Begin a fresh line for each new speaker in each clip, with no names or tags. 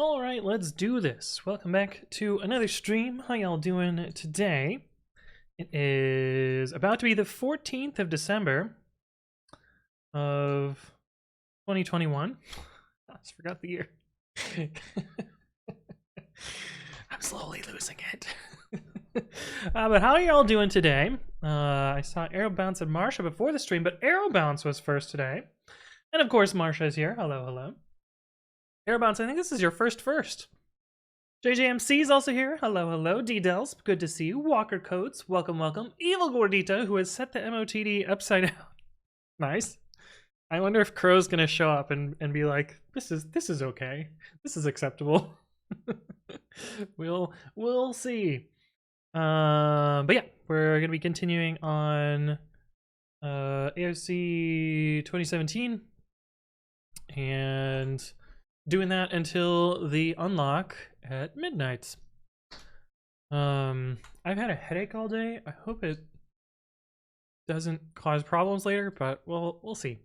All right, let's do this. Welcome back to another stream. How y'all doing today? It is about to be the 14th of December of 2021. I just forgot the year. I'm slowly losing it. But how are y'all doing today? I saw Arrow Bounce and Marsha before the stream, but Arrow Bounce was first today. And of course, Marsha is here. Hello, hello. Arrow Bounce, I think this is your first. JJMC is also here. Hello, hello. D-Dels, good to see you. Walker Coates, welcome, welcome. Evil Gordita, who has set the MOTD upside down. Nice. I wonder if Crow's gonna show up and be like, this is okay. This is acceptable. We'll see. But yeah, we're gonna be continuing on AOC 2017 and doing that until the unlock at midnight. I've had a headache all day. I hope it doesn't cause problems later, but we'll see.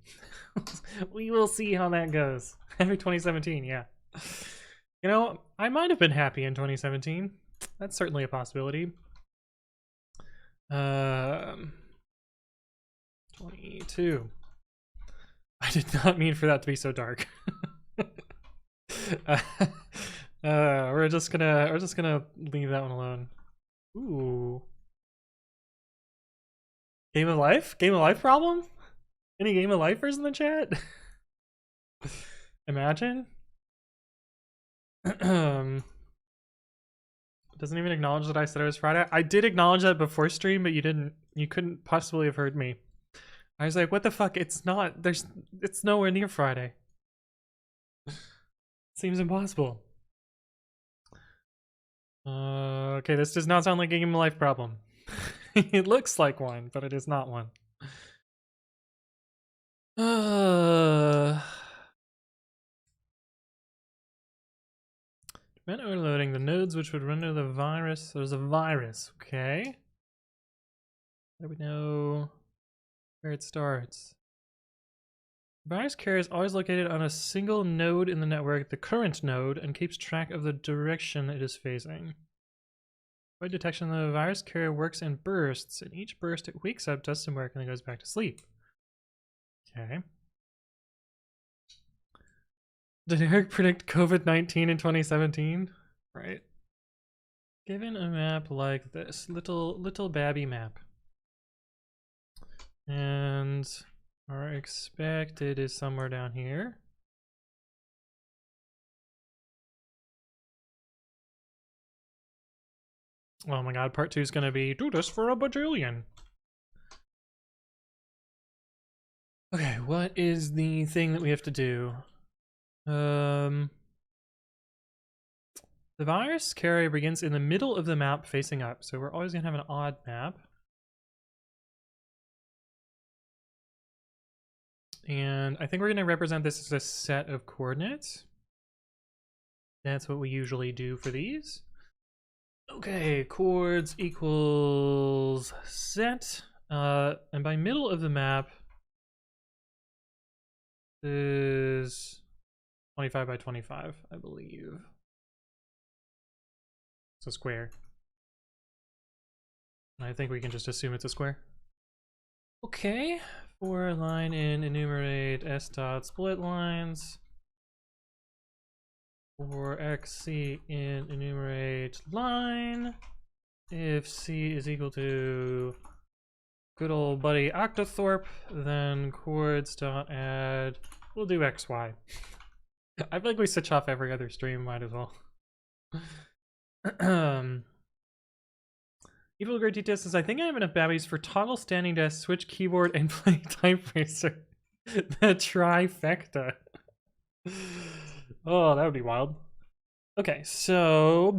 We will see how that goes. Happy 2017, yeah. You know, I might have been happy in 2017. That's certainly a possibility. 22. I did not mean for that to be so dark. We're just gonna leave that one alone. Ooh. Game of life? Game of life problem? Any game of lifers in the chat? Imagine. Doesn't even acknowledge that I said it was Friday. I did acknowledge that before stream, but you couldn't possibly have heard me. I was like, what the fuck? It's nowhere near Friday. Seems impossible. Okay, this does not sound like a game of life problem. It looks like one, but it is not one. Prevent overloading the nodes which would render the virus. There's a virus, okay. How do we know where it starts? The virus carrier is always located on a single node in the network, the current node, and keeps track of the direction it is facing. By detection, the virus carrier works in bursts. In each burst, it wakes up, does some work, and then goes back to sleep. Okay. Did Eric predict COVID-19 in 2017? Right. Given a map like this, little babby map, and our expected is somewhere down here. Oh my god, part 2 is gonna be do this for a bajillion. Okay, what is the thing that we have to do? The virus carrier begins in the middle of the map facing up, so we're always gonna have an odd map. And I think we're gonna represent this as a set of coordinates. That's what we usually do for these. Okay, chords equals set. And by middle of the map is 25 by 25, I believe. It's a square. I think we can just assume it's a square. Okay, for line in enumerate s dot split lines. For xc in enumerate line, if c is equal to good old buddy Octothorpe, then chords dot add, we'll do xy. I feel like we switch off every other stream, might as well. Evil Great Detail says, I think I have enough babbies for toggle standing desk, switch keyboard, and play type racer. The trifecta. Oh, that would be wild. Okay, so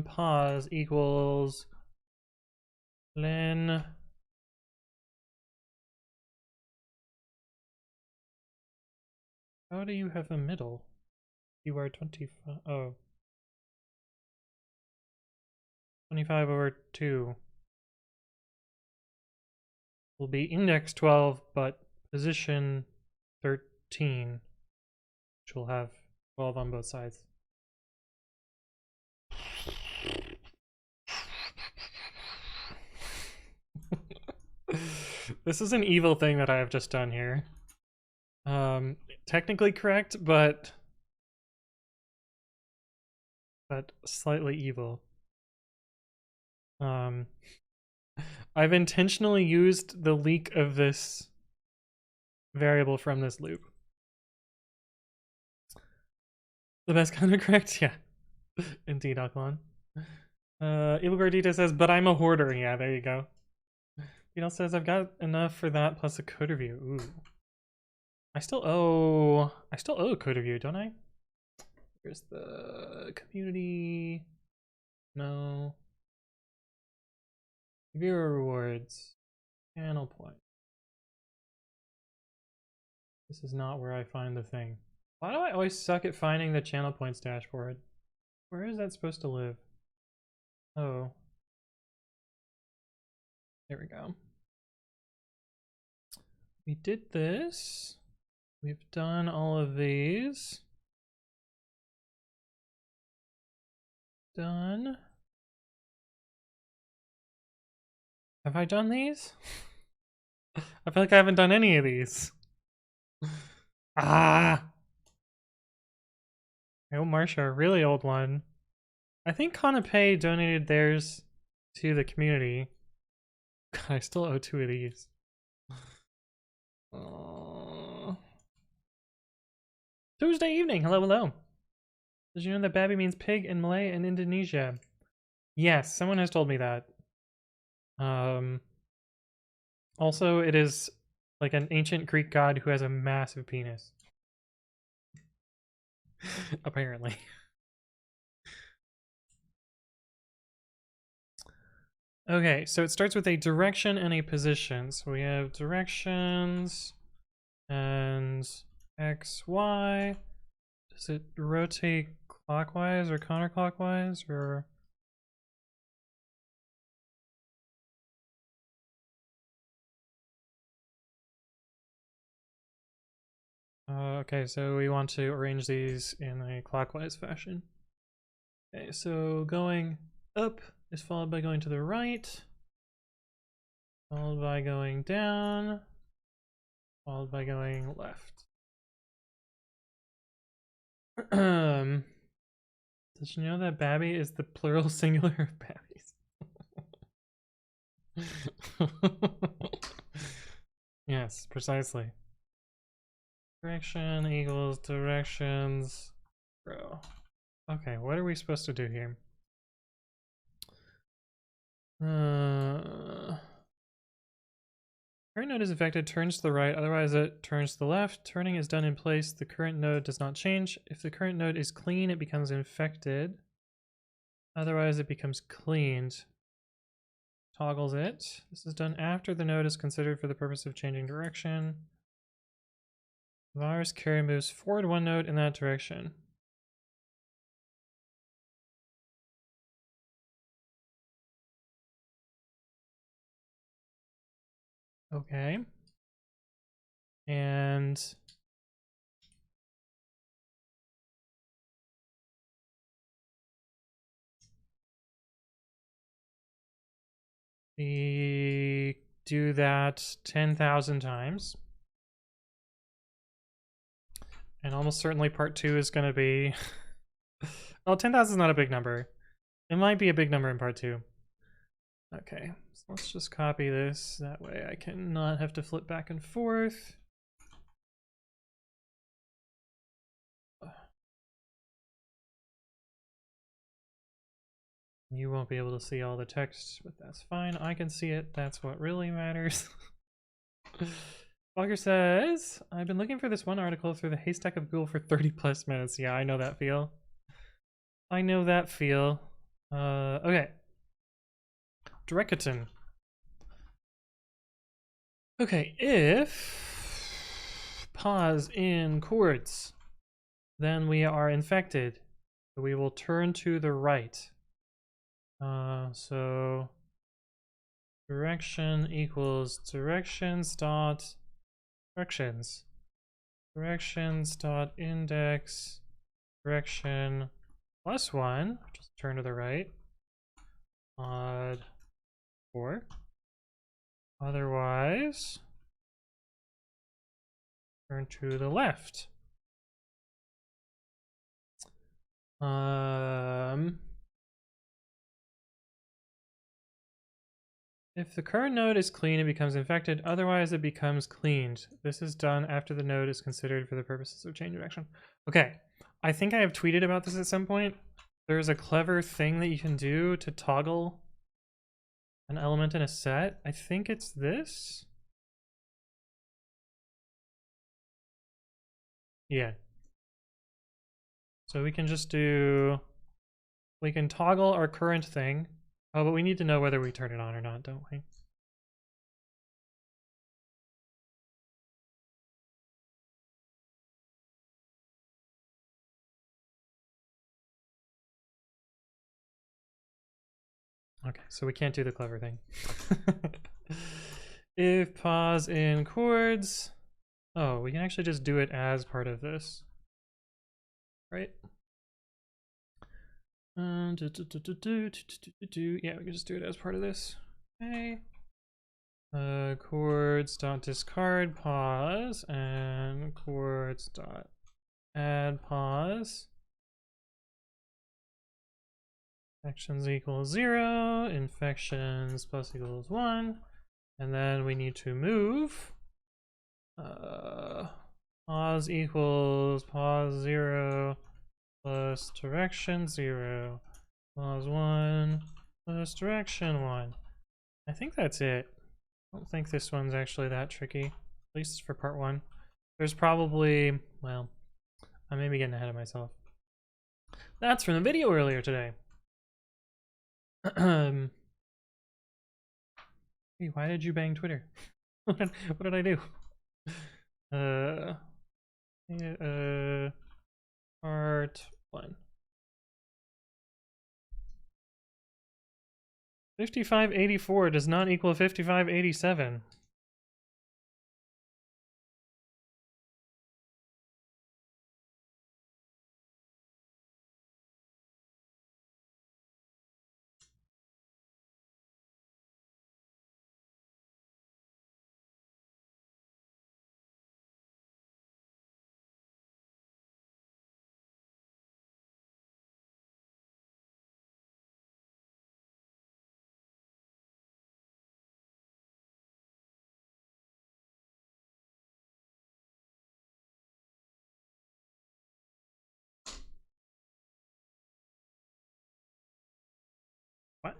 pause equals len how do you have a middle? You are 25. Oh. 25 over 2 will be index 12, but position 13, which will have 12 on both sides. This is an evil thing that I have just done here. Technically correct, but slightly evil. I've intentionally used the leak of this variable from this loop. The best kind of correct? Yeah. Indeed, Aklan. Evil Gordita says, but I'm a hoarder. Yeah, there you go. Beetle says, I've got enough for that plus a code review. Ooh. I still owe a code review, don't I? Here's the community. No. Viewer rewards. Channel point. This is not where I find the thing. Why do I always suck at finding the channel points dashboard? Where is that supposed to live? Oh. There we go. We did this. We've done all of these. Done. Have I done these? I feel like I haven't done any of these. Ah! Oh, Marsha, a really old one. I think Kanape donated theirs to the community. God, I still owe 2 of these. Tuesday evening, hello, hello. Did you know that Babi means pig in Malay and Indonesia? Yes, someone has told me that. Also, it is like an ancient Greek god who has a massive penis. Apparently. Okay, so it starts with a direction and a position. So we have directions and X, Y. Does it rotate clockwise or counterclockwise or? Okay, so we want to arrange these in a clockwise fashion. Okay, so going up is followed by going to the right, followed by going down, followed by going left. Did you know that Babby is the plural singular of Babbies? Yes, precisely. Direction equals directions. Bro. Okay, what are we supposed to do here? Current node is affected, turns to the right, otherwise it turns to the left. Turning is done in place. The current node does not change. If the current node is clean, it becomes infected. Otherwise, it becomes cleaned. Toggles it. This is done after the node is considered for the purpose of changing direction. Virus carry moves forward 1 node in that direction. Okay. And we do that 10,000 times. And almost certainly part 2 is going to be... Well, 10,000 is not a big number. It might be a big number in part 2. Okay, so let's just copy this. That way I can not have to flip back and forth. You won't be able to see all the text, but that's fine. I can see it. That's what really matters. Walker says, I've been looking for this one article through the haystack of Google for 30 plus minutes. Yeah, I know that feel. I know that feel. Okay. Direction. Okay, if pause in chords, then we are infected. We will turn to the right. So direction equals directions dot Directions. Directions dot index direction +1, just turn to the right. Odd 4. Otherwise, turn to the left. If the current node is clean, it becomes infected. Otherwise, it becomes cleaned. This is done after the node is considered for the purposes of change direction. Okay, I think I have tweeted about this at some point. There's a clever thing that you can do to toggle an element in a set. I think it's this. Yeah. So we can just do, we can toggle our current thing. Oh, but we need to know whether we turn it on or not, don't we? Okay, so we can't do the clever thing. If pause in chords. Oh, we can actually just do it as part of this. Right? Yeah, we can just do it as part of this. Okay. Chords dot discard pause and chords dot add pause. Infections equals 0, infections plus equals 1, and then we need to move pause equals pause 0 plus direction 0 pause 1 plus direction 1. I think that's it. I don't think this one's actually that tricky, at least for part 1. There's probably, well, I may be getting ahead of myself. That's from the video earlier today. Hey, why did you bang Twitter? What did I do? Part 1. 5584 does not equal 5587. What?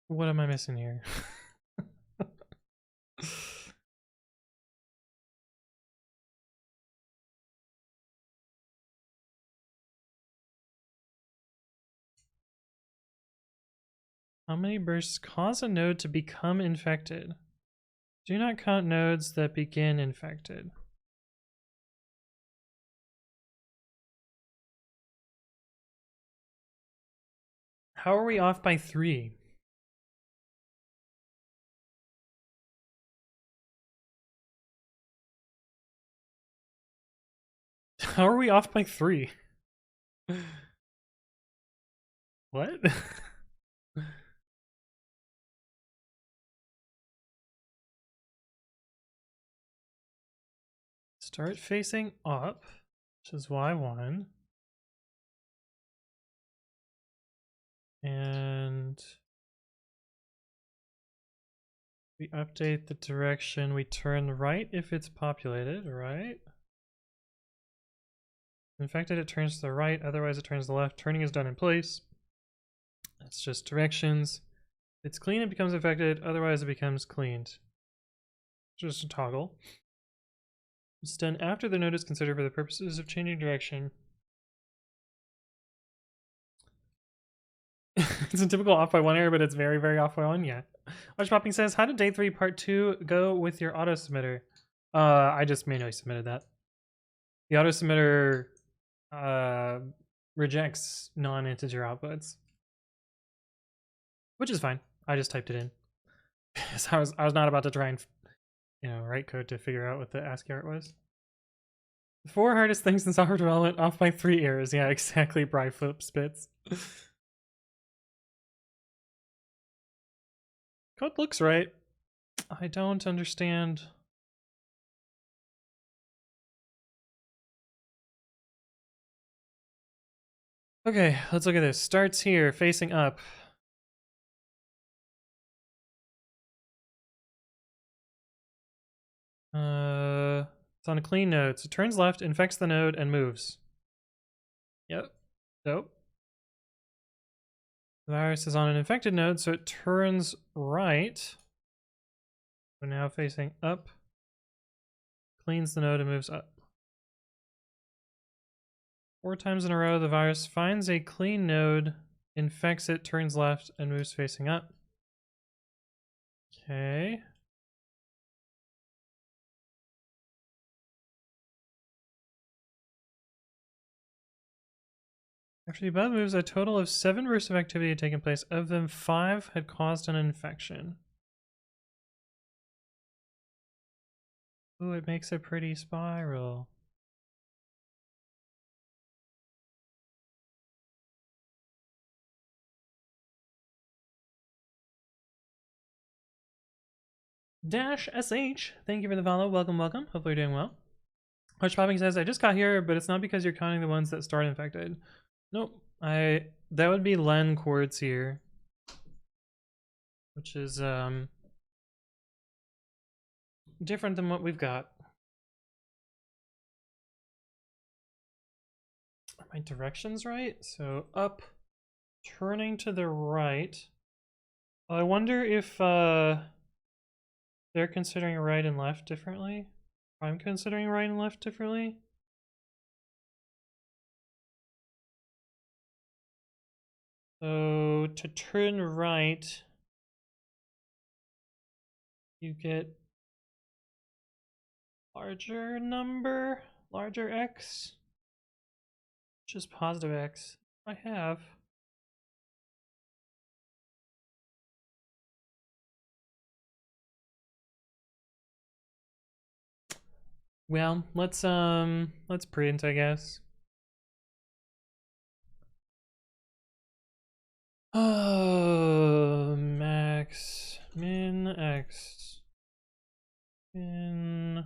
What am I missing here? How many bursts cause a node to become infected? Do not count nodes that begin infected. How are we off by 3? How are we off by 3? What? Start facing up, which is Y1. And we update the direction. We turn right if it's populated, right? Infected, it turns to the right, otherwise it turns to the left. Turning is done in place. That's just directions. If it's clean, it becomes infected, otherwise it becomes cleaned. Just a toggle. It's done after the node is considered for the purposes of changing direction. It's a typical off by one error, but it's very, very off by one. Yeah. Watch Popping says, how did day 3 part 2 go with your auto submitter? I just manually submitted that. The auto submitter rejects non-integer outputs, which is fine. I just typed it in. So I was not about to try and write code to figure out what the ASCII art was. The 4 hardest things in software development, off by 3 errors. Yeah, exactly. Bry flip spits. Code looks right. I don't understand. Okay, let's look at this. Starts here, facing up. It's on a clean node. So it turns left, infects the node, and moves. Yep. Dope. The virus is on an infected node, so it turns right. So now facing up. Cleans the node and moves up. 4 times in a row, the virus finds a clean node, infects it, turns left, and moves facing up. Okay. After the above moves, a total of 7 bursts of activity had taken place. Of them, 5 had caused an infection. Ooh, it makes a pretty spiral. Dash SH, thank you for the follow. Welcome, welcome. Hopefully you're doing well. Hush Popping says, I just got here, but it's not because you're counting the ones that start infected. Nope. That would be Len Quartz here. Which is different than what we've got. Are my directions right? So up, turning to the right. I wonder if they're considering right and left differently. I'm considering right and left differently. So to turn right, you get larger number, larger x, which is positive x. I have. Well, let's print, I guess. Oh, max min x min.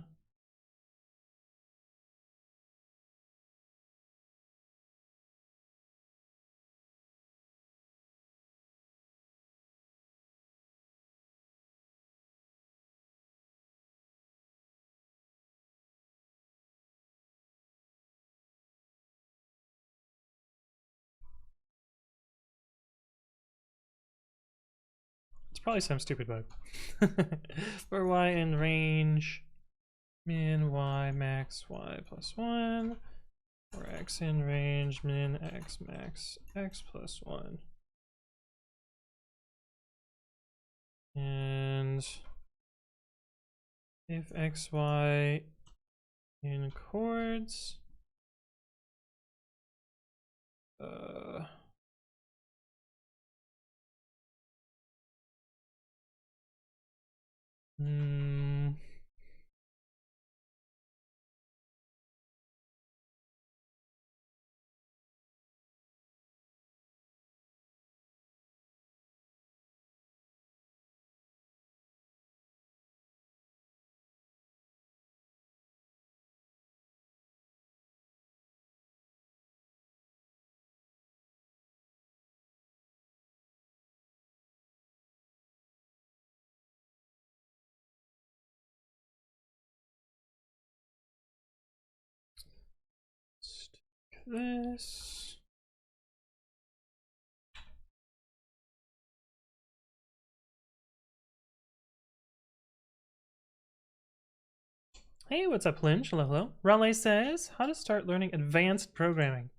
It's probably some stupid bug. For y in range min y max y plus 1. For x in range min x max x plus 1. And if xy in chords, this. Hey, what's up, Lynch? Hello, hello. Raleigh says, how to start learning advanced programming.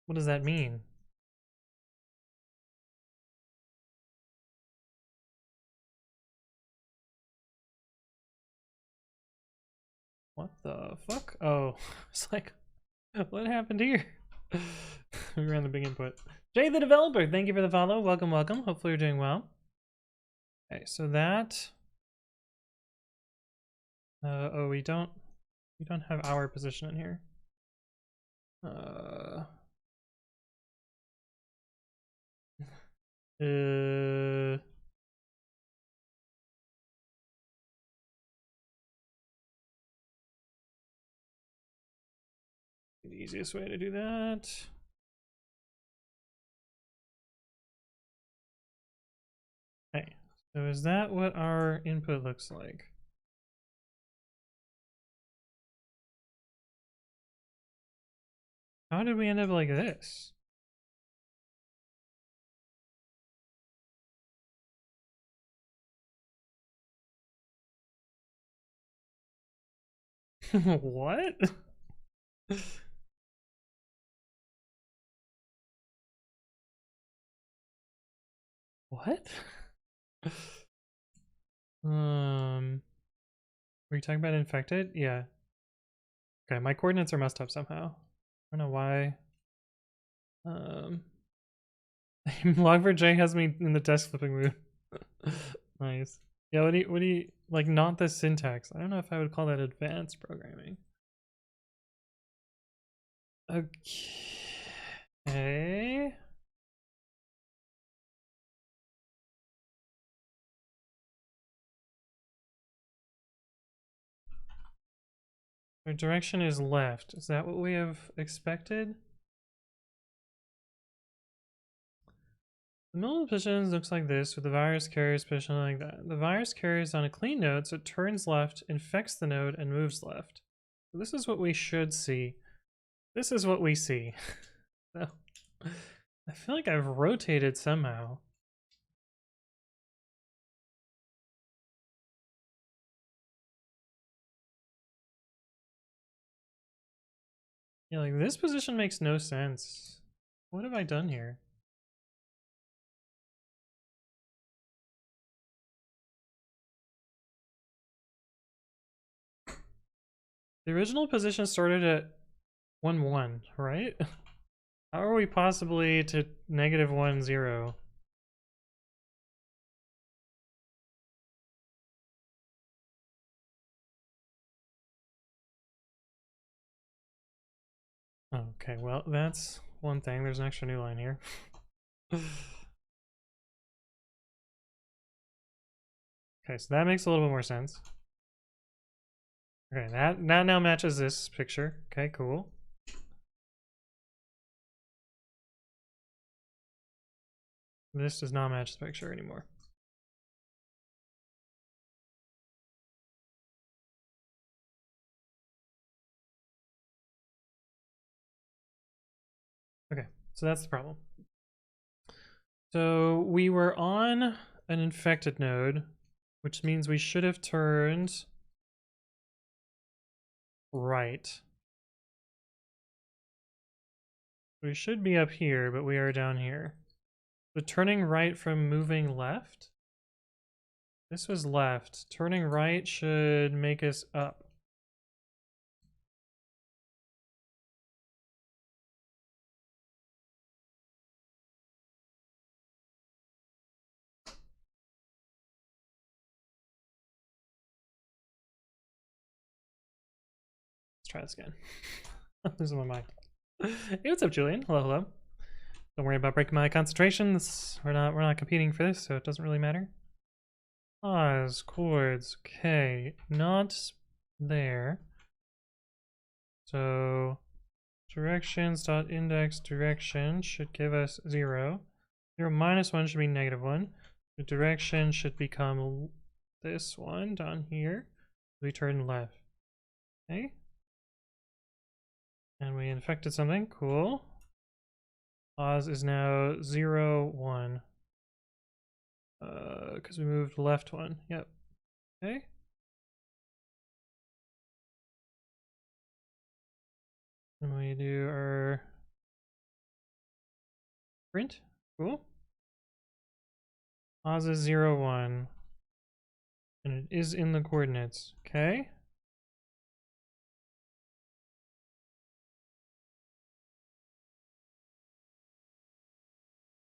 What does that mean? What the fuck? Oh, it's like, what happened here? We ran the big input. Jay the developer, thank you for the follow. Welcome, welcome. Hopefully you're doing well. Okay, so that. Oh, we don't have our position in here. The easiest way to do that. Okay, so is that what our input looks like? How did we end up like this? What? What? Were you talking about infected? Yeah. Okay, my coordinates are messed up somehow. I don't know why. Log4j has me in the desk flipping mood. Nice. Yeah, what do you like, not the syntax? I don't know if I would call that advanced programming. Okay. Our direction is left. Is that what we have expected? The middle position looks like this, with the virus carrier's position like that. The virus carrier is on a clean node, so it turns left, infects the node, and moves left. So this is what we should see. This is what we see. So, I feel like I've rotated somehow. Yeah, like this position makes no sense. What have I done here? The original position started at 1, 1, right? How are we possibly to -1, 0? Okay, well, that's one thing. There's an extra new line here. Okay, so that makes a little bit more sense. Okay, that now matches this picture. Okay, cool. This does not match the picture anymore. Okay, so that's the problem. So we were on an infected node, which means we should have turned right. We should be up here, but we are down here. So turning right from moving left? This was left. Turning right should make us up. Let's try this again. I'm losing my mind. Hey, what's up, Julian? Hello, hello. Don't worry about breaking my concentration. We're not competing for this, so it doesn't really matter. Pause, chords. Okay, not there. So directions.index direction should give us 0. 0 minus 1 should be -1. The direction should become this one down here. We turn left. Okay. And we infected something. Cool. Pause is now 0, 1. Because we moved left 1. Yep. Okay. And we do our print. Cool. Pause is 0, 1. And it is in the coordinates. Okay.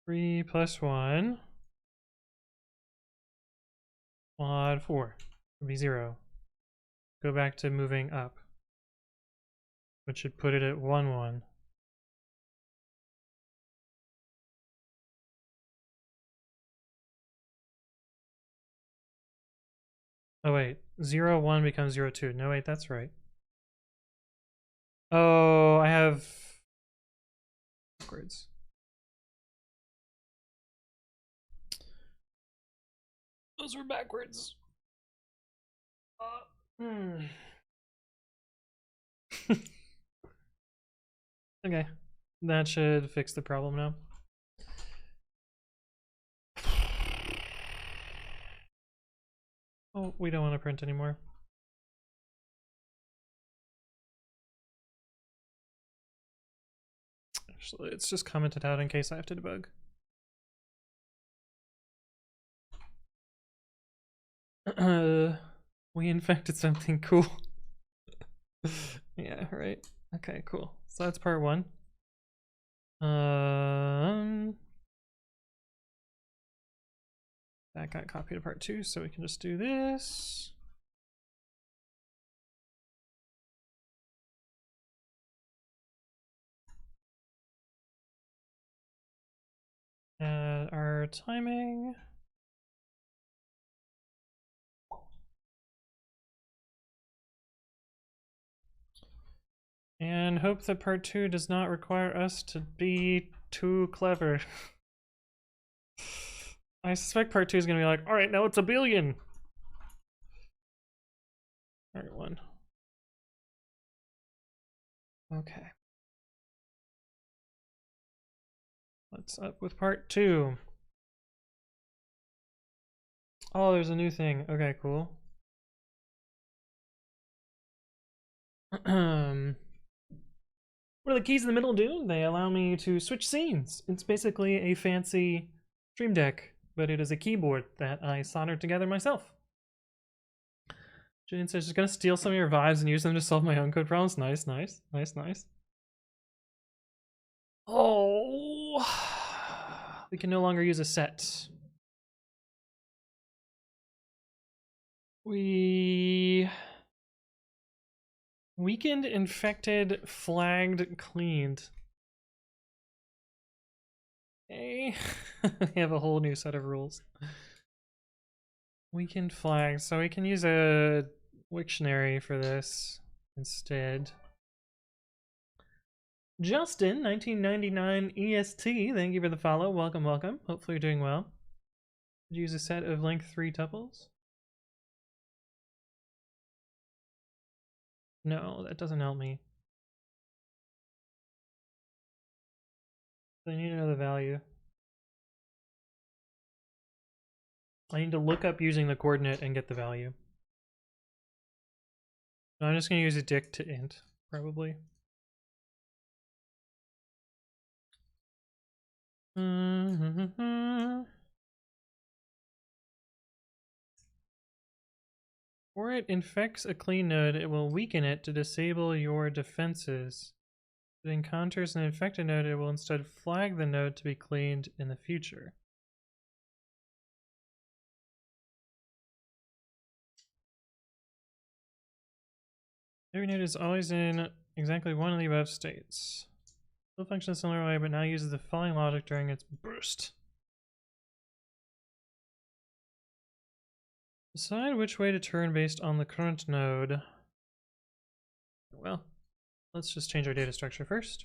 3 plus 1. Mod 4 would be 0. Go back to moving up, which should put it at 1, 1. Oh wait, 0, 1 becomes 0, 2. No wait, that's right. Oh, I have backwards. Those were backwards. Okay, that should fix the problem now. Oh, we don't want to print anymore. Actually, it's just commented out in case I have to debug. We infected something cool. Yeah, right. Okay, cool. So that's part 1. That got copied to part 2, so we can just do this. Add our timing. And hope that part 2 does not require us to be too clever. I suspect part 2 is going to be like, alright, now it's a billion. Alright, 1. Okay. What's up with part 2? Oh, there's a new thing. Okay, cool. What do the keys in the middle do? They allow me to switch scenes. It's basically a fancy Stream Deck, but it is a keyboard that I soldered together myself. Julian says, just gonna steal some of your vibes and use them to solve my own code problems. Nice, nice, nice, nice. Oh, we can no longer use a set. We weakened, infected, flagged, cleaned. Okay. We have a whole new set of rules. Weakened flags, so we can use a Wiktionary for this instead. Justin, 1999 EST, thank you for the follow. Welcome, welcome. Hopefully you're doing well. Did you use a set of length 3 tuples? No, that doesn't help me. I need to know the value. I need to look up using the coordinate and get the value. No, I'm just going to use a dict to int, probably. Or it infects a clean node, it will weaken it to disable your defenses. If it encounters an infected node, it will instead flag the node to be cleaned in the future. Every node is always in exactly one of the above states. Still functions a similar way, but now uses the following logic during its burst. Decide which way to turn based on the current node. Well, let's just change our data structure first.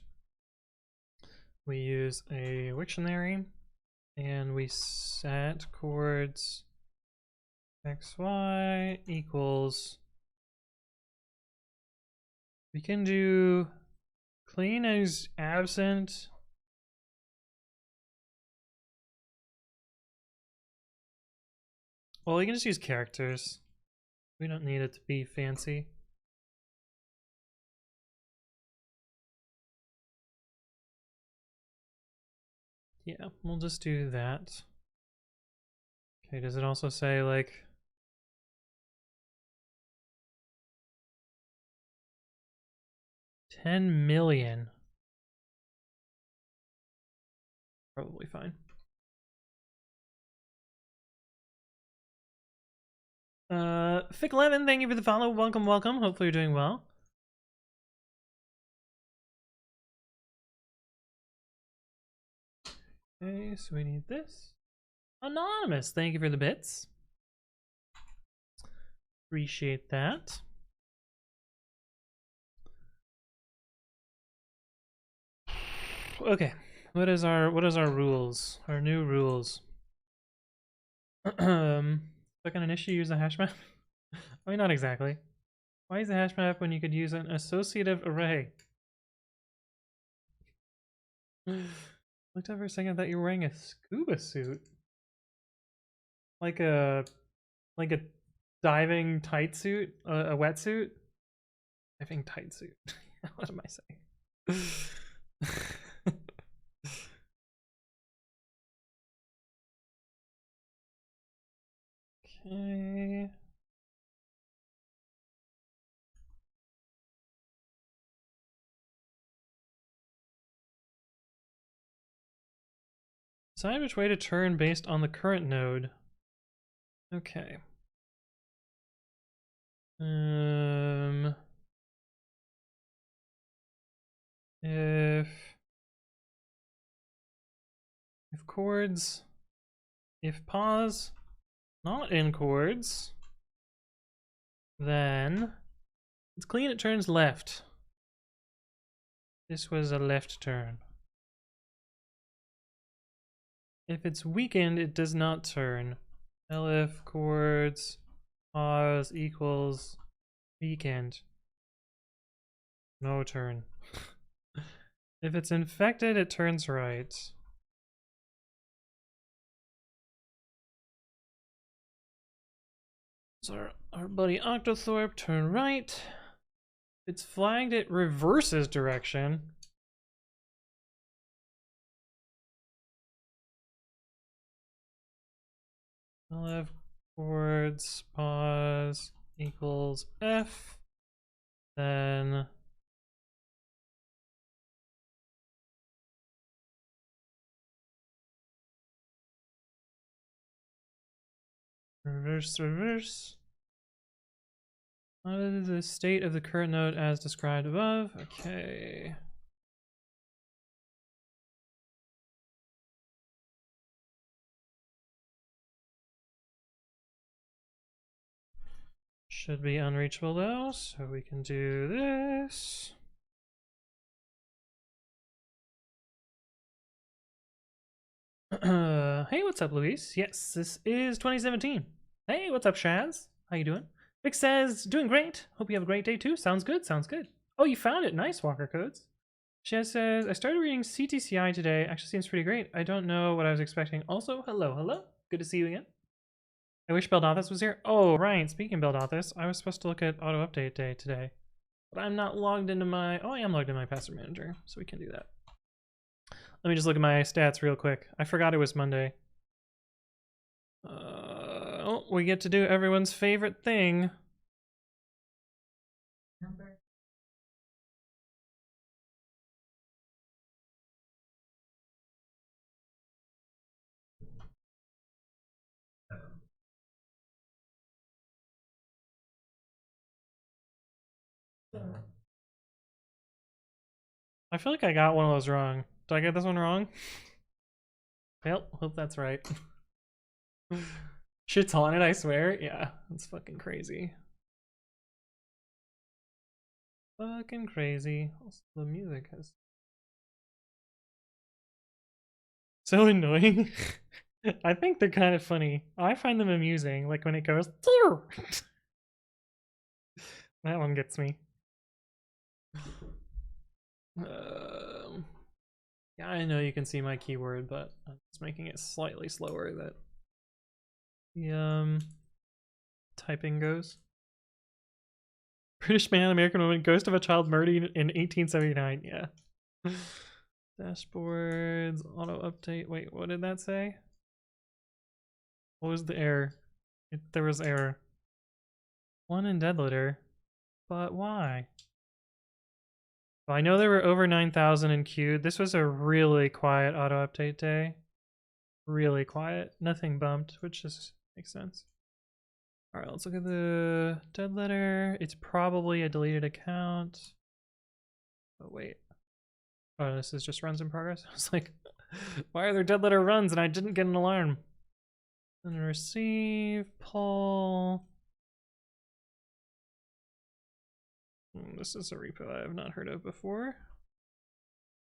We use a Wiktionary, and we set chords xy equals. We can do clean as absent. Well, we can just use characters. We don't need it to be fancy. Yeah, we'll just do that. Okay, does it also say like 10 million? Probably fine. Fick11, thank you for the follow. Welcome, welcome. Hopefully you're doing well. Okay, so we need this. Anonymous, thank you for the bits. Appreciate that. Okay, what is our rules? Our new rules. If I can initially use a hash map? I mean, not exactly. Why use a hash map when you could use an associative array? Looked up for a second, I thought you were wearing a scuba suit. Like a diving tight suit? A wetsuit? Diving tight suit. What am I saying? Okay. Decide which way to turn based on the current node. Okay. If chords, if pause, not in chords, then it's clean, it turns left. This was a left turn. If it's weakened, it does not turn. Elif chords pause equals weakened. No turn. If it's infected, it turns right. So our buddy Octothorpe turn right. If it's flagged, it reverses direction. Left chords pause equals F. Then reverse. What is the state of the current node as described above? Okay. Should be unreachable though, so we can do this. Hey, what's up, Luis? Yes, this is 2017. Hey, what's up, Shaz? How you doing? Vic says, doing great. Hope you have a great day too. Sounds good, sounds good. Oh, you found it. Nice, Walker Codes. Shaz says, I started reading CTCI today. Actually seems pretty great. I don't know what I was expecting. Also, hello, hello. Good to see you again. I wish Beldathis was here. Oh, right. Speaking of Beldathis, I was supposed to look at auto update day today, but I'm not logged into my. Oh, I am logged in my password manager, so we can do that. Let me just look at my stats real quick. I forgot it was Monday. Oh, we get to do everyone's favorite thing. I feel like I got one of those wrong. Did I get this one wrong? Well, hope that's right. Shit's on it, I swear. Yeah, it's fucking crazy. Fucking crazy. Also, the music has so annoying. I think they're kind of funny. I find them amusing, like when it goes. That one gets me. Yeah, I know you can see my keyword, but I'm just making it slightly slower that the typing goes. British man, American woman, ghost of a child murdered in 1879. Yeah. Dashboards, auto update. Wait, what did that say? What was the error? There was error. One in dead litter. But why? Well, I know there were over 9,000 in queued. This was a really quiet auto update day. Really quiet. Nothing bumped, which just makes sense. All right, let's look at the dead letter. It's probably a deleted account. Oh, wait. Oh, this is just runs in progress. I was like, why are there dead letter runs and I didn't get an alarm? And receive, pull. This is a repo I have not heard of before.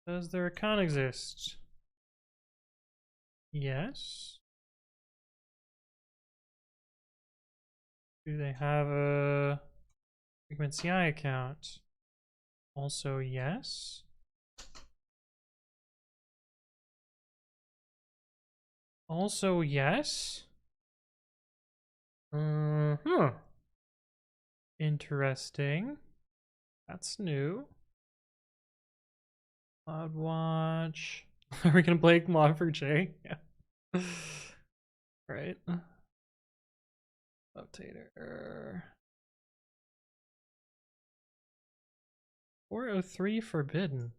Does their account exist? Yes. Do they have a Frequency CI account? Also, yes. Also, yes. Interesting. That's new. CloudWatch. Are we gonna play Log4j? Yeah. Right. Updater. 403 forbidden.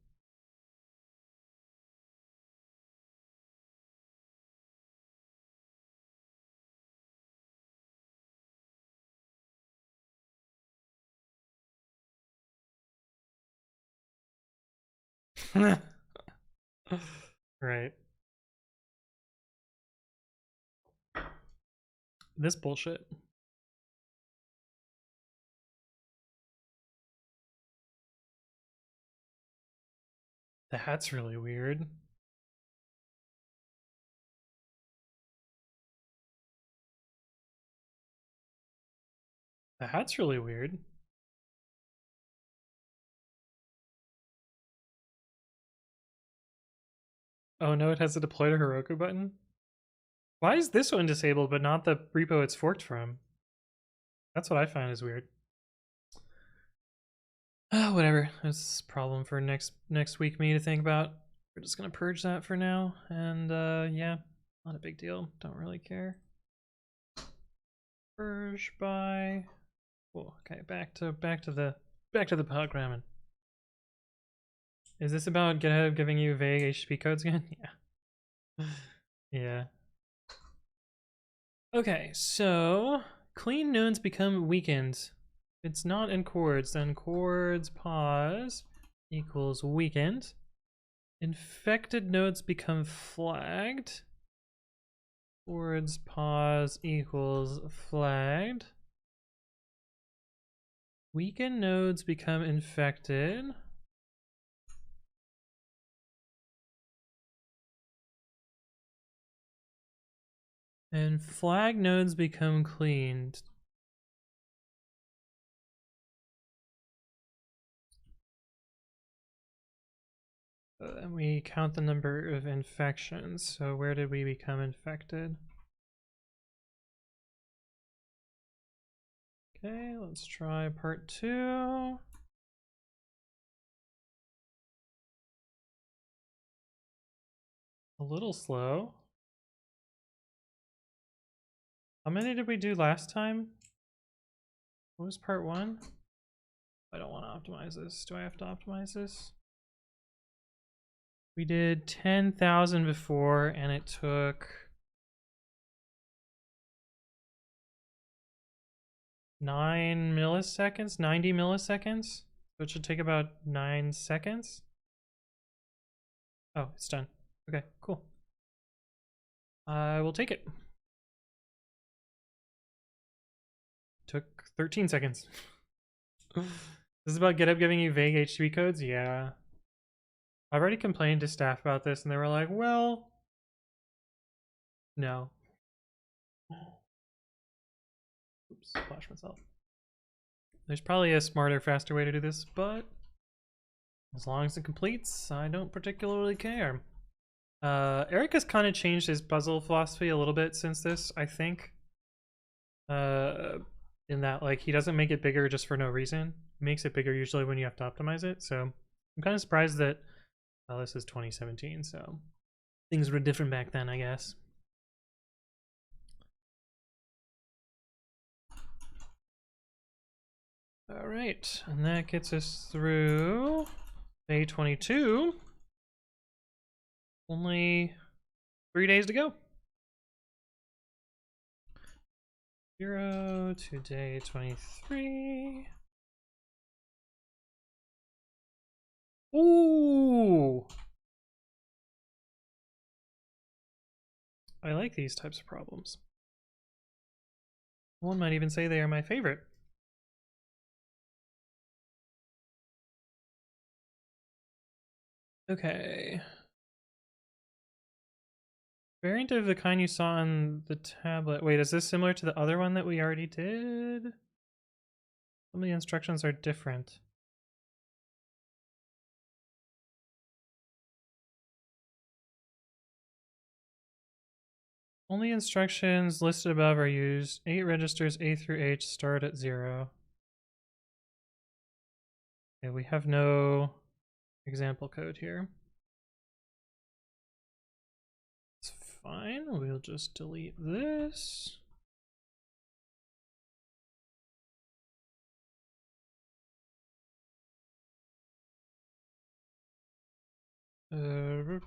Right. This bullshit. That's really weird. That's really weird. Oh no, it has a deploy to Heroku button? Why is this one disabled but not the repo it's forked from? That's what I find is weird. Oh, whatever. That's a problem for next week me to think about. We're just gonna purge that for now, and yeah, not a big deal. Don't really care. Purge by. Oh, okay. Back to the programming. Is this about GitHub giving you vague HTTP codes again? Yeah. Yeah. Okay, so clean nodes become weakened. If it's not in chords, then chords pause equals weakened. Infected nodes become flagged. Chords pause equals flagged. Weakened nodes become infected. And flag nodes become cleaned. And we count the number of infections. So where did we become infected? Okay, let's try part 2. A little slow. How many did we do last time? What was part 1? I don't want to optimize this. Do I have to optimize this? We did 10,000 before, and it took 9 milliseconds, 90 milliseconds. So it should take about 9 seconds. Oh, it's done. Okay, cool. I will take it. Took 13 seconds. This is about GitHub giving you vague HTTP codes? Yeah. I've already complained to staff about this, and they were like, well, no. Oops, flash myself. There's probably a smarter, faster way to do this, but as long as it completes, I don't particularly care. Eric has kind of changed his puzzle philosophy a little bit since this, I think. In that, like, he doesn't make it bigger just for no reason. He makes it bigger usually when you have to optimize it, so I'm kind of surprised that, well, this is 2017, so things were different back then, I guess. All right, and that gets us through day 22. Only 3 days to go. 0 to day 23. Ooh! I like these types of problems. One might even say they are my favorite. Okay. Variant of the kind you saw on the tablet. Wait, is this similar to the other one that we already did? Some of the instructions are different. Only instructions listed above are used. 8 registers A through H start at 0. Okay, we have no example code here. It's fine. We'll just delete this.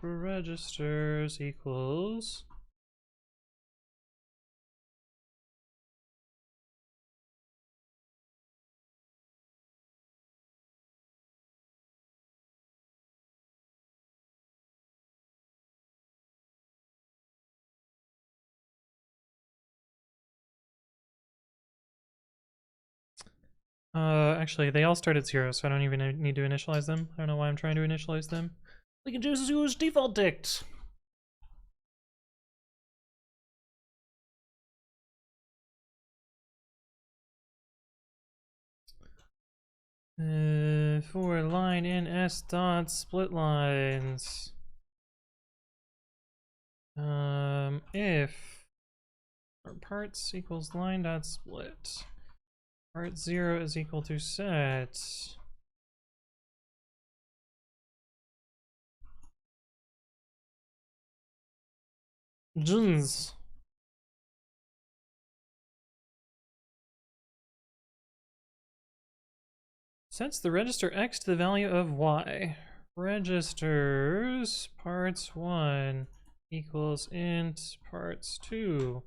Registers equals actually they all start at 0, so I don't even need to initialize them. I don't know why I'm trying to initialize them. We can just use default dict. For line in s dot split lines, if our parts equals line dot split, part 0 is equal to set Juns. Sets the register x to the value of y. Registers parts 1 equals int parts 2.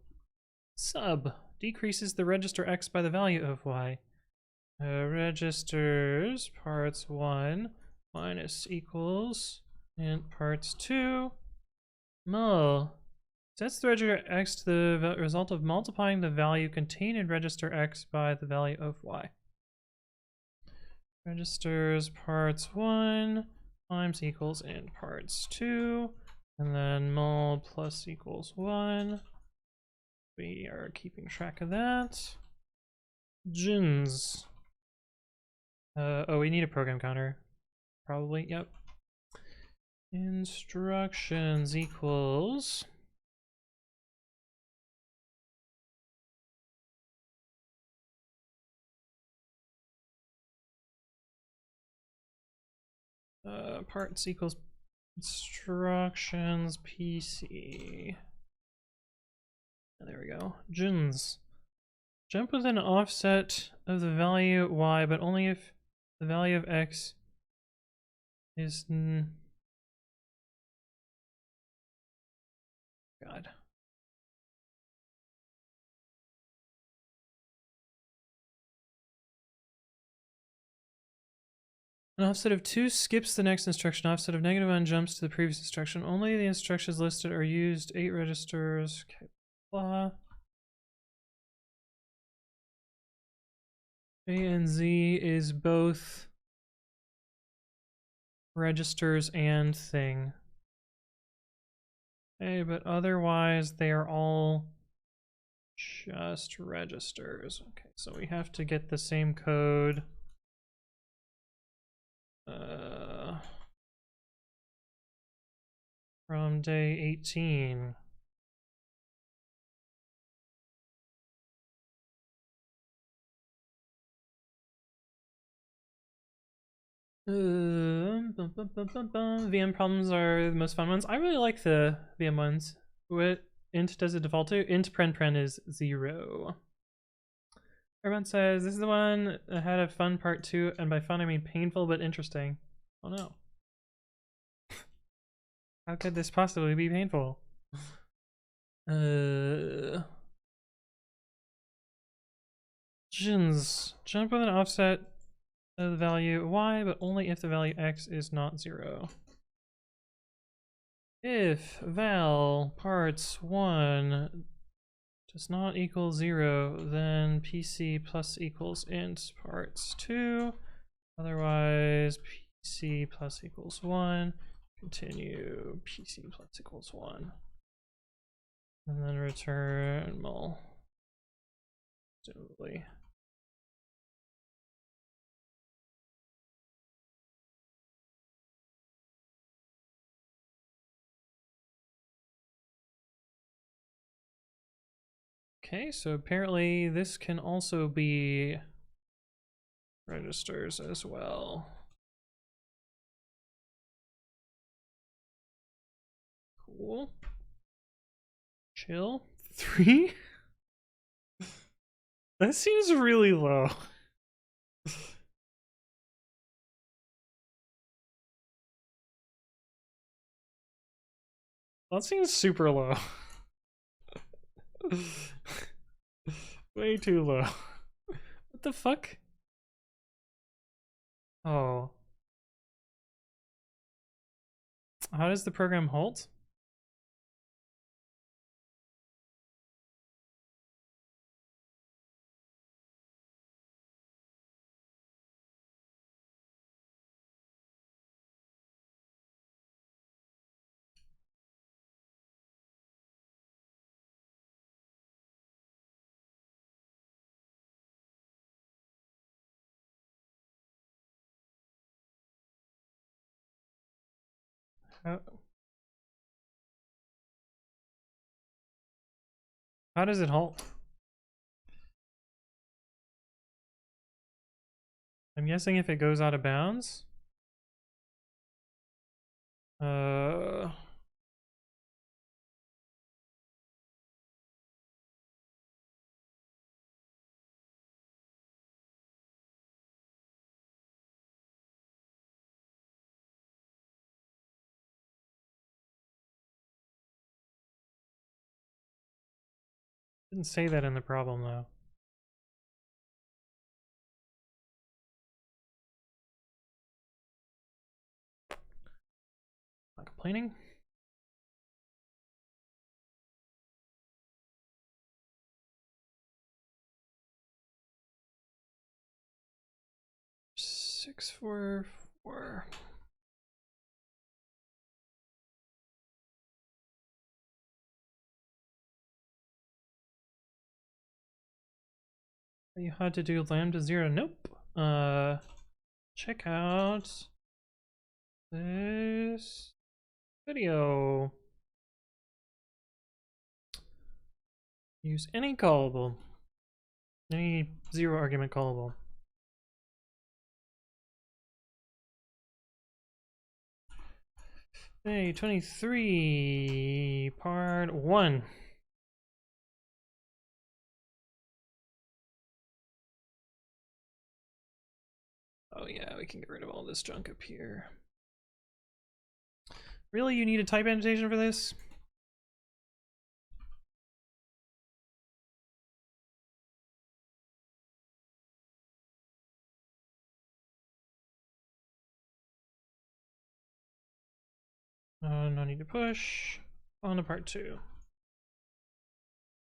Sub decreases the register x by the value of y. Registers parts 1 minus equals int parts 2. Mul sets the register x to the result of multiplying the value contained in register x by the value of y. Registers parts 1 times equals in parts 2, and then mul plus equals 1. We are keeping track of that. Juns. Oh, we need a program counter. Probably, yep. Instructions equals parts equals instructions PC. There we go. Juns. Jump within an offset of the value y, but only if the value of x is God. An offset of 2 skips the next instruction. Offset of -1 jumps to the previous instruction. Only the instructions listed are used. 8 registers. Okay, blah. A and Z is both registers and thing. Okay, but otherwise they are all just registers. Okay, so we have to get the same code. From day 18. VM problems are the most fun ones. I really like the VM ones. What int does it default to? Int pren is 0. Everyone says this is the one that had a fun part 2, and by fun I mean painful but interesting. Oh no. How could this possibly be painful? Jins. Jump with an offset of the value y, but only if the value x is not 0. If val parts 1 does not equal 0, then PC plus equals int parts 2. Otherwise, PC plus equals 1. Continue PC plus equals 1. And then return mul. Presumably. Okay, so apparently this can also be registers as well. Cool. Chill. 3? That seems really low. That seems super low. Way too low. What the fuck? Oh. How does the program halt? How does it halt? I'm guessing if it goes out of bounds. Didn't say that in the problem though. Not complaining. Six, 4, 4. You had to do lambda 0. Nope. Check out this video. Use any callable. Any zero argument callable. Hey, 23, part 1. Oh yeah, we can get rid of all this junk up here. Really, you need a type annotation for this? No need to push. On to part 2.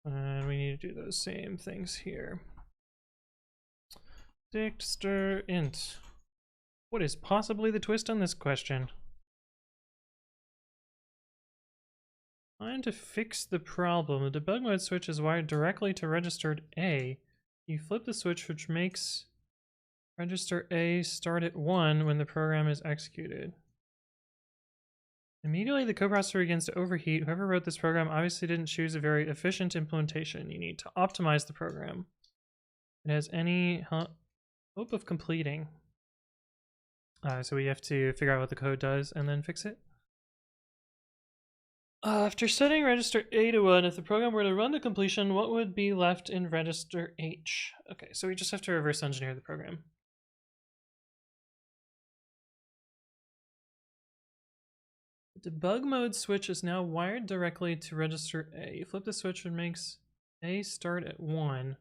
And we need to do those same things here. Dict stir int. What is possibly the twist on this question? Trying to fix the problem. The debug mode switch is wired directly to registered A. You flip the switch, which makes register A start at 1 when the program is executed. Immediately the coprocessor begins to overheat. Whoever wrote this program obviously didn't choose a very efficient implementation. You need to optimize the program. It has any hope of completing. So we have to figure out what the code does and then fix it. After setting register A to 1, if the program were to run to completion, what would be left in register H? Okay, so we just have to reverse engineer the program. The debug mode switch is now wired directly to register A. You flip the switch and makes A start at 1.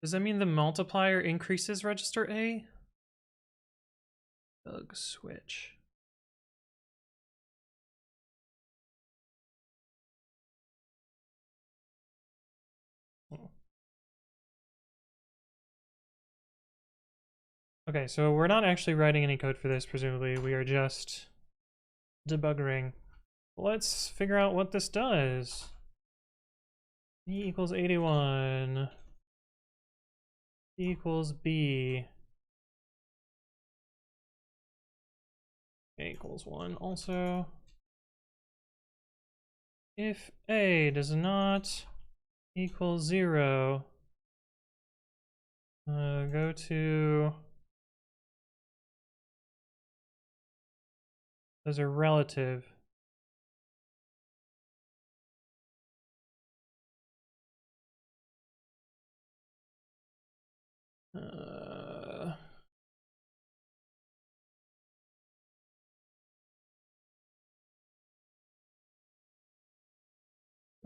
Does that mean the multiplier increases register A? Bug switch. Okay, so we're not actually writing any code for this, presumably. We are just debugging. Let's figure out what this does. E equals 81. E equals B. A equals 1 also. If A does not equal 0, go to... Those are relative.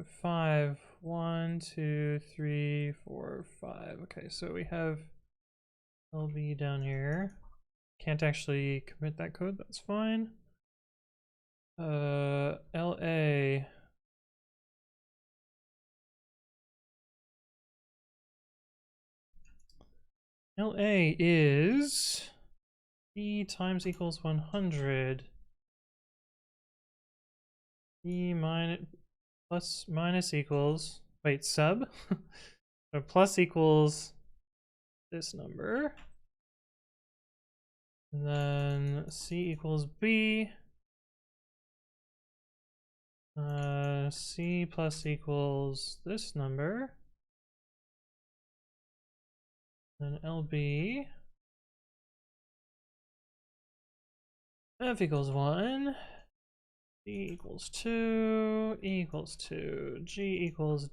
Five, 1, 2, 3, 4, 5. Okay, so we have LB down here. Can't actually commit that code, that's fine. LA. LA is E times equals 100. E minus plus minus equals, wait, sub? So plus equals this number. And then C equals B. C plus equals this number. Then LB. F equals 1. D equals 2. E equals 2. G equals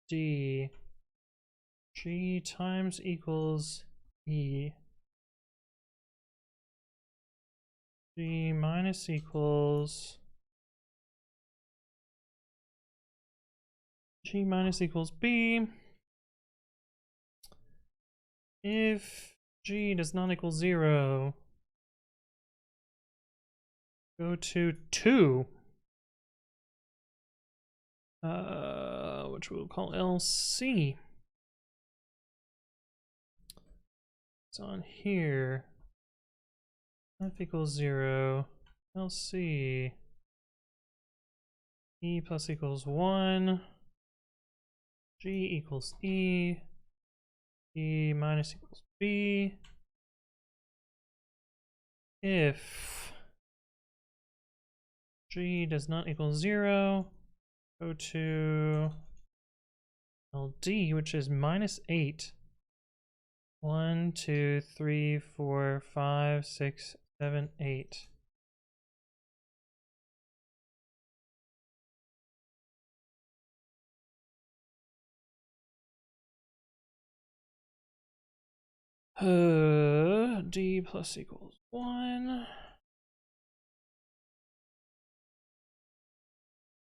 D. G times equals E. G minus equals... G minus equals B. If G does not equal 0, go to 2. Which we'll call LC. It's on here. F equals 0. LC. E plus equals 1. G equals E. E minus equals B. If G does not equal 0, go to LD, which is minus 8. 1, 2, 3, 4, 5, 6, 7, 8. D plus equals 1.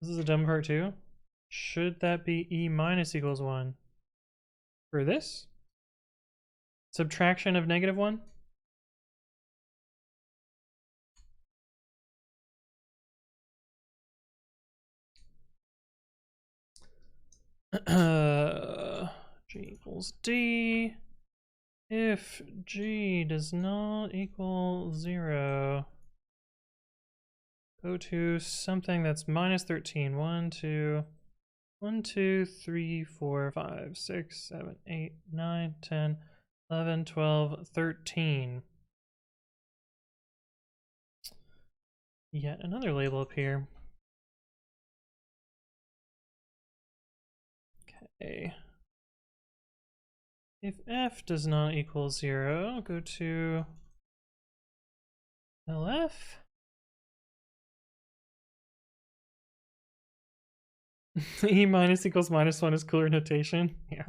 This is a dumb part too. Should that be E minus equals 1? For this? Subtraction of negative 1? G equals D. If G does not equal 0, go to something that's minus 13. 1, 2, 1, 2, 3, 4, 5, 6, 7, 8, 9, 10, 11, 12, 13. Yet another label up here. Okay. If F does not equal 0, go to LF. E minus equals minus 1 is cooler notation. Yeah.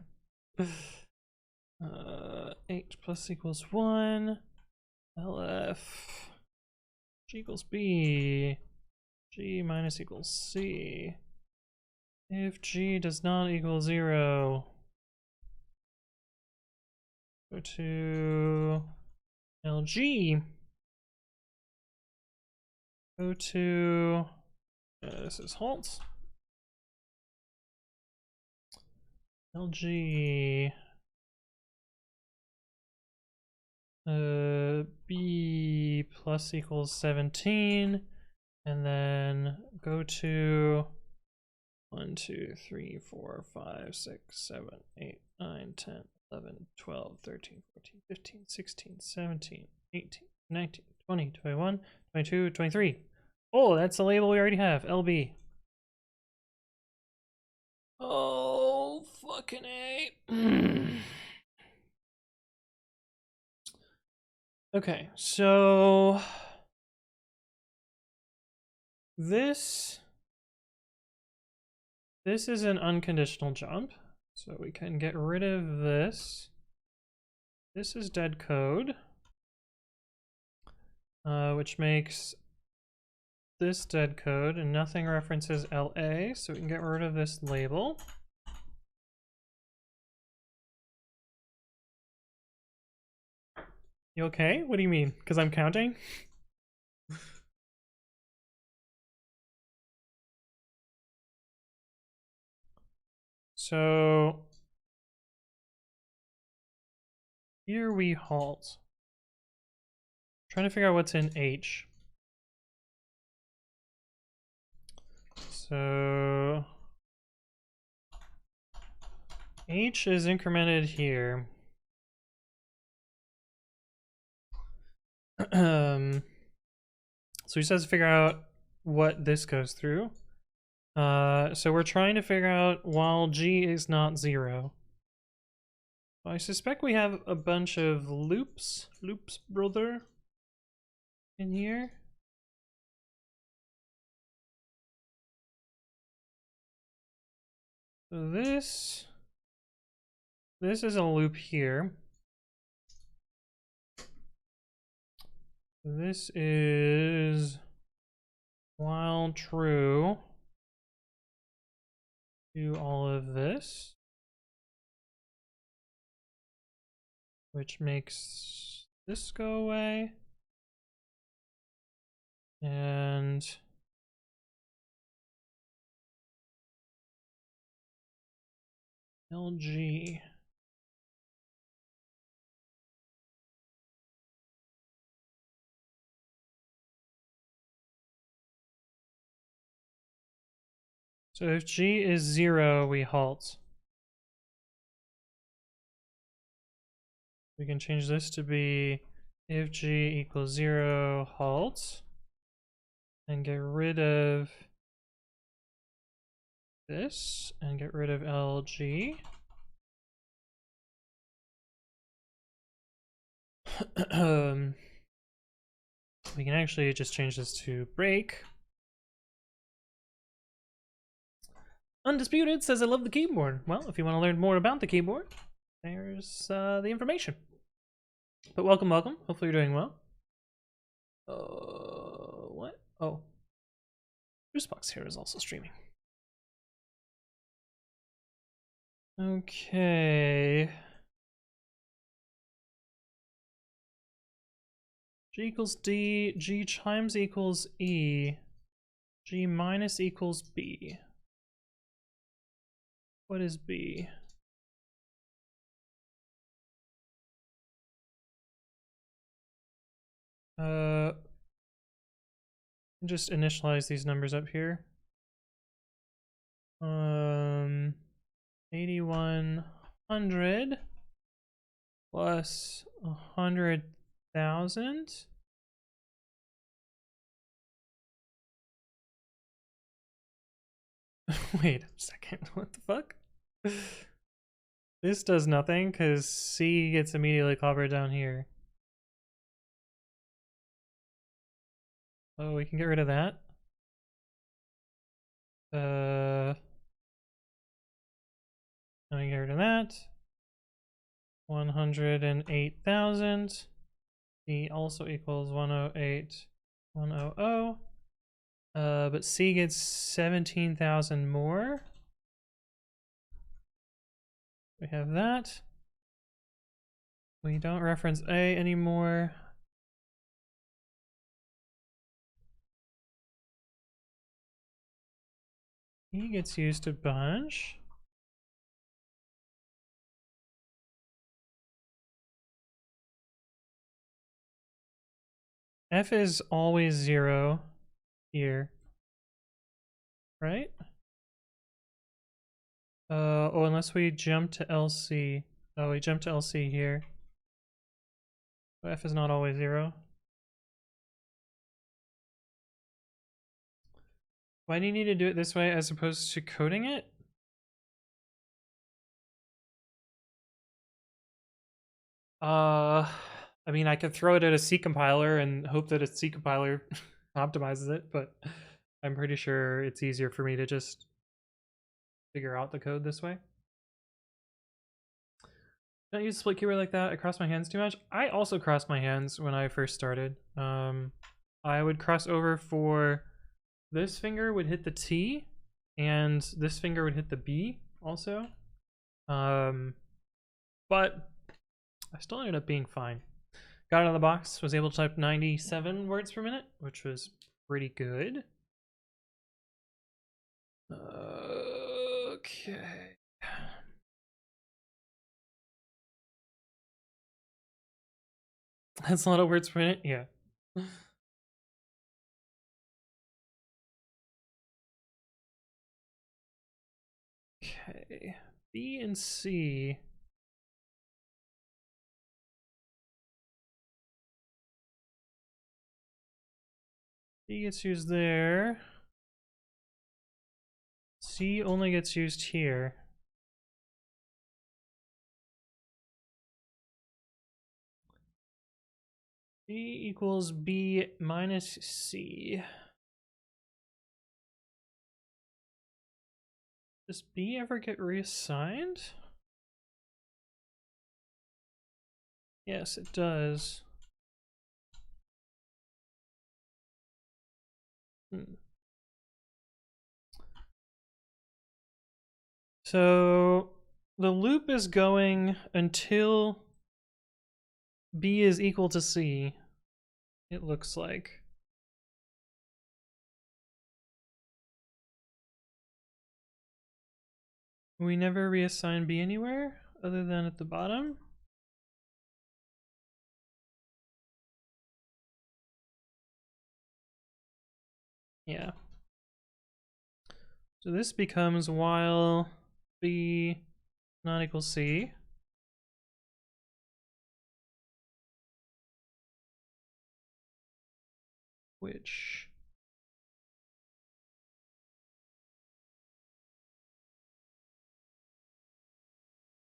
H plus equals 1. LF. G equals B. G minus equals C. If G does not equal 0, Go to LG. Go to, this is halt. LG. B plus equals 17. And then go to 1, 2, 3, 4, 5, 6, 7, 8, 9, 10, 11, 12, 13, 14, 15, 16, 17, 18, 19, 20, 21, 22, 23. Oh, that's the label we already have, LB. Oh, fucking A. Okay, so this is an unconditional jump, so we can get rid of this. This is dead code, which makes this dead code, and nothing references LA, so we can get rid of this label. You okay? What do you mean? Because I'm counting? So here we halt. Trying to figure out what's in H. So H is incremented here. So he says to figure out what this goes through. So we're trying to figure out while G is not 0. I suspect we have a bunch of loops, brother, in here. So this is a loop here. This is while true, do all of this, which makes this go away, and LG. So if G is 0, we halt. We can change this to be if G equals 0, halt, and get rid of this, and get rid of LG. We can actually just change this to break. Undisputed says, I love the keyboard. Well, if you want to learn more about the keyboard, there's the information. But welcome, welcome. Hopefully you're doing well. What? Oh. Juicebox here is also streaming. Okay. G equals D, G chimes equals E, G minus equals B. What is B? Just initialize these numbers up here. 8100 plus 100,000. Wait a second, what the fuck? This does nothing because C gets immediately covered down here. Oh, we can get rid of that. And we get rid of that. 108,000. C also equals 108,100. But C gets 17,000 more. We have that. We don't reference A anymore. E gets used a bunch. F is always 0 here, right? Oh, unless we jump to LC. Oh, we jump to LC here. F is not always 0. Why do you need to do it this way as opposed to coding it? I mean, I could throw it at a C compiler and hope that a C compiler optimizes it, but I'm pretty sure it's easier for me to just figure out the code this way. Don't use split keyword like that. I cross my hands too much. I also crossed my hands when I first started. I would cross over for this finger would hit the T, and this finger would hit the B also. But I still ended up being fine. Got out of the box, was able to type 97 words per minute, which was pretty good. Okay. That's a lot of words per minute, yeah. Okay, B and C. B gets used there. C only gets used here. B equals B minus C. Does B ever get reassigned? Yes, it does. So the loop is going until B is equal to C, it looks like. We never reassign B anywhere other than at the bottom. Yeah. So this becomes while B not equals C. Which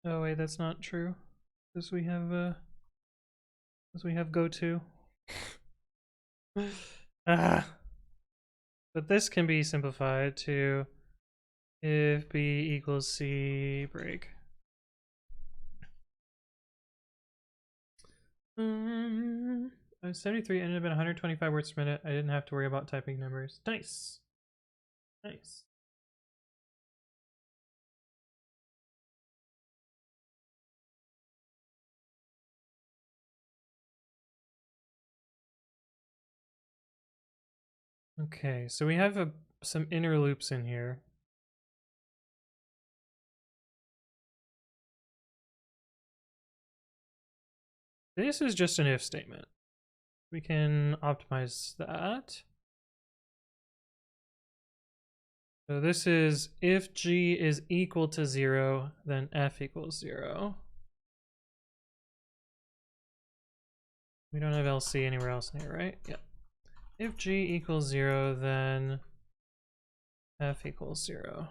oh wait, that's not true. Because we have go to. Ah. But this can be simplified to if B equals C break. 73 ended up at 125 words per minute. I didn't have to worry about typing numbers. Nice. Nice. Okay, so we have some inner loops in here. This is just an if statement. We can optimize that. So this is if G is equal to 0, then F equals 0. We don't have LC anywhere else in here, right? Yeah. If G equals 0, then F equals 0.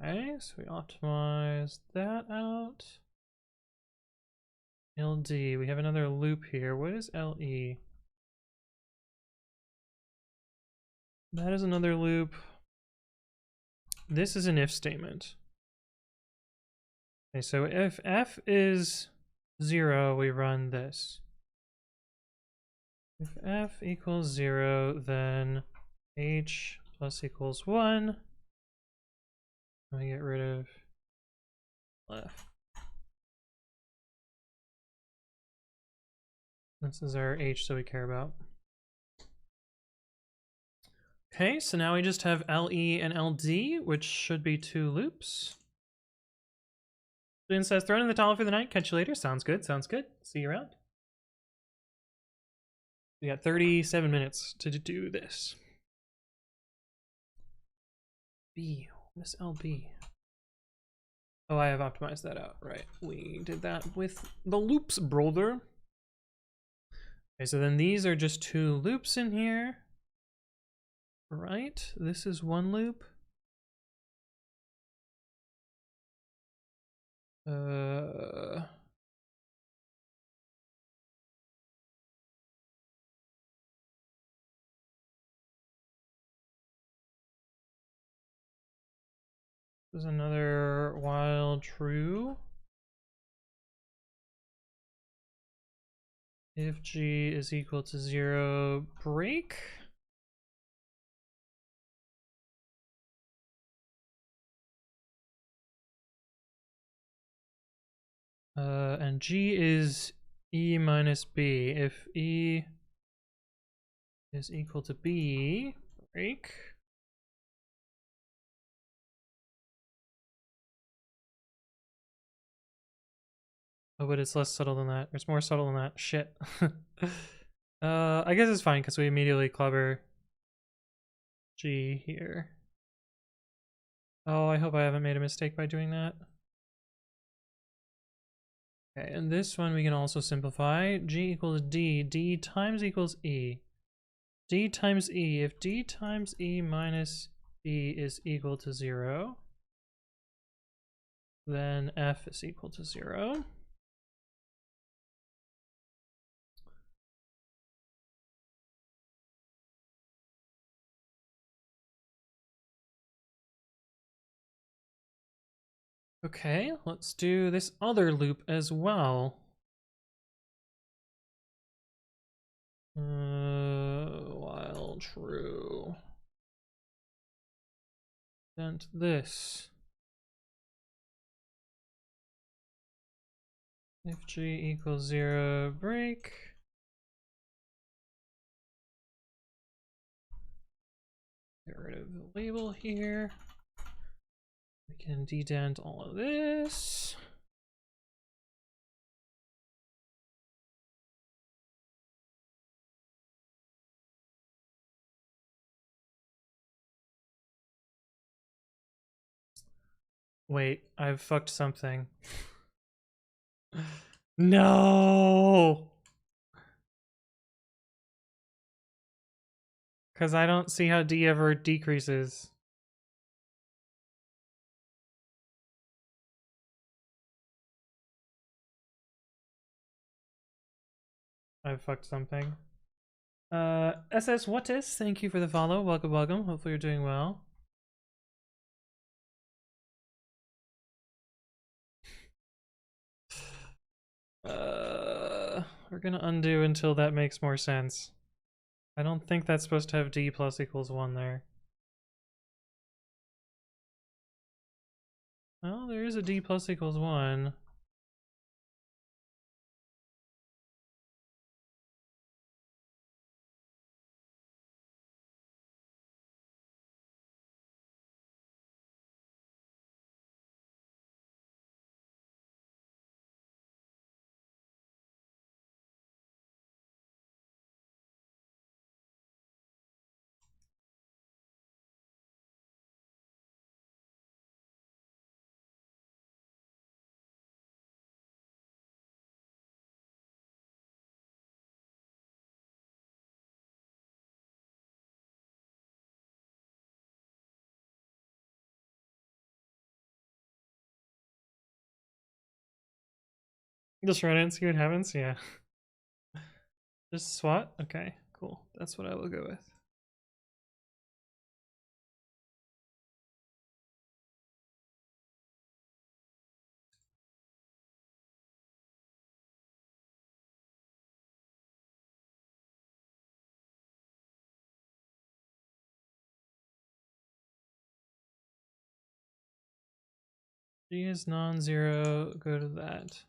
Okay, so we optimize that out. LD, we have another loop here. What is LE? That is another loop. This is an if statement. Okay, so if F is 0, we run this. If F equals 0, then H plus equals 1, Let me get rid of left. This is our H that we care about. Okay, so now we just have LE and LD, which should be 2 loops. Student says, thrown in the towel for the night. Catch you later. Sounds good. Sounds good. See you around. We got 37 minutes to do this. B. Miss LB. Oh, I have optimized that out. Right. We did that with the loops, brother. Okay, so then these are just 2 loops in here. Right. This is 1 loop. This is another while true. If G is equal to 0, break. And G is E minus B. If E is equal to B, break. Oh, but it's less subtle than that. It's more subtle than that. Shit. I guess it's fine because we immediately clobber G here. Oh, I hope I haven't made a mistake by doing that. Okay, and this one we can also simplify. G equals D. D times equals E. D times E. If D times E minus B is equal to 0, then F is equal to 0. Okay, let's do this other loop as well. While true. And this. If G equals 0, break. Get rid of the label here. We can dedent all of this. Wait, I've fucked something. No! Because I don't see how D ever decreases. I've fucked something. SS What Is, thank you for the follow. Welcome, welcome. Hopefully you're doing well. We're gonna undo until that makes more sense. I don't think that's supposed to have D plus equals 1 there. Well, there is a D plus equals 1. Just run it and see what happens? Yeah. Just swat? Okay, cool. That's what I will go with. G is non-zero, go to that.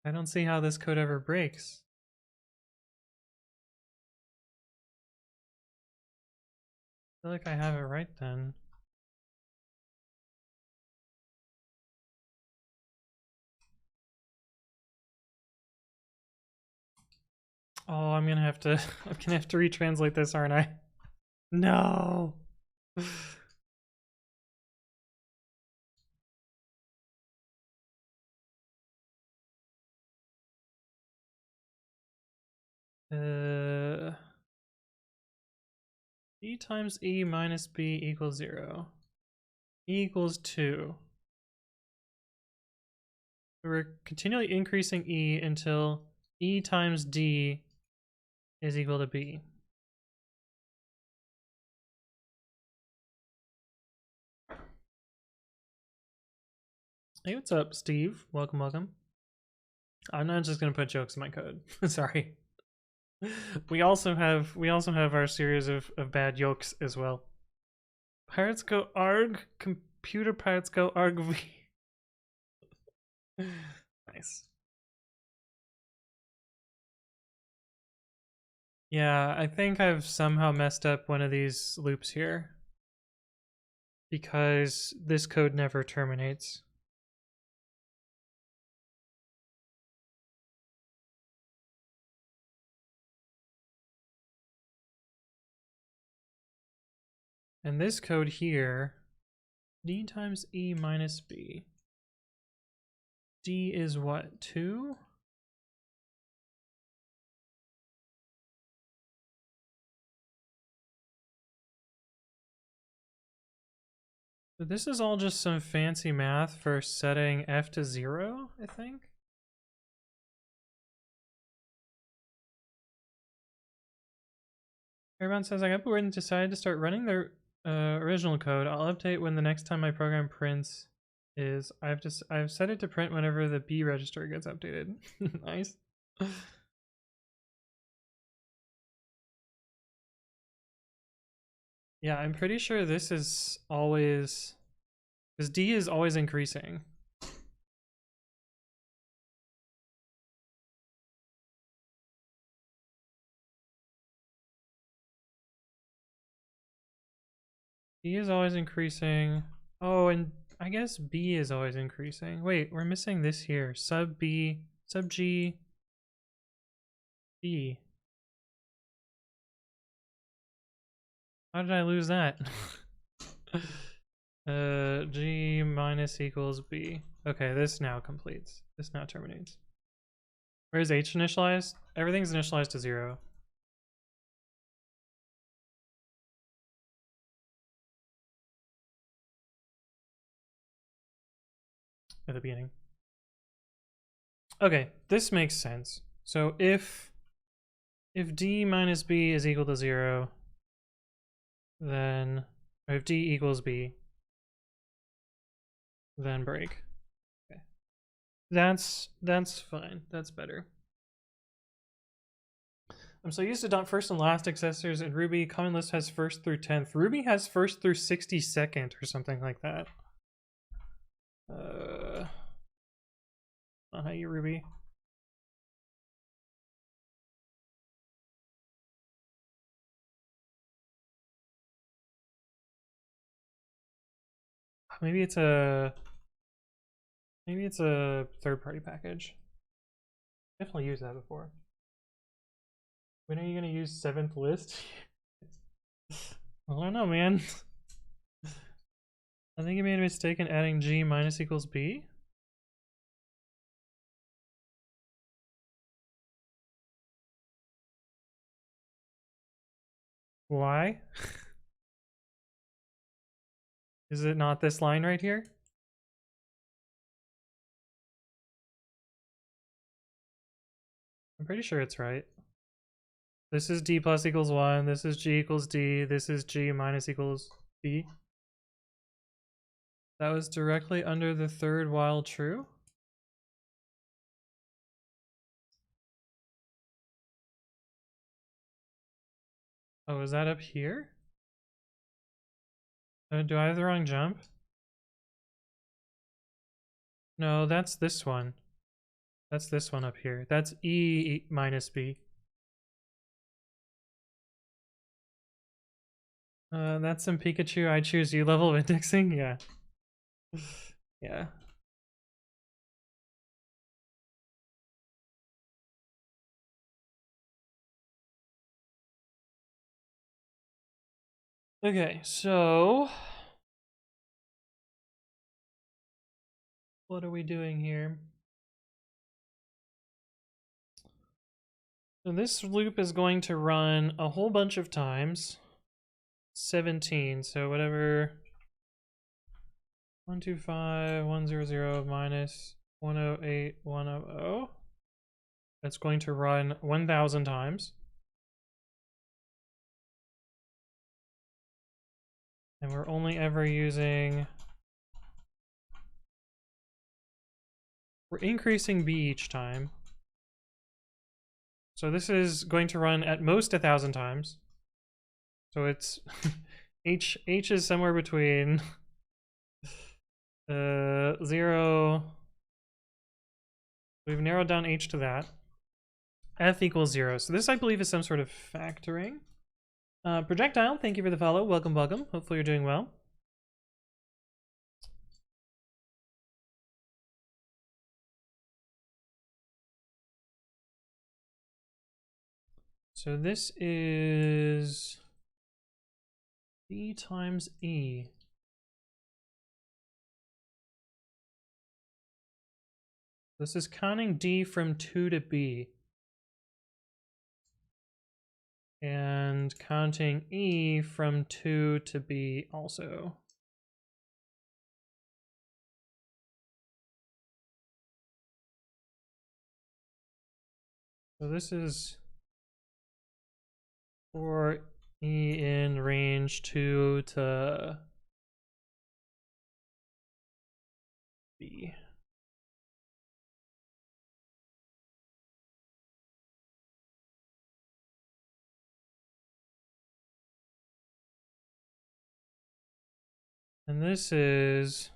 I don't see how this code ever breaks. I feel like I have it right then. Oh, I'm gonna have to retranslate this, aren't I? No. E times E minus B equals 0. E equals 2. We're continually increasing E until E times D is equal to B. Hey, what's up, Steve? Welcome, welcome. I'm not just gonna put jokes in my code. Sorry. We also have our series of bad jokes as well. Pirates go arg, computer pirates go arg v. Nice. Yeah, I think I've somehow messed up one of these loops here, because this code never terminates. And this code here, D times E minus B. D is what, 2? So this is all just some fancy math for setting f to 0, I think? Everyone says, I got bored and decided to start running their original code. I'll update when the next time my program prints is. I've set it to print whenever the B register gets updated. Nice. Yeah, I'm pretty sure this is always, because D is always increasing. D is always increasing. Oh, and I guess B is always increasing. Wait, we're missing this here. Sub B, sub G, B. How did I lose that? G minus equals B. Okay, this now completes. This now terminates. Where is H initialized? Everything's initialized to 0. At the beginning. Okay, this makes sense. So if D minus B is equal to 0, then, or if D equals B, then break. Okay. That's fine. That's better. I'm so used to dot first and last accessors in Ruby. Common list has first through 10th. Ruby has first through 62nd or something like that. Hi, you Ruby. Maybe it's a third-party package. Definitely used that before. When are you gonna use 7th list? I don't know, man. I think you made a mistake in adding G minus equals B. Why? Is it not this line right here? I'm pretty sure it's right. This is D plus equals 1, this is G equals D, this is G minus equals B. That was directly under the third while true. Oh, is that up here? Do I have the wrong jump? No, that's this one. That's this one up here. That's E minus B. That's some Pikachu. I choose you level of indexing. Yeah. Yeah. Okay, so what are we doing here? So this loop is going to run a whole bunch of times. 17, so whatever 125,100 minus 108,100. That's going to run 1,000 times. And we're only ever using... We're increasing B each time. So this is going to run at most 1,000 times. So it's... H is somewhere between... 0... We've narrowed down H to that. F equals 0. So this, I believe, is some sort of factoring. Projectile, thank you for the follow. Welcome, welcome. Hopefully you're doing well. So this is B times E. This is counting D from 2 to B. And counting E from 2 to B also. So this is for E in range 2 to B. And this is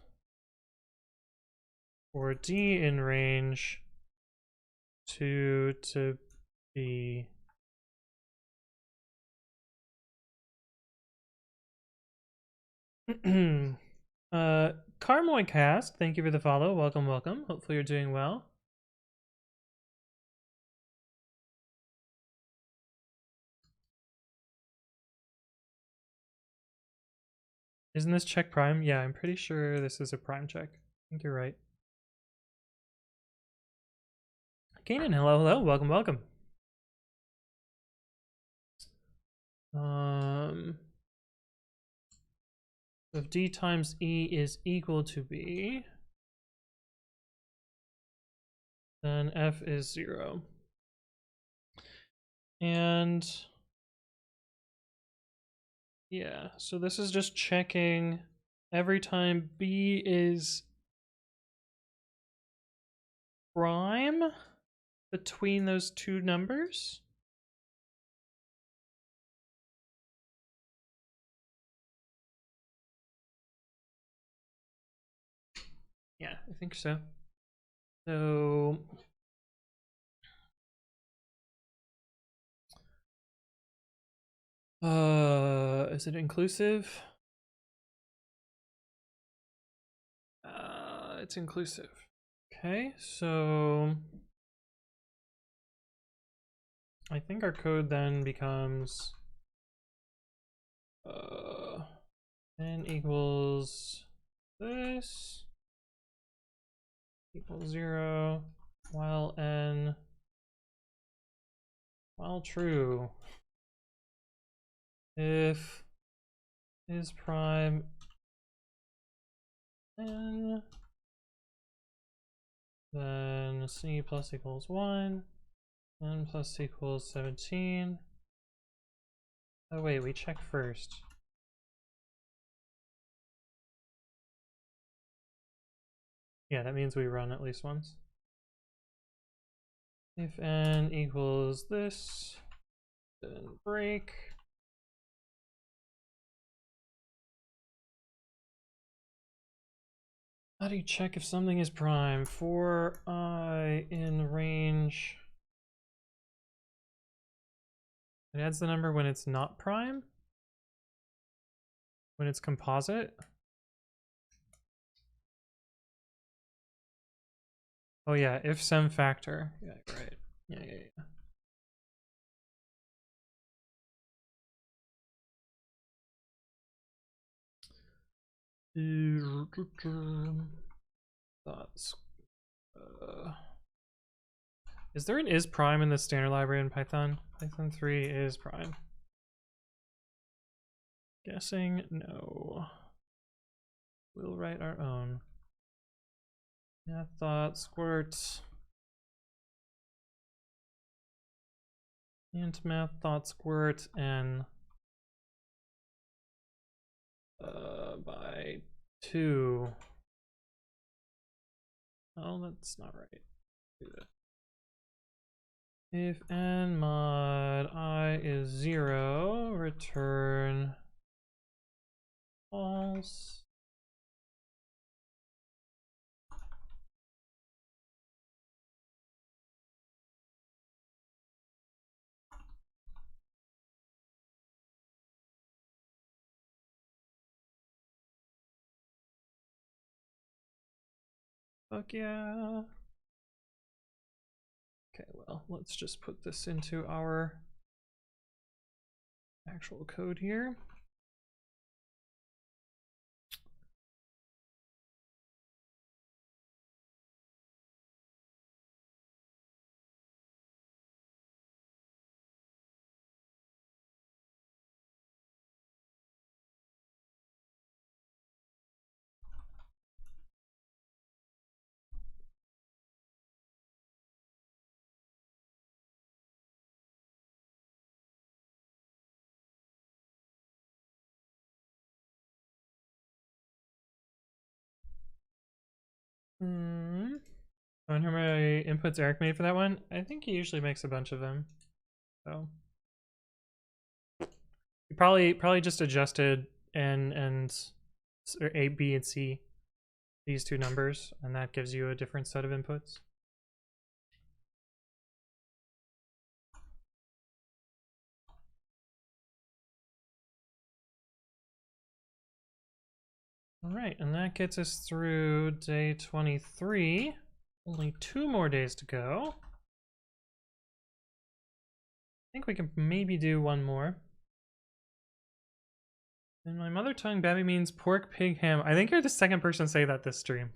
for D in range 2 to B. Carmoy Cast, thank you for the follow. Welcome, welcome. Hopefully you're doing well. Isn't this check prime? Yeah, I'm pretty sure this is a prime check. I think you're right. Kanan, hello, hello. Welcome, welcome. If D times E is equal to B, then F is 0. And yeah, so this is just checking every time B is prime between those two numbers. Yeah, I think so. So is it inclusive? It's inclusive. Okay, so I think our code then becomes n equals this equals 0 while n while true if is prime n, then c plus equals 1, n plus equals 17. Oh wait, we check first. Yeah, that means we run at least once. If n equals this, then break. How do you check if something is prime? For I in range. It adds the number when it's not prime? When it's composite? Oh yeah, if some factor. Yeah, right. Yeah. Thoughts. Is there an is prime in the standard library in Python? Python 3 is prime. Guessing no. We'll write our own. Math thought squirt. Int math thought squirt n by 2. Oh, that's not right. Do that. If n mod I is 0, return false. Fuck yeah. Okay, well, let's just put this into our actual code here. I wonder how many inputs Eric made for that one. I think he usually makes a bunch of them. So he probably just adjusted N and or A, B, and C, these two numbers, and that gives you a different set of inputs. All right, and that gets us through day 23. Only 2 more days to go. I think we can maybe do one more. In my mother tongue, babby means pork, pig, ham. I think you're the second person to say that this stream.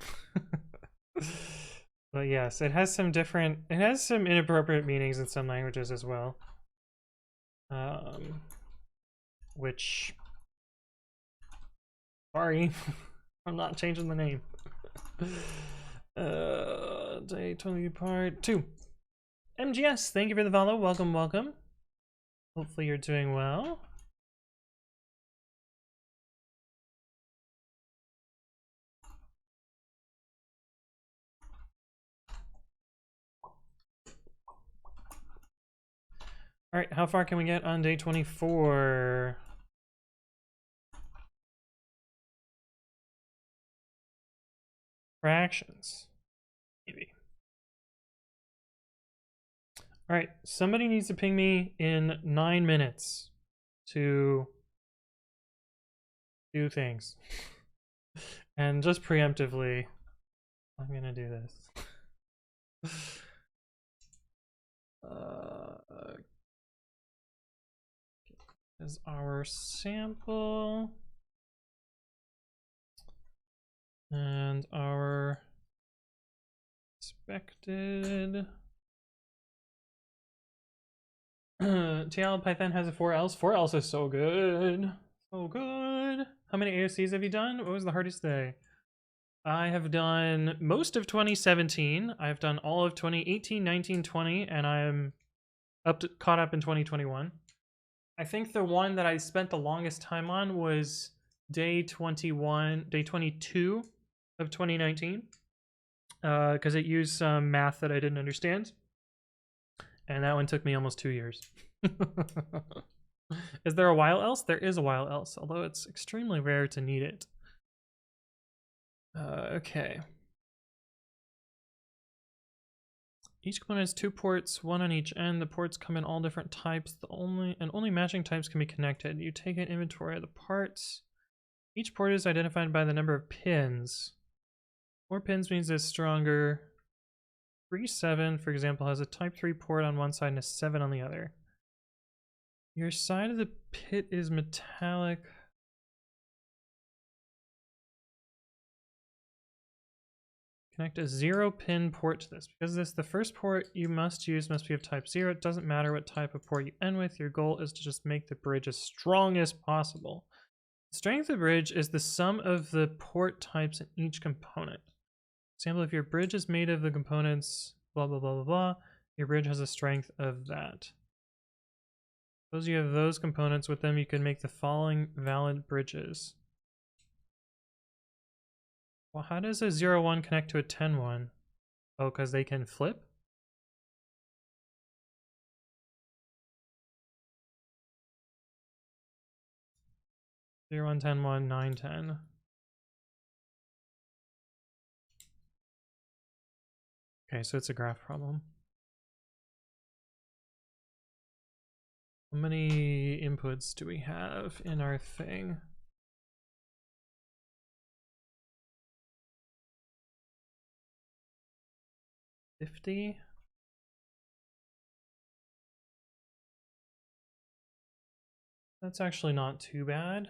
But yes, it has some inappropriate meanings in some languages as well. Which, sorry, I'm not changing the name. Day 20 part 2. MGS, thank you for the follow. Welcome, welcome. Hopefully you're doing well. All right, how far can we get on day 24? Fractions, maybe. All right, somebody needs to ping me in 9 minutes to do things. And just preemptively, I'm gonna do this. Is our sample and our expected TL Python has a 4else. 4else is so good. So good. How many AOCs have you done? What was the hardest day? I have done most of 2017. I've done all of 2018, 19, 20, and I'm caught up in 2021. I think the one that I spent the longest time on was day 22 of 2019. because it used some math that I didn't understand, and that one took me almost 2 years. Is there a while else? There is a while else, although it's extremely rare to need it. Okay. Each component has 2 ports, 1 on each end. The ports come in all different types. Only matching types can be connected. You take an inventory of the parts. Each port is identified by the number of pins. 4 pins means it's stronger. 7, for example, has a type 3 port on one side and a 7 on the other. Your side of the pit is metallic. Connect a 0-pin port to this. Because the first port you must use must be of type 0. It doesn't matter what type of port you end with. Your goal is to just make the bridge as strong as possible. The strength of the bridge is the sum of the port types in each component. For example, if your bridge is made of the components blah blah blah blah blah, your bridge has a strength of that. Suppose you have those components. With them you can make the following valid bridges. Well, how does a 0-1 connect to a 10-1? Oh, because they can flip? Zero, 1, 10, 1, 9, 10. Okay, so it's a graph problem. How many inputs do we have in our thing? 50? That's actually not too bad.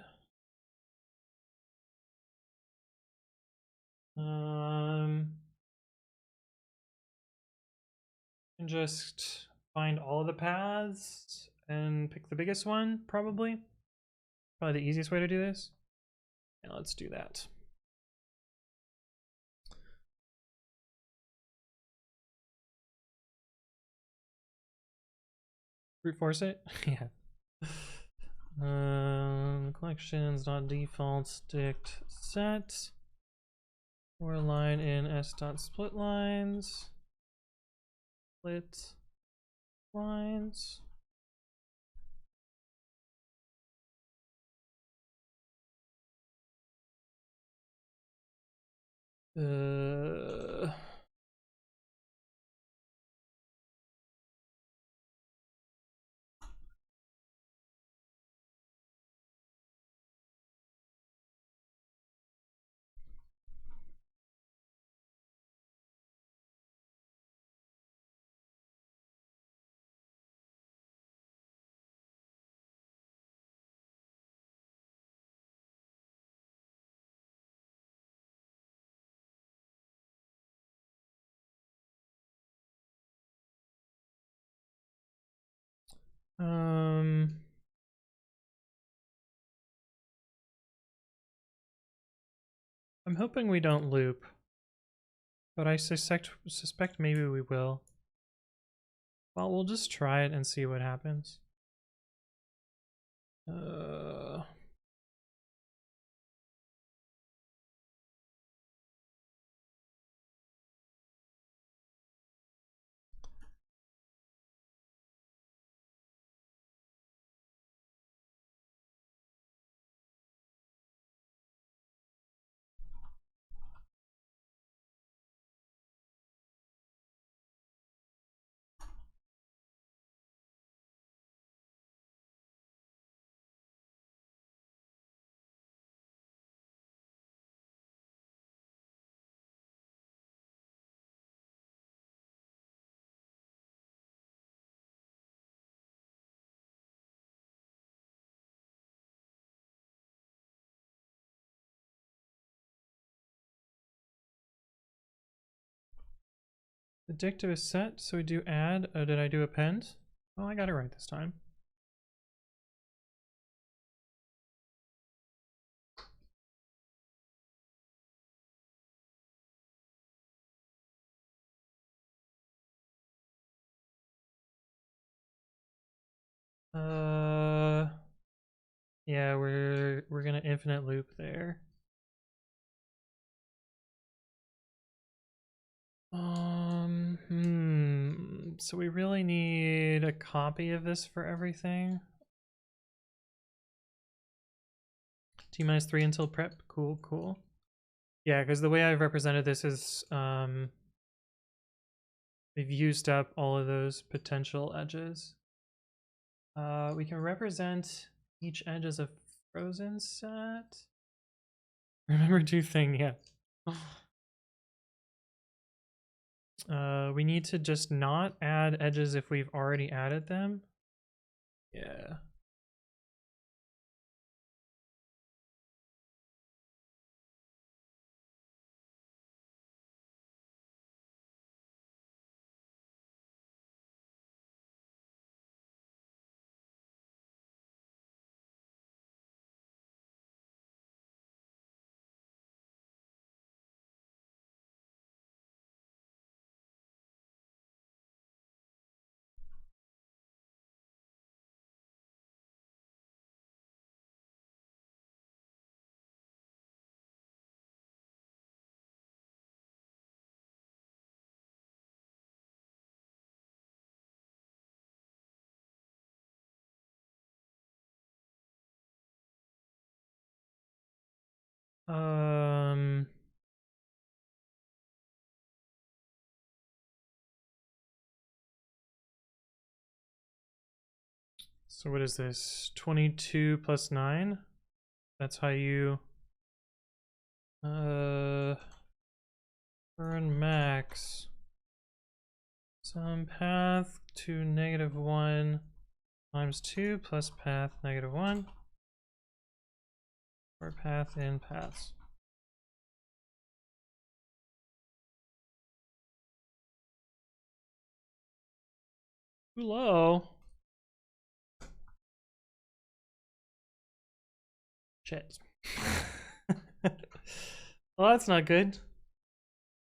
And just find all of the paths and pick the biggest one, probably. Probably the easiest way to do this. And let's do that. Brute force it? Yeah. Collections, not default, sticked, set. Or line in s.split lines. Split lines. I'm hoping we don't loop, but I suspect maybe we will. Well, we'll just try it and see what happens. Addictive is set, so we do add. Oh, did I do append? Oh, I got it right this time. Yeah, we're gonna infinite loop there. So we really need a copy of this for everything. T-3 until prep. Cool, cool. Yeah, because the way I've represented this is we've used up all of those potential edges. We can represent each edge as a frozen set. Remember two thing, yeah. We need to just not add edges if we've already added them. Yeah. So what is this? 22 plus 9? That's how you burn max. Some path to -1 times 2 plus path -1. Or path in paths. Too low. Shit. Well, that's not good.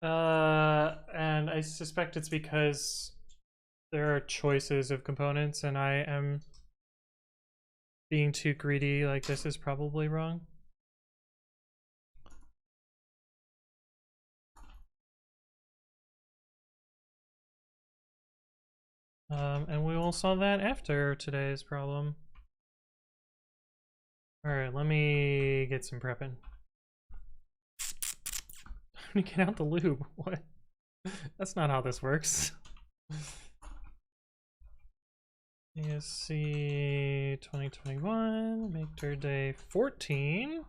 And I suspect it's because there are choices of components and I am being too greedy. Like, this is probably wrong. And we will solve that after today's problem. Alright, let me get some prepping. I'm gonna get out the lube. What? That's not how this works. ESC 2021, make their day 14.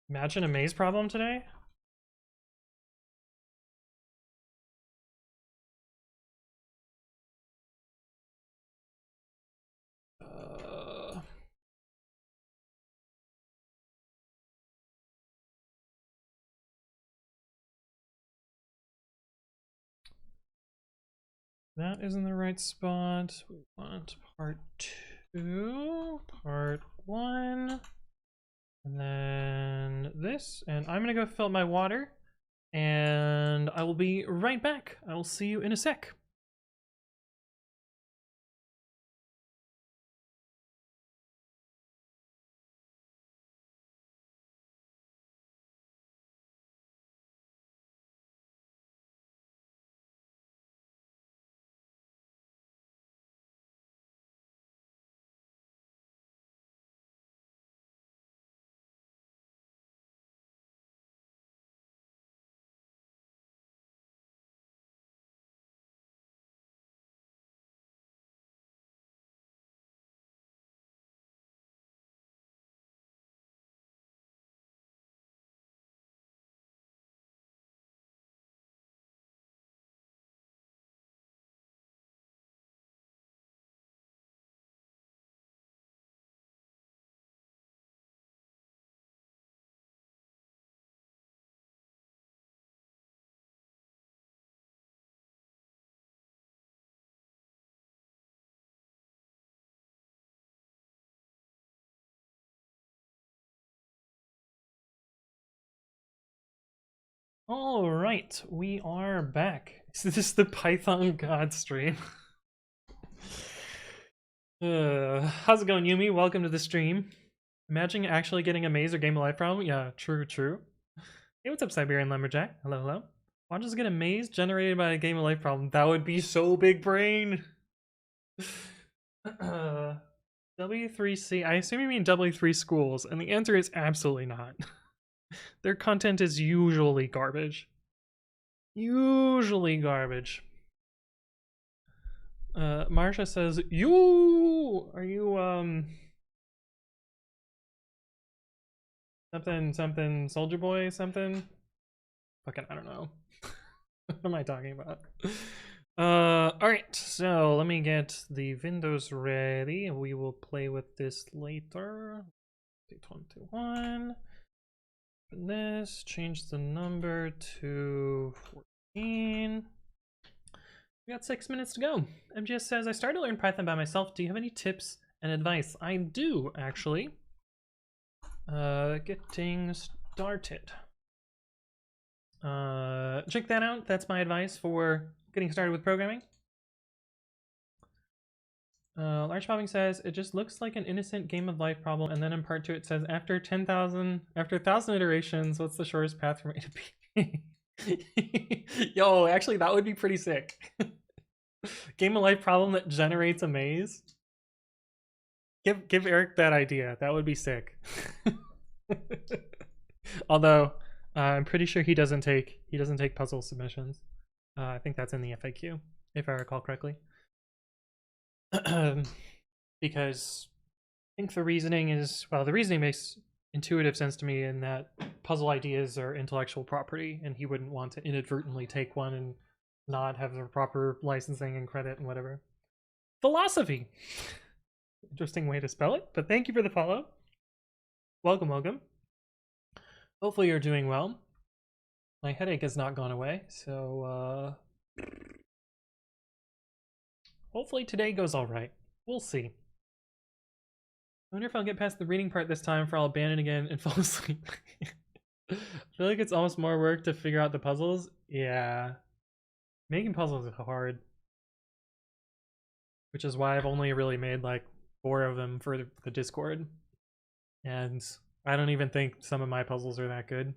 Imagine a maze problem today. That isn't the right spot. We want part 2, part 1, and then this. And I'm gonna go fill up my water, and I will be right back. I will see you in a sec. All right, we are back. Is this the Python God stream? How's it going, Yumi? Welcome to the stream. Imagine actually getting a maze or game of life problem. Yeah, true, true. Hey, what's up, Siberian Lumberjack? Hello, hello. Why don't you just get a maze generated by a game of life problem? That would be so big brain. W3C. I assume you mean W3 schools, and the answer is absolutely not. Their content is usually garbage. Usually garbage. Marsha says, are you something soldier boy something? Fucking I don't know. What am I talking about? Alright, so let me get the windows ready and we will play with this later. 21. Open this, change the number to 14. We got 6 minutes to go. MGS says, I started to learn Python by myself. Do you have any tips and advice? I do, actually. Getting started. Check that out. That's my advice for getting started with programming. Large Popping says, it just looks like an innocent game of life problem, and then in part 2 it says, after 1,000 iterations, what's the shortest path from A to B? Yo, actually that would be pretty sick. Game of life problem that generates a maze. Give Eric that idea. That would be sick. Although I'm pretty sure he doesn't take puzzle submissions. I think that's in the FAQ, if I recall correctly. Because I think the reasoning is, well, the reasoning makes intuitive sense to me in that puzzle ideas are intellectual property, and he wouldn't want to inadvertently take one and not have the proper licensing and credit and whatever. Philosophy. Interesting way to spell it, but thank you for the follow. Welcome, welcome. Hopefully you're doing well. My headache has not gone away, so hopefully today goes all right. We'll see. I wonder if I'll get past the reading part this time, for I'll abandon again and fall asleep. I feel like it's almost more work to figure out the puzzles. Yeah. Making puzzles is hard. Which is why I've only really made like 4 of them for the Discord. And I don't even think some of my puzzles are that good.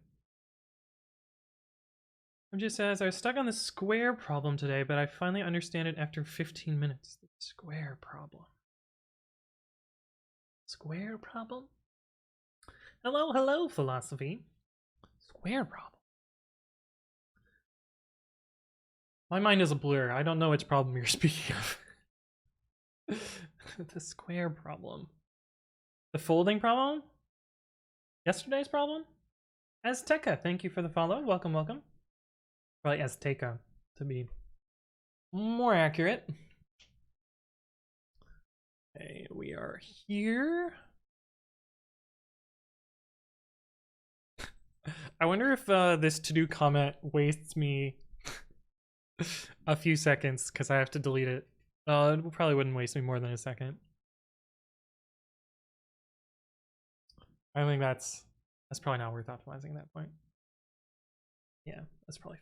I'm just says, I was stuck on the square problem today, but I finally understand it after 15 minutes. The square problem. Square problem? Hello, hello, philosophy. Square problem. My mind is a blur. I don't know which problem you're speaking of. The square problem. The folding problem? Yesterday's problem? Azteca, thank you for the follow. Welcome, welcome. Probably Azteca, to be more accurate. Okay, we are here. I wonder if this to-do comment wastes me a few seconds because I have to delete it. It probably wouldn't waste me more than a second. I think that's probably not worth optimizing at that point. Yeah, that's probably.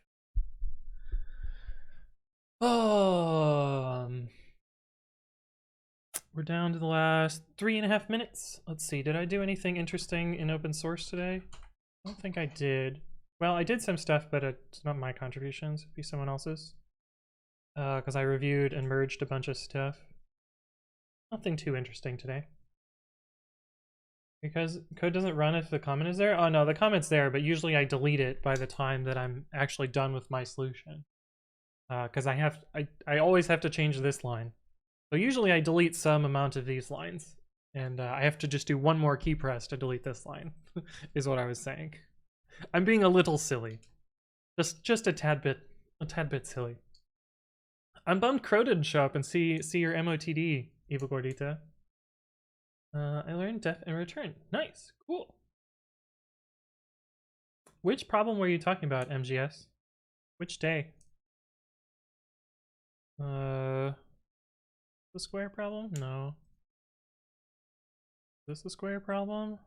We're down to the last 3.5 minutes. Let's see, did I do anything interesting in open source today? I don't think I did. Well, I did some stuff, but it's not my contributions. It'd be someone else's. Because I reviewed and merged a bunch of stuff. Nothing too interesting today. Because code doesn't run if the comment is there? Oh no, the comment's there, but usually I delete it by the time that I'm actually done with my solution. Because I always have to change this line. So usually I delete some amount of these lines. And I have to just do one more key press to delete this line, is what I was saying. I'm being a little silly. Just a tad bit silly. I'm bummed Crow didn't show up and see your MOTD, Evil Gordita. I learned def and return. Nice, cool. Which problem were you talking about, MGS? Which day? The square problem? No. Is this the square problem?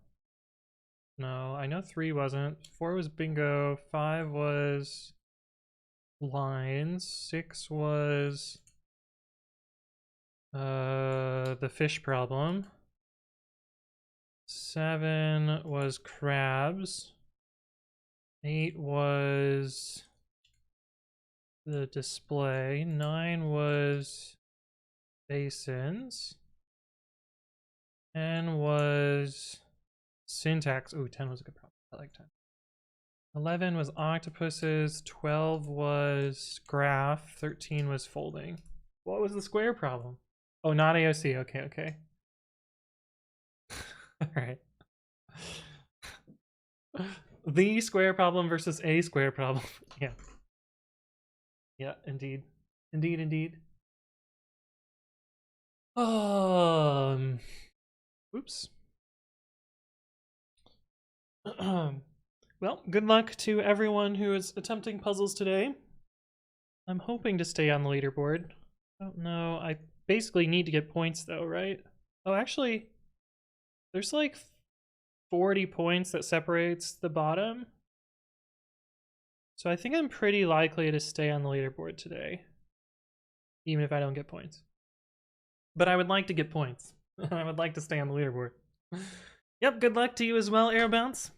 No, I know 3 wasn't. 4 was bingo. 5 was lines. 6 was the fish problem. 7 was crabs. 8 was the display. 9 was basins. 10 was syntax. Ooh, 10 was a good problem. I like 10. 11 was octopuses. 12 was graph. 13 was folding. What was the square problem? Oh, not AOC. Okay, okay. All right. The square problem versus a square problem. Yeah. Yeah, indeed. Indeed, indeed. Oops. Well, good luck to everyone who is attempting puzzles today. I'm hoping to stay on the leaderboard. I don't know. I basically need to get points though, right? Oh, actually, there's like 40 points that separates the bottom. So I think I'm pretty likely to stay on the leaderboard today, even if I don't get points. But I would like to get points. I would like to stay on the leaderboard. Yep, good luck to you as well, Aerobounce.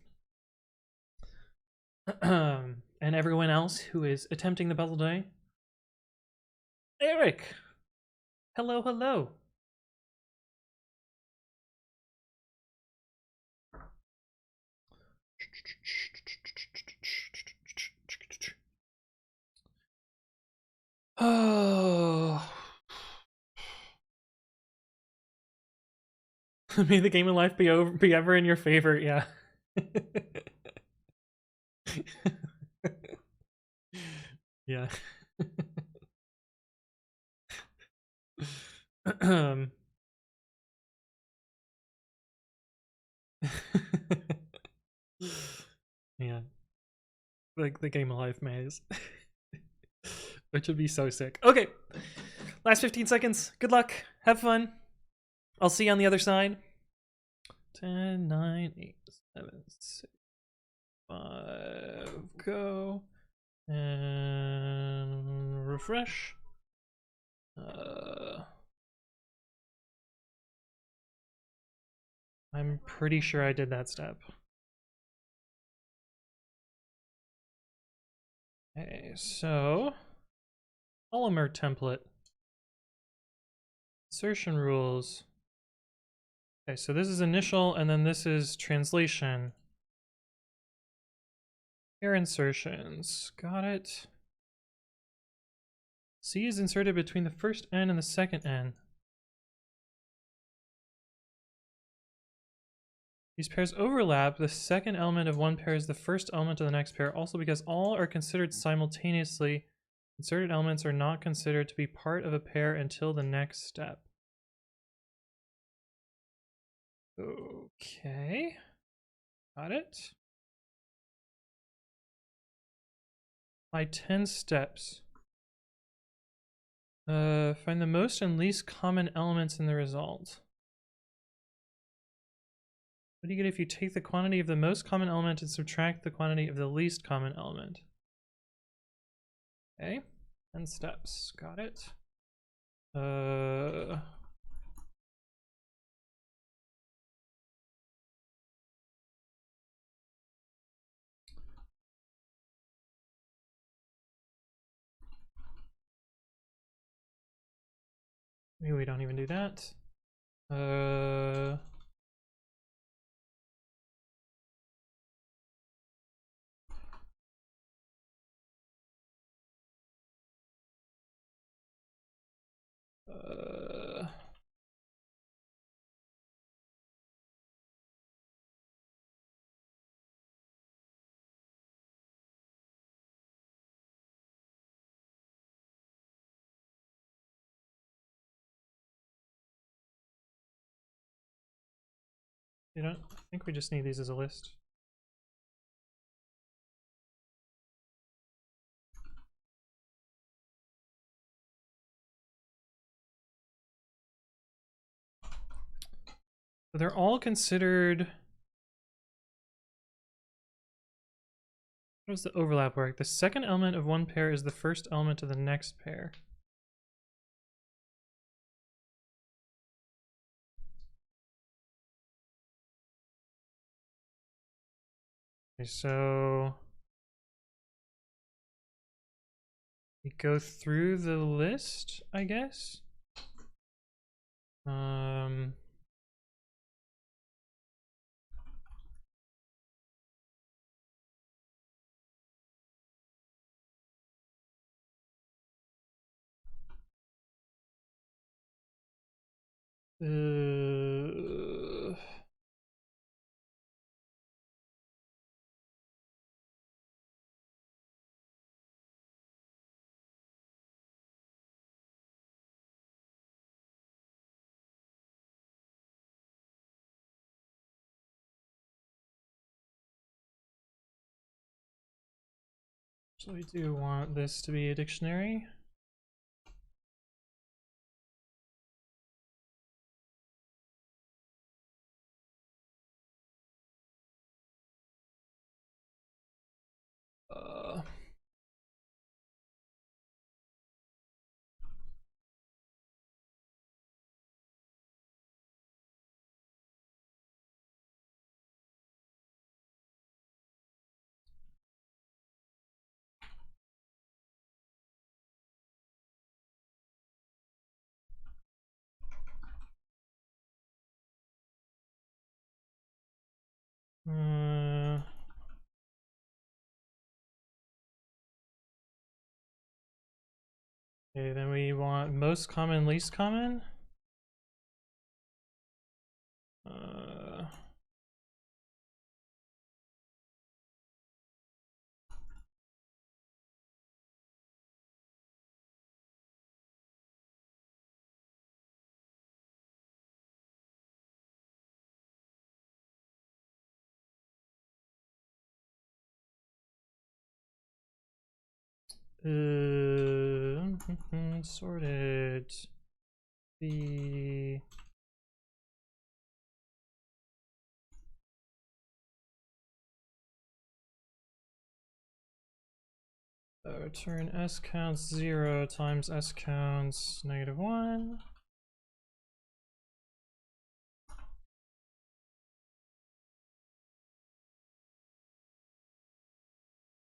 And everyone else who is attempting the puzzle today. Eric! Hello, hello. Oh. May the game of life be ever in your favor, yeah. Yeah. Yeah. Like the game of life maze. Which would be so sick. Okay. Last 15 seconds. Good luck. Have fun. I'll see you on the other side. 10, 9, 8, 7, 6, 5, go. And refresh. I'm pretty sure I did that step. Okay, so polymer template. Insertion rules. Okay, so this is initial and then this is translation. Pair insertions. Got it. C is inserted between the first N and the second N. These pairs overlap. The second element of one pair is the first element of the next pair. Also, because all are considered simultaneously, inserted elements are not considered to be part of a pair until the next step. Okay. Got it. By 10 steps. Find the most and least common elements in the result. What do you get if you take the quantity of the most common element and subtract the quantity of the least common element? Okay, 10 steps. Got it. Maybe we don't even do that. You don't I think we just need these as a list. So they're all considered. How does the overlap work? The second element of one pair is the first element of the next pair. Okay, so We go through the list, I guess. So we do want this to be a dictionary. Okay, then we want most common, least common. Sorted. The return s counts 0 times s counts -1.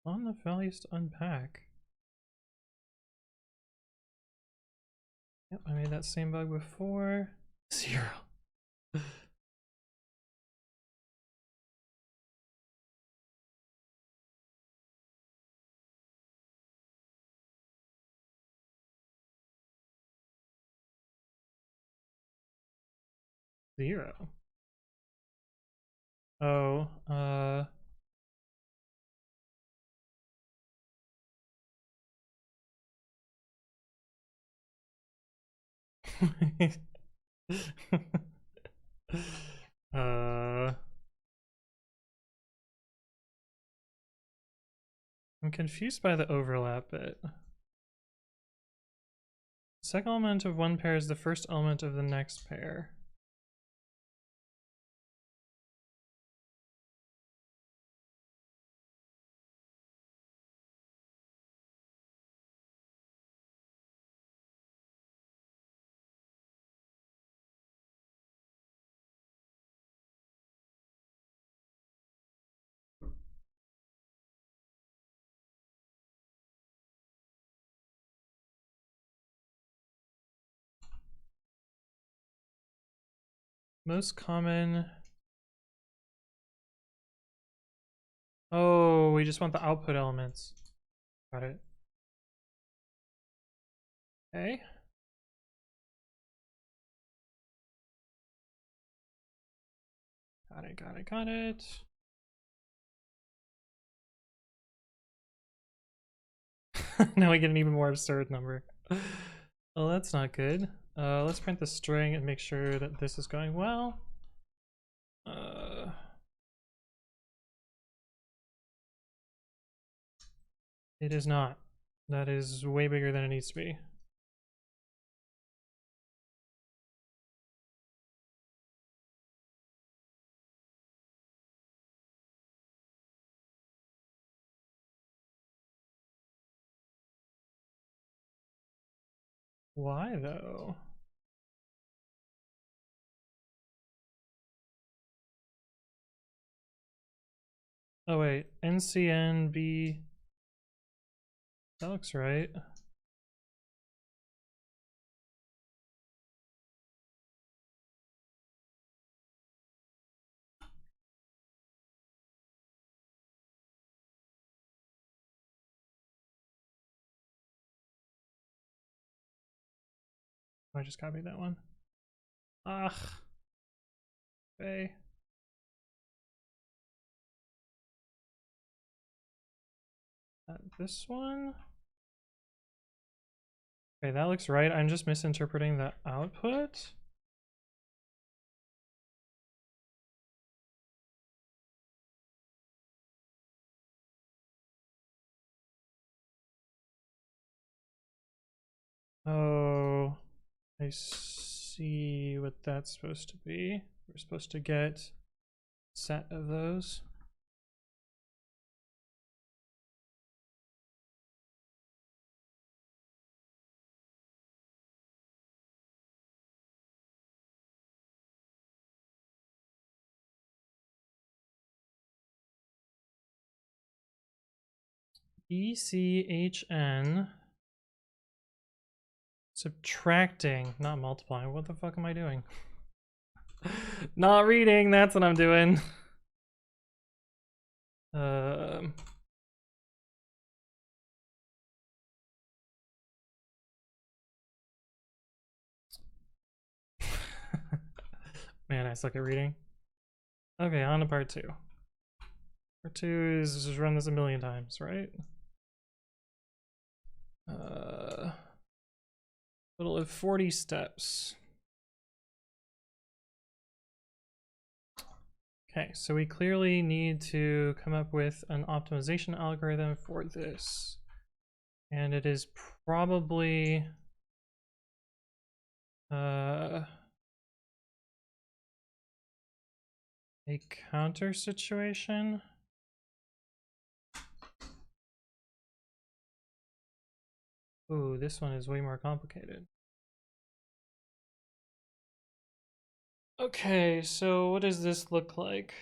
On the values to unpack. Yep, I made that same bug before. 0. Zero. Oh, I'm confused by the overlap bit. Second element of one pair is the first element of the next pair. Most common. Oh, we just want the output elements. Got it. Okay. Got it, got it, got it. Now we get an even more absurd number. Well, that's not good. Let's print the string and make sure that this is going well. It is not. That is way bigger than it needs to be. Why though? Oh wait, NCNB. That looks right. I just copied that one. Ugh. Okay. This one. Okay, that looks right. I'm just misinterpreting the output. Oh, I see what that's supposed to be. We're supposed to get a set of those. ECHN subtracting, not multiplying. What the fuck am I doing? Not reading, that's what I'm doing. Man, I suck at reading. Okay, on to part 2. Part 2 is just run this a million times, right? Total of 40 steps. Okay, so we clearly need to come up with an optimization algorithm for this. And it is probably a counter situation. Ooh, this one is way more complicated. Okay, so what does this look like?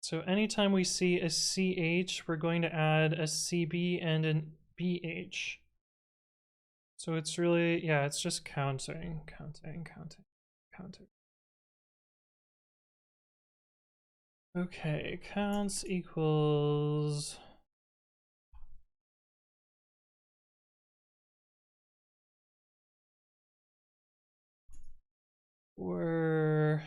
So anytime we see a CH, we're going to add a CB and an BH. So it's really, yeah, it's just counting. Okay, counts equals we're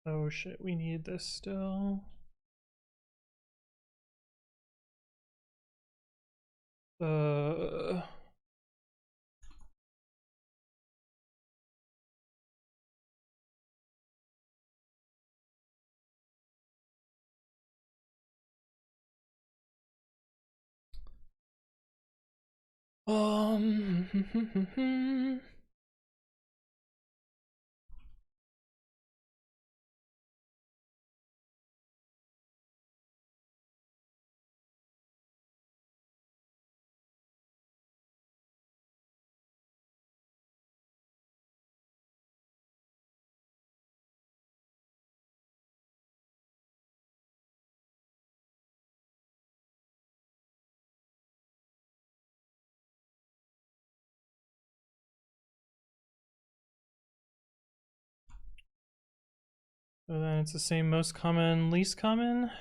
oh shit, we need this still. So then it's the same most common, least common.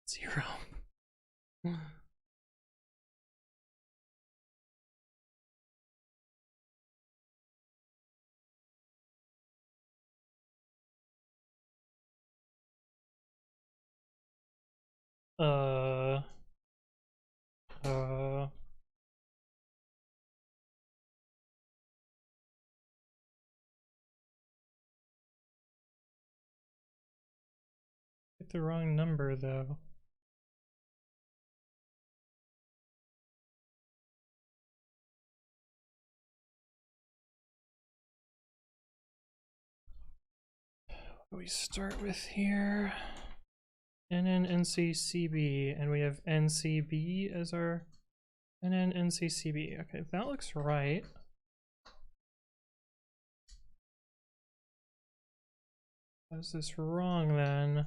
Zero. Uh, get the wrong number though. What do we start with here? NNNCCB, and we have NCB as our NNNCCB. Okay, that looks right. Is this wrong then?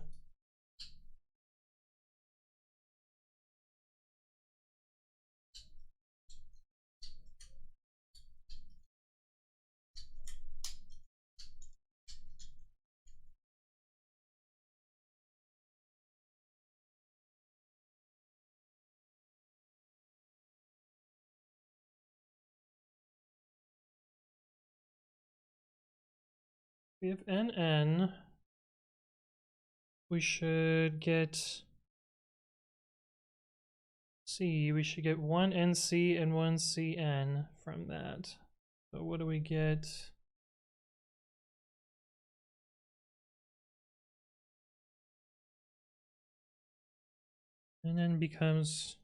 We have NN. We should get C. We should get one NC and one CN from that. So what do we get? And then becomes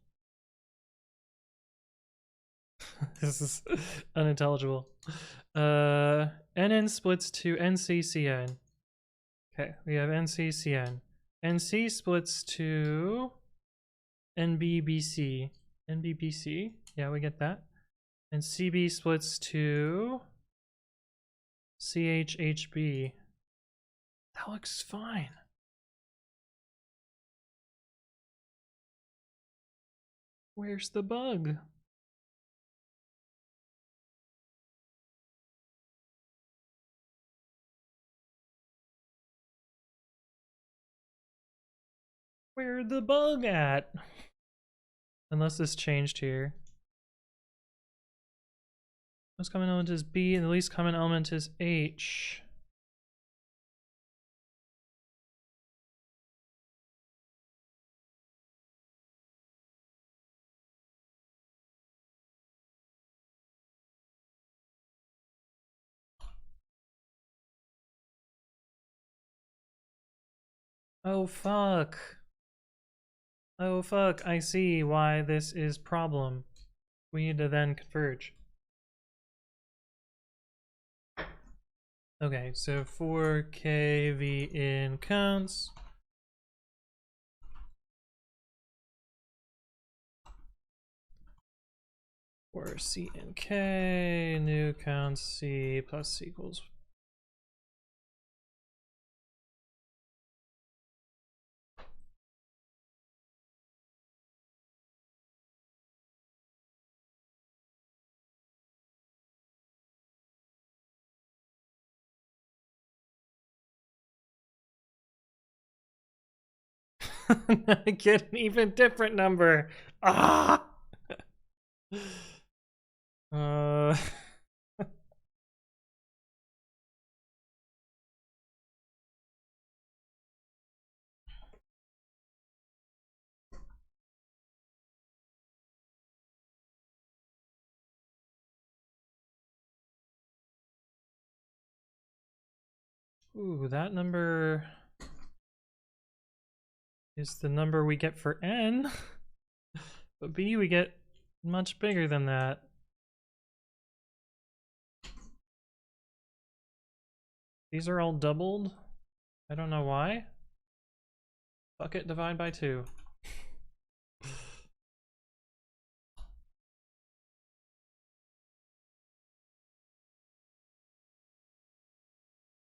this is unintelligible. NN splits to NCCN. Okay, we have NCCN. NC splits to NBBC. NBBC, yeah, we get that. And CB splits to CHHB. That looks fine. Where's the bug? Where'd the bug at? Unless this changed here. Most common element is B, and the least common element is H. Oh fuck. Oh fuck, I see why this is problem. We need to then converge. Okay, so for KV in counts. For C and K, new counts C plus equals. I get an even different number. Ah! Ooh, that number is the number we get for N. But B, we get much bigger than that. These are all doubled. I don't know why. Bucket divide by 2.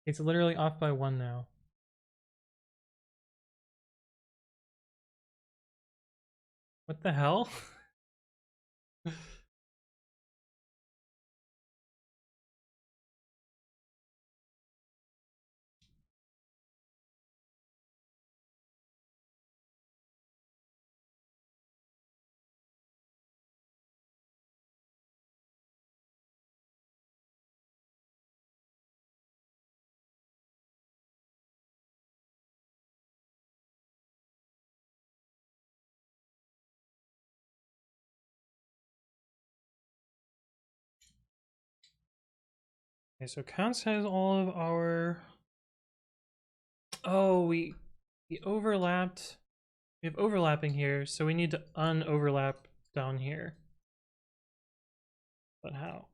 It's literally off by 1 now. What the hell? Okay, so counts has all of our... Oh, we We overlapped. We have overlapping here, so we need to unoverlap down here. But how?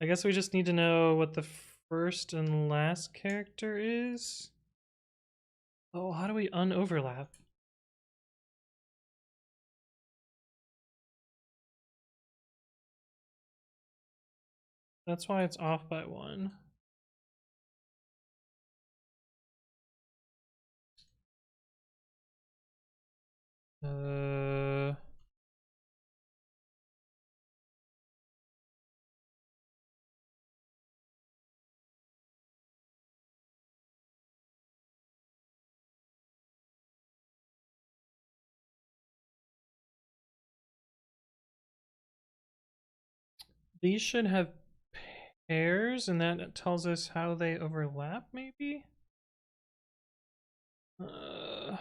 I guess we just need to know what the first and last character is. Oh, how do we unoverlap? That's why it's off by 1. These should have pairs, and that tells us how they overlap, maybe? Uh,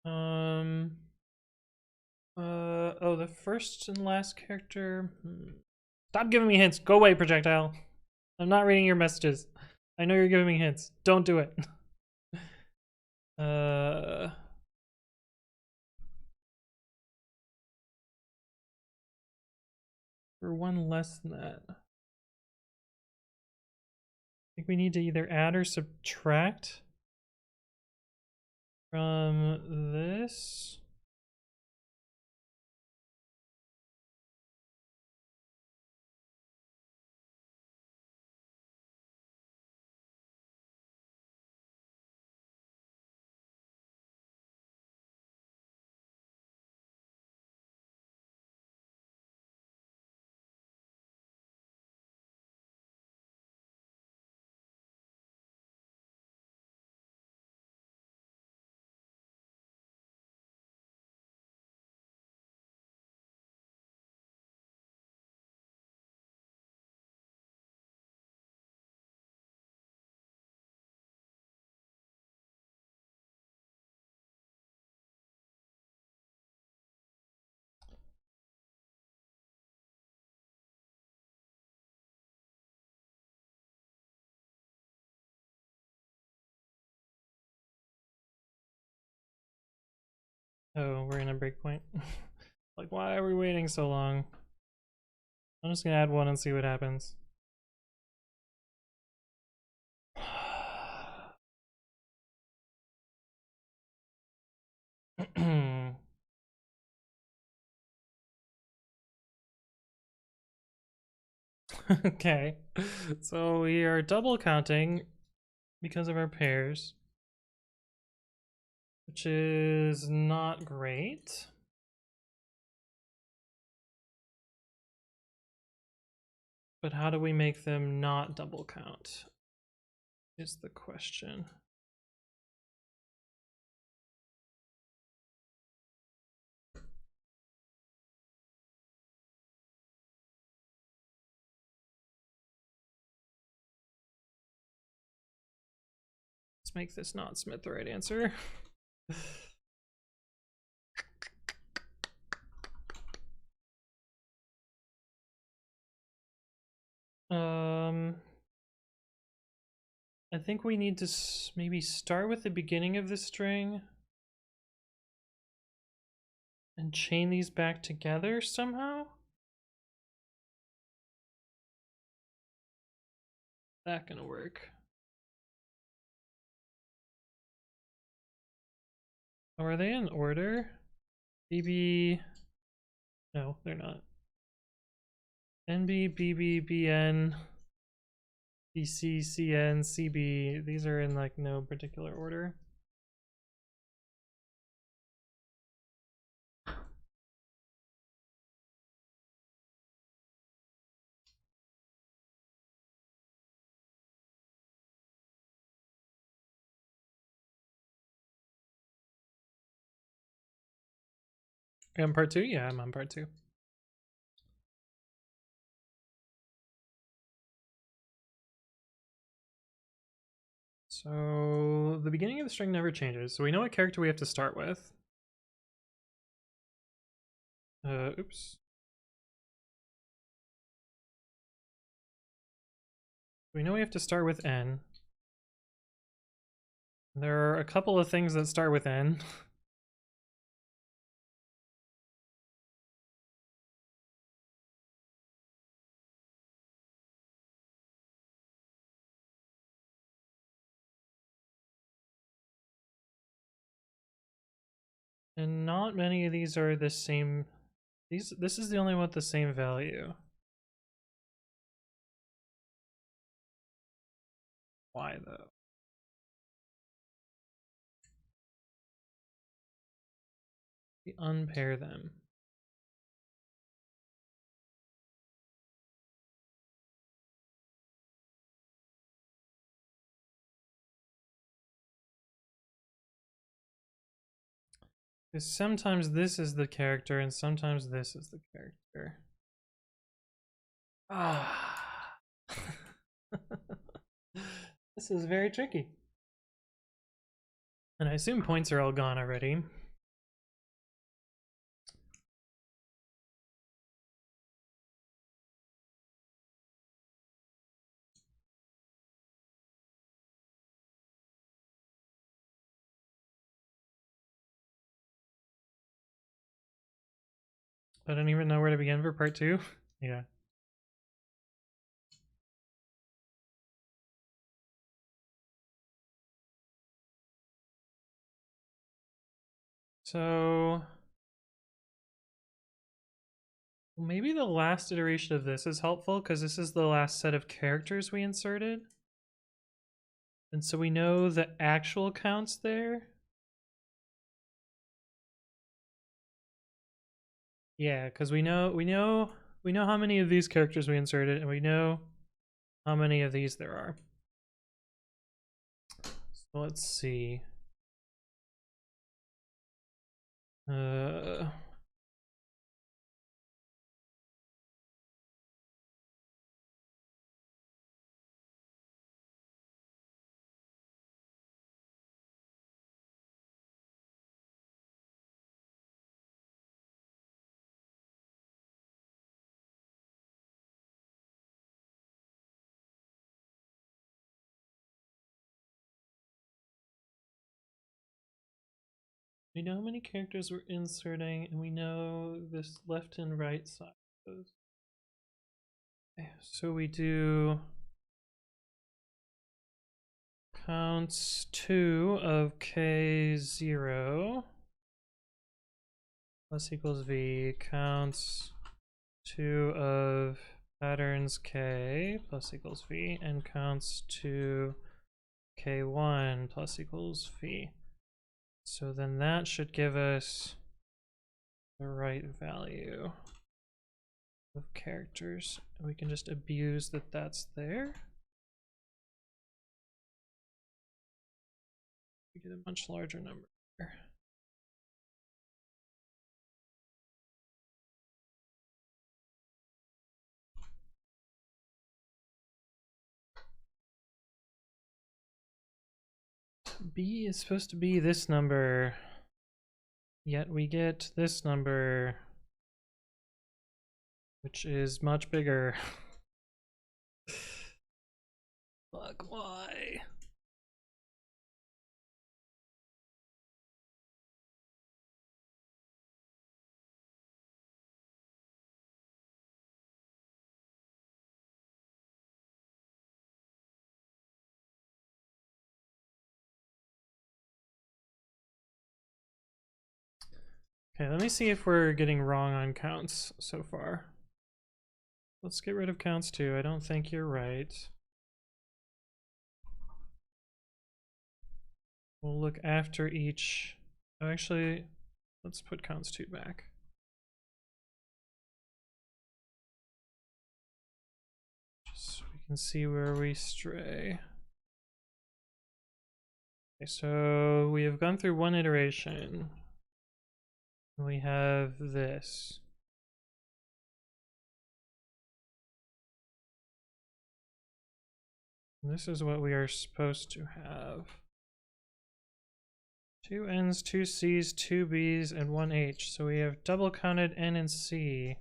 um, oh, the first and last character. Stop giving me hints. Go away, projectile. I'm not reading your messages. I know you're giving me hints. Don't do it. For 1 less than that. I think we need to either add or subtract from this. Oh, we're in a breakpoint. Like, why are we waiting so long? I'm just gonna add 1 and see what happens. Okay, so we are double counting because of our pairs, which is not great. But how do we make them not double count is the question. Let's make this not Smith the right answer. I think we need to maybe start with the beginning of the string and chain these back together somehow. That gonna work? Oh, are they in order? BB. No, they're not. NB, BB, BN, BC, CN, CB. These are in like no particular order. Are you on part 2? Yeah, I'm on part 2. So the beginning of the string never changes. So we know what character we have to start with. Oops. We know we have to start with n. There are a couple of things that start with n. And not many of these are the same. This is the only one with the same value. Why though? We unpair them. Because sometimes this is the character and sometimes this is the character. Ah. This is very tricky. And I assume points are all gone already. I don't even know where to begin for part 2. Yeah. So maybe the last iteration of this is helpful because this is the last set of characters we inserted. And so we know the actual counts there. Yeah, because we know how many of these characters we inserted, and we know how many of these there are. So let's see. We know how many characters we're inserting, and we know this left and right side goes. Okay, so we do counts 2 of k0 plus equals v, counts 2 of patterns k plus equals v, and counts 2 k1 plus equals v. So then that should give us the right value of characters. We can just abuse that that's there. We get a much larger number here. B is supposed to be this number, yet we get this number, which is much bigger. Fuck, why? Okay, let me see if we're getting wrong on counts so far. Let's get rid of counts 2. I don't think you're right. We'll look after each. Oh, actually, let's put counts 2 back. Just so we can see where we stray. Okay, so we have gone through one iteration. We have this. This is what we are supposed to have. 2 N's, 2 C's, 2 B's, and 1 H. So we have double counted N and C.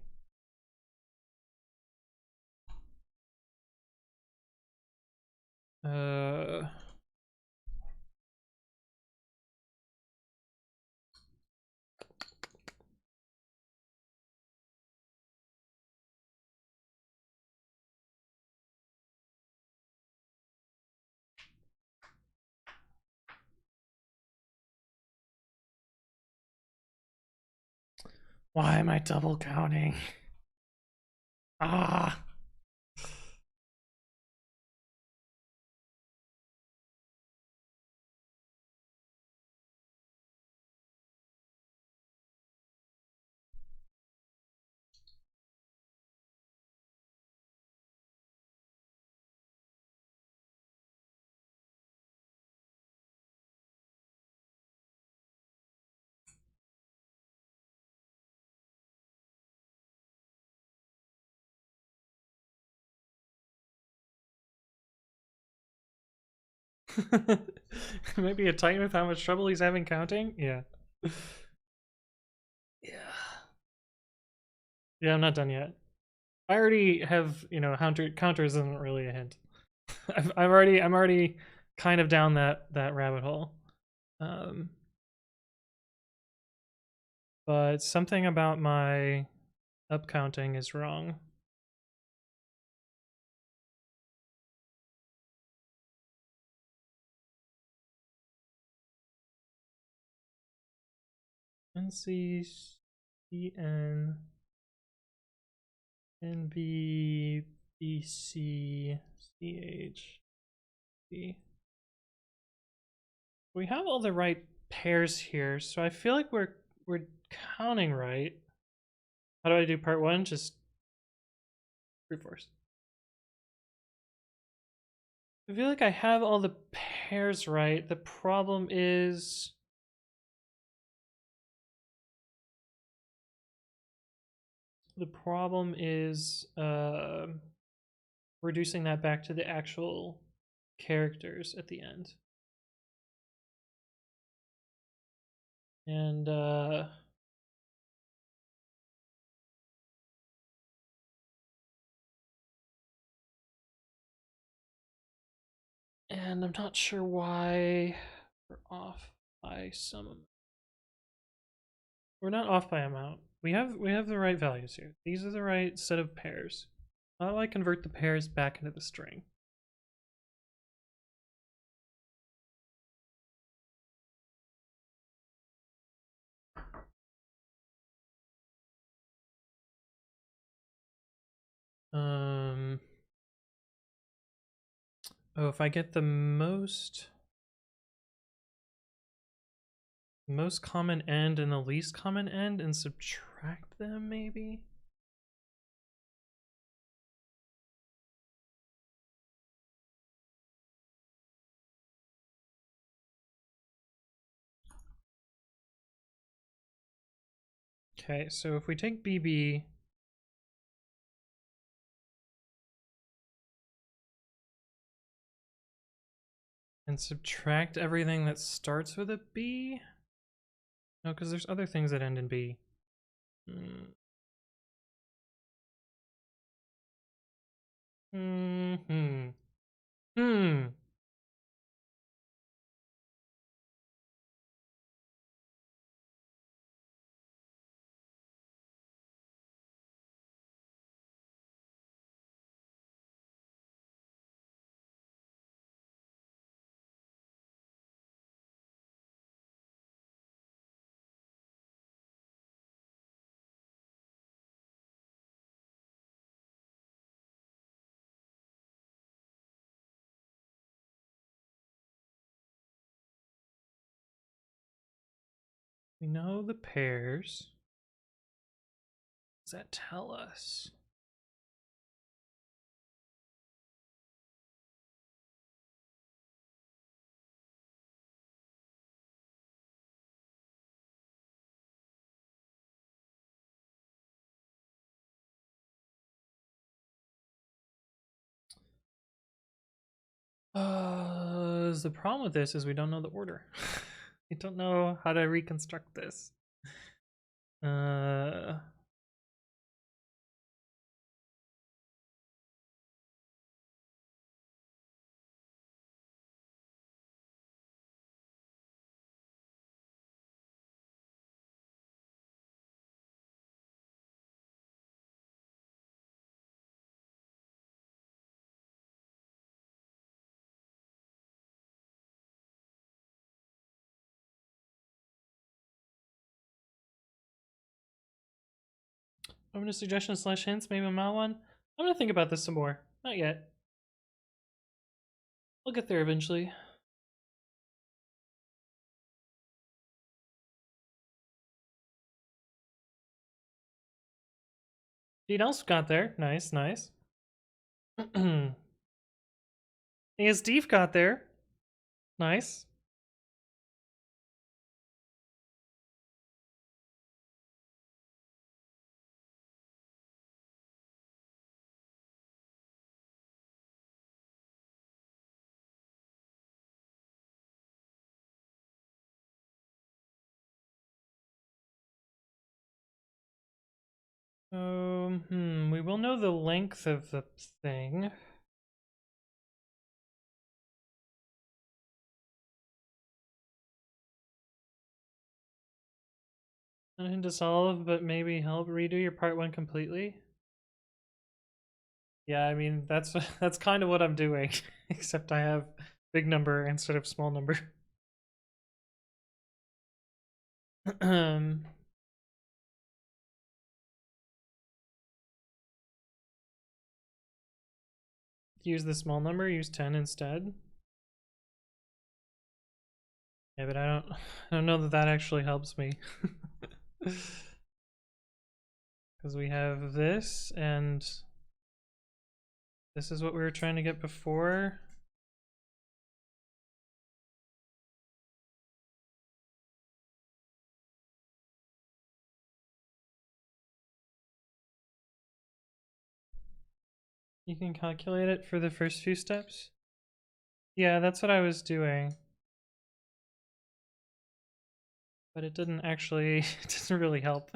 Uh, why am I double counting? Ah. Maybe a Titan with how much trouble he's having counting? Yeah. Yeah. Yeah, I'm not done yet. I already have, you know, counters isn't really a hint. I'm already kind of down that rabbit hole. Um, but something about my up counting is wrong. NCCN NBBCCH. We have all the right pairs here, so I feel like we're counting right. How do I do part one? Just brute force. I feel like I have all the pairs right. The problem is reducing that back to the actual characters at the end. And I'm not sure why we're off by some amount. We're not off by amount. We have the right values here. These are the right set of pairs. How do I convert the pairs back into the string? Oh, if I get the most common end and the least common end and subtract them, maybe? Okay, so if we take BB and subtract everything that starts with a B? No, because there's other things that end in B. Hmm. We know the pairs. What does that tell us? The problem with this is we don't know the order. We don't know how to reconstruct this. Open to suggestions / hints, maybe a mal one. I'm gonna think about this some more. Not yet. We'll get there eventually. Dean else got there. Nice, nice. Yeah, Steve got there. Nice. We will know the length of the thing. Nothing to solve, but maybe help redo your part 1 completely. Yeah, I mean, that's that's kind of what I'm doing, except I have big number instead of small number. Use the small number, use 10 instead. Yeah, but I don't know that that actually helps me. Because we have this, and this is what we were trying to get before. You can calculate it for the first few steps? Yeah, that's what I was doing. But it didn't actually, it doesn't really help.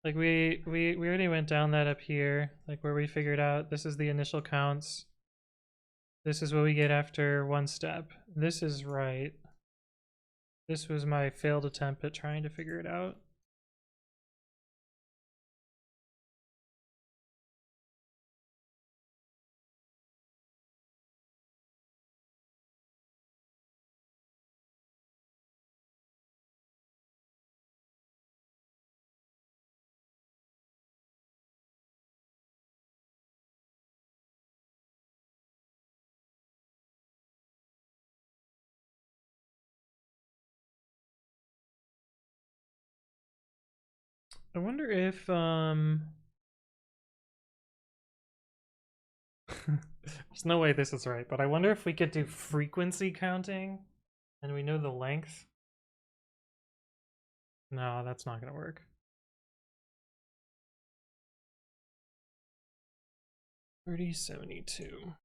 Like we already went down that up here, like where we figured out this is the initial counts. This is what we get after one step. This is right. This was my failed attempt at trying to figure it out. I wonder if there's no way this is right, but I wonder if we could do frequency counting and we know the length. No, that's not gonna work. $30.72.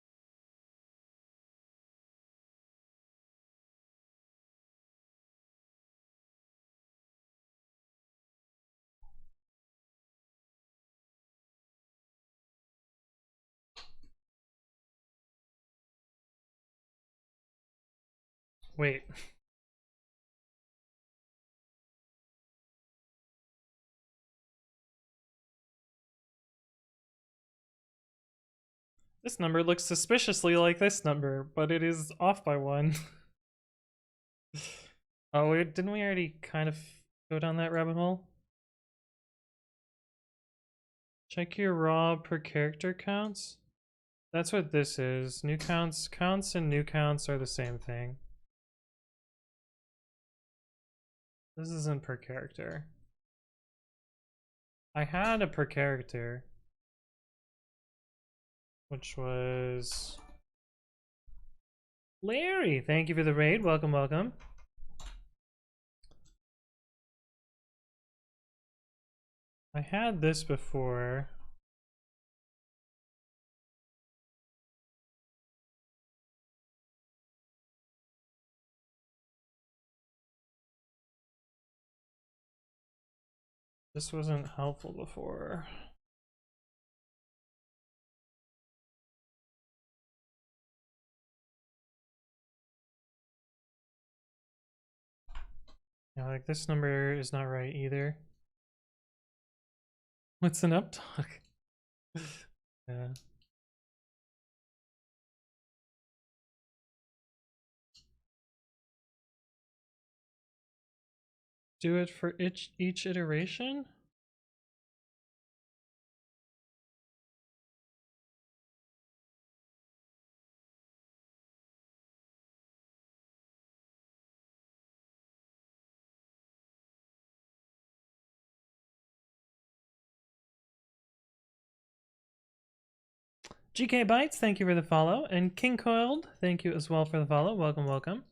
Wait. This number looks suspiciously like this number, but it is off by 1. Oh, wait, didn't we already kind of go down that rabbit hole? Check your raw per character counts. That's what this is. New counts, counts and new counts are the same thing. This isn't per character. I had a per character, which was Larry. Thank you for the raid. Welcome, welcome. I had this before. This wasn't helpful before. Yeah, like this number is not right either. What's an uptalk? Yeah. do it for each iteration? GK Bytes, thank you for the follow. And King Coiled, thank you as well for the follow. Welcome, welcome.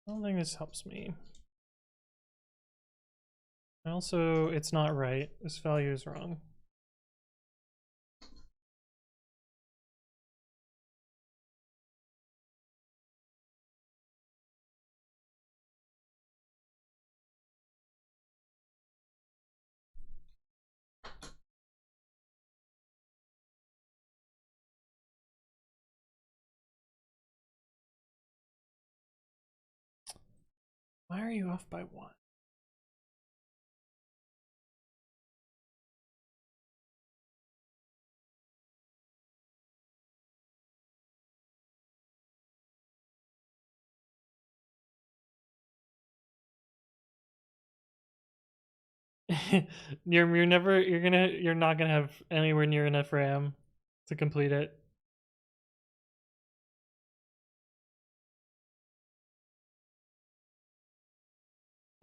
I don't think this helps me. Also, it's not right. This value is wrong. Why are you off by 1? You're not gonna have anywhere near enough RAM to complete it.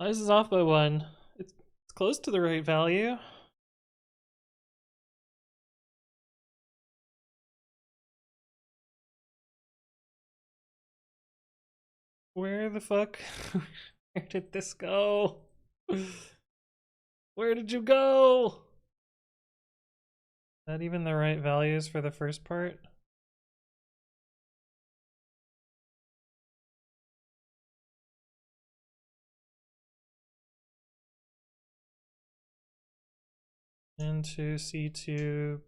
This is off by 1. It's close to the right value. Where the fuck? Where did this go? Where did you go? Is that even the right values for the first part? N2, C2,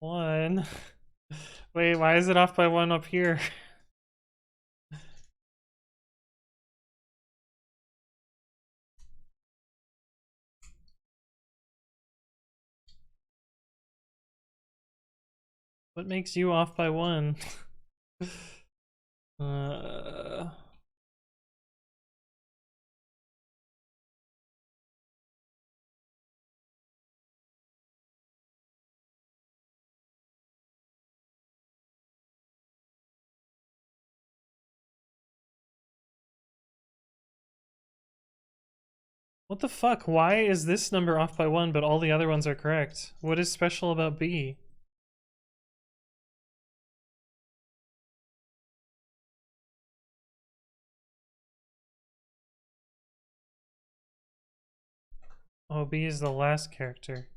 B1. Wait, why is it off by 1 up here? What makes you off by 1? What the fuck? Why is this number off by 1 but all the other ones are correct? What is special about B? Oh, B is the last character.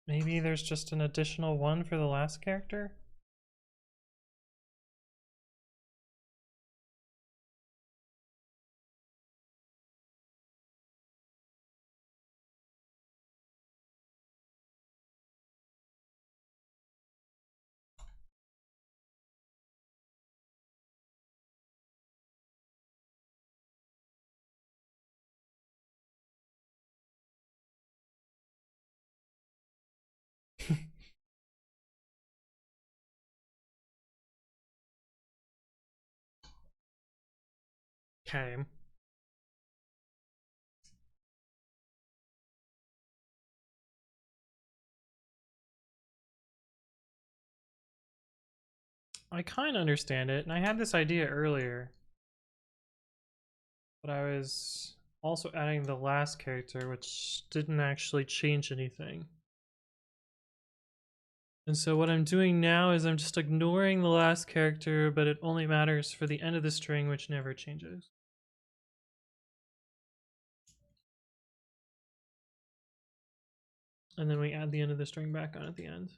Maybe there's just an additional 1 for the last character? Okay. I kind of understand it, and I had this idea earlier. But I was also adding the last character, which didn't actually change anything. And so what I'm doing now is I'm just ignoring the last character, but it only matters for the end of the string, which never changes. And then we add the end of the string back on at the end.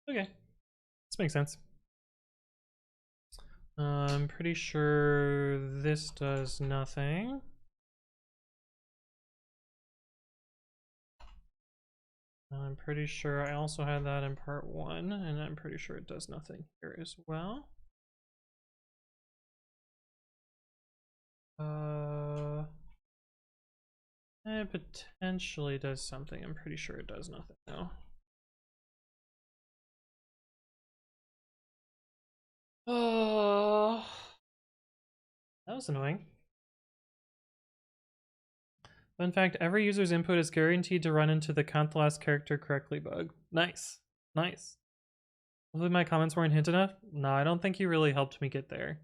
Okay, this makes sense. I'm pretty sure this does nothing. I'm pretty sure I also had that in part 1, and I'm pretty sure it does nothing here as well. It potentially does something. I'm pretty sure it does nothing though. Oh, that was annoying. Fun fact, every user's input is guaranteed to run into the count the last character correctly bug. Nice. Nice. Hopefully my comments weren't hint enough. No, I don't think you really helped me get there.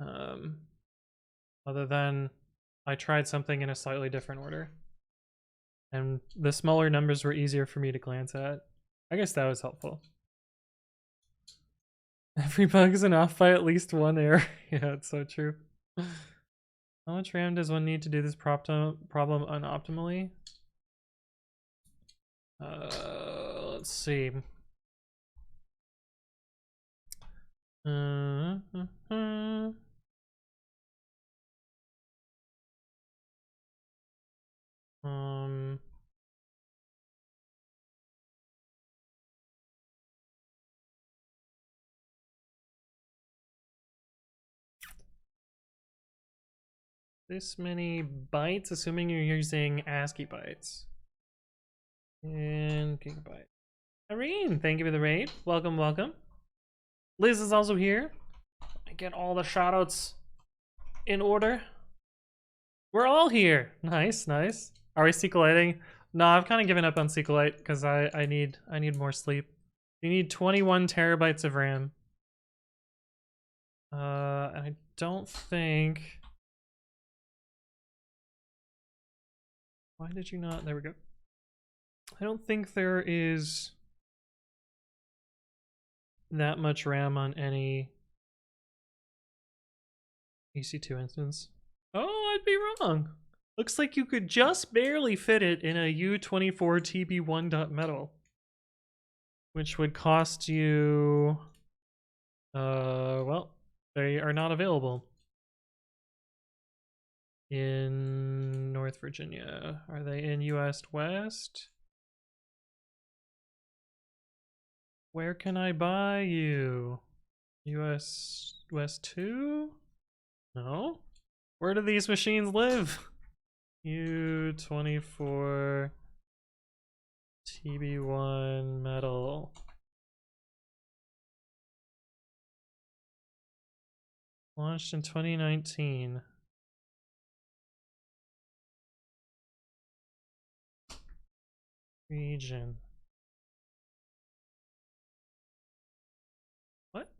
Other than I tried something in a slightly different order. And the smaller numbers were easier for me to glance at. I guess that was helpful. Every bug is an off by at least one error. Yeah, it's so true. How much RAM does one need to do this problem unoptimally? Let's see. This many bytes, assuming you're using ASCII bytes. And gigabyte. Irene, thank you for the raid. Welcome, welcome. Liz is also here. I get all the shoutouts in order. We're all here. Nice, nice. Are we SQLiting? No, I've kind of given up on SQLite because I need more sleep. You need 21 terabytes of RAM. I don't think. Why did you not? There we go. I don't think there is that much RAM on any EC2 instance. Oh, I'd be wrong. Looks like you could just barely fit it in a U24TB1.metal, which would cost you, well, they are not available in North Virginia. Are they in US West? Where can I buy you? US West 2? No? Where do these machines live? U24 TB1 metal. Launched in 2019. Region. What?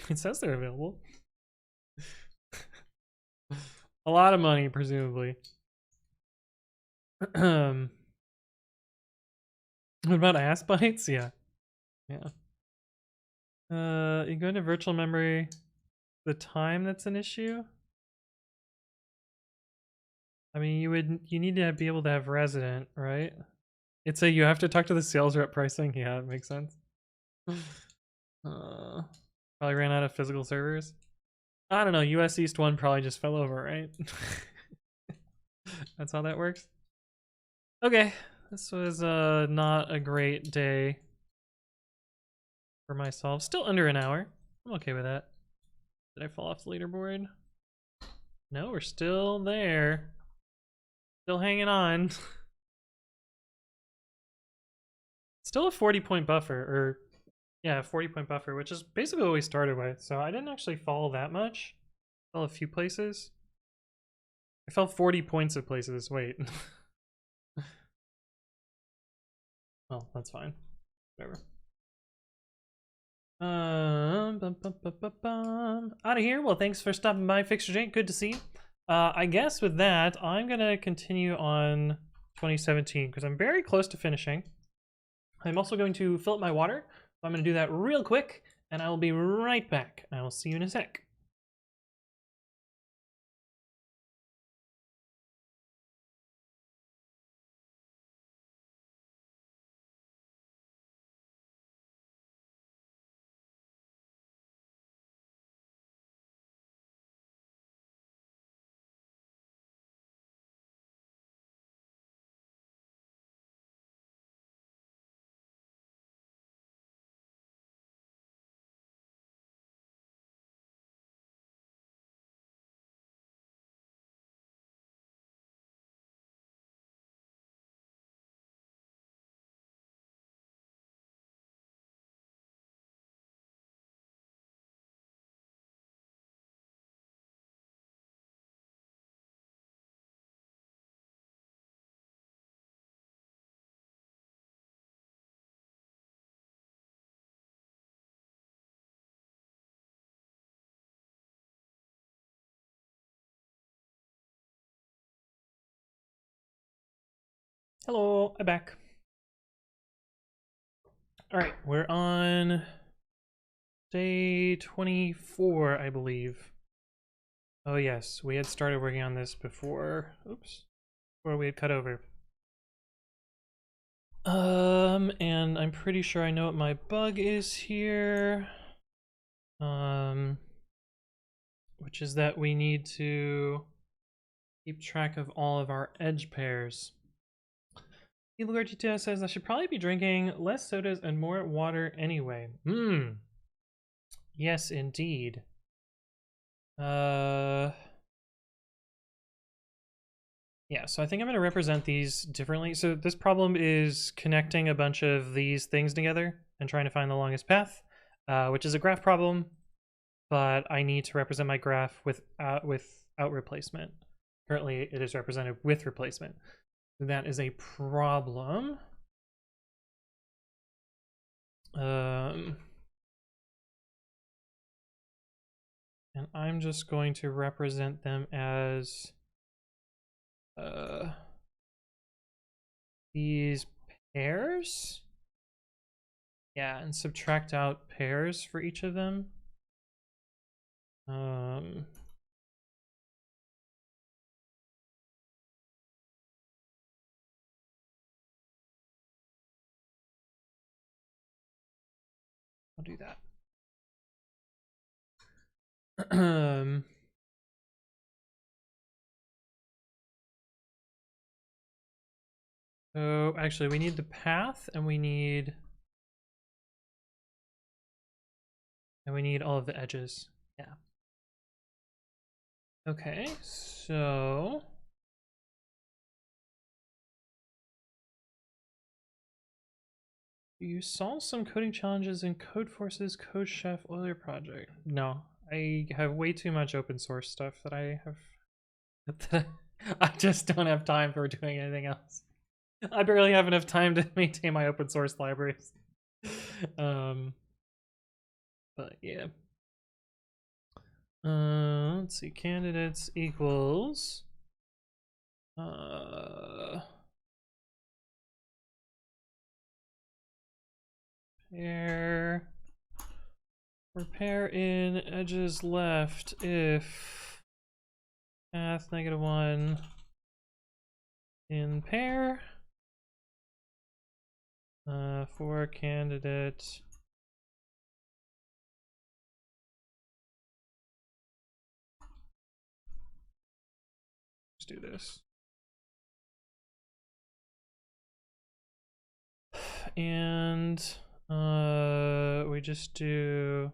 It says they're available. A lot of money, presumably. What about ass bites? Yeah. Yeah. You go into virtual memory. The time that's an issue? I mean, you need to be able to have resident, right? It's a you have to talk to the sales rep pricing. Yeah, it makes sense. Probably ran out of physical servers. I don't know. US East 1 probably just fell over, right? That's how that works. Okay, this was not a great day for myself. Still under an hour. I'm okay with that. Did I fall off the leaderboard? No, we're still there. Still hanging on. Still a 40-point buffer, or yeah, a 40-point buffer, which is basically what we started with. So I didn't actually fall that much. I fell a few places. I fell 40 points of places. Wait. Well, that's fine. Whatever. Out of here. Well, thanks for stopping by, Fixer Jake. Good to see you. I guess with that, I'm gonna continue on 2017 because I'm very close to finishing. I'm also going to fill up my water. So I'm gonna do that real quick, and I will be right back. I will see you in a sec. Hello, I'm back. All right, we're on day 24, I believe. Oh yes, we had started working on this before. Oops, before we had cut over. And I'm pretty sure I know what my bug is here. Which is that we need to keep track of all of our edge pairs. ELGTS says I should probably be drinking less sodas and more water anyway. Yes, indeed. Yeah, so I think I'm going to represent these differently. So this problem is connecting a bunch of these things together and trying to find the longest path, which is a graph problem, but I need to represent my graph without replacement. Currently, it is represented with replacement. That is a problem. And I'm just going to represent them as these pairs. Yeah, and subtract out pairs for each of them. I'll do that. So actually we need the path and we need all of the edges. Yeah. Okay, so you solve some coding challenges in Codeforce's Code Chef Euler project. No, I have way too much open source stuff that I have. I just don't have time for doing anything else. I barely have enough time to maintain my open source libraries. But yeah. Let's see. Candidates equals. Pair. Repair in edges left if path -1 in pair. For candidate. Let's do this. And we just do,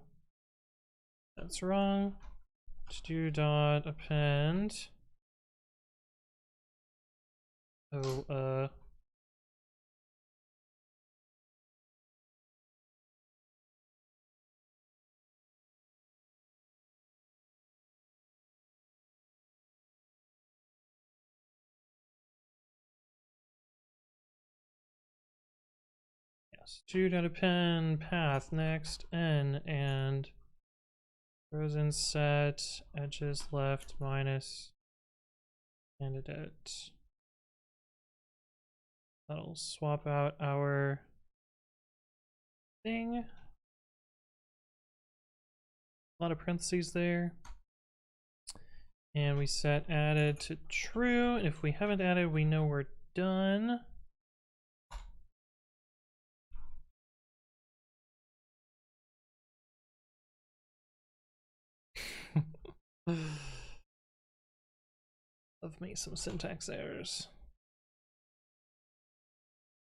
that's wrong. Just do dot append. Oh, yes, do dot append path next n and frozen set edges left minus candidate. That'll swap out our thing. A lot of parentheses there. And we set added to true. If we haven't added, we know we're done. Love me some syntax errors.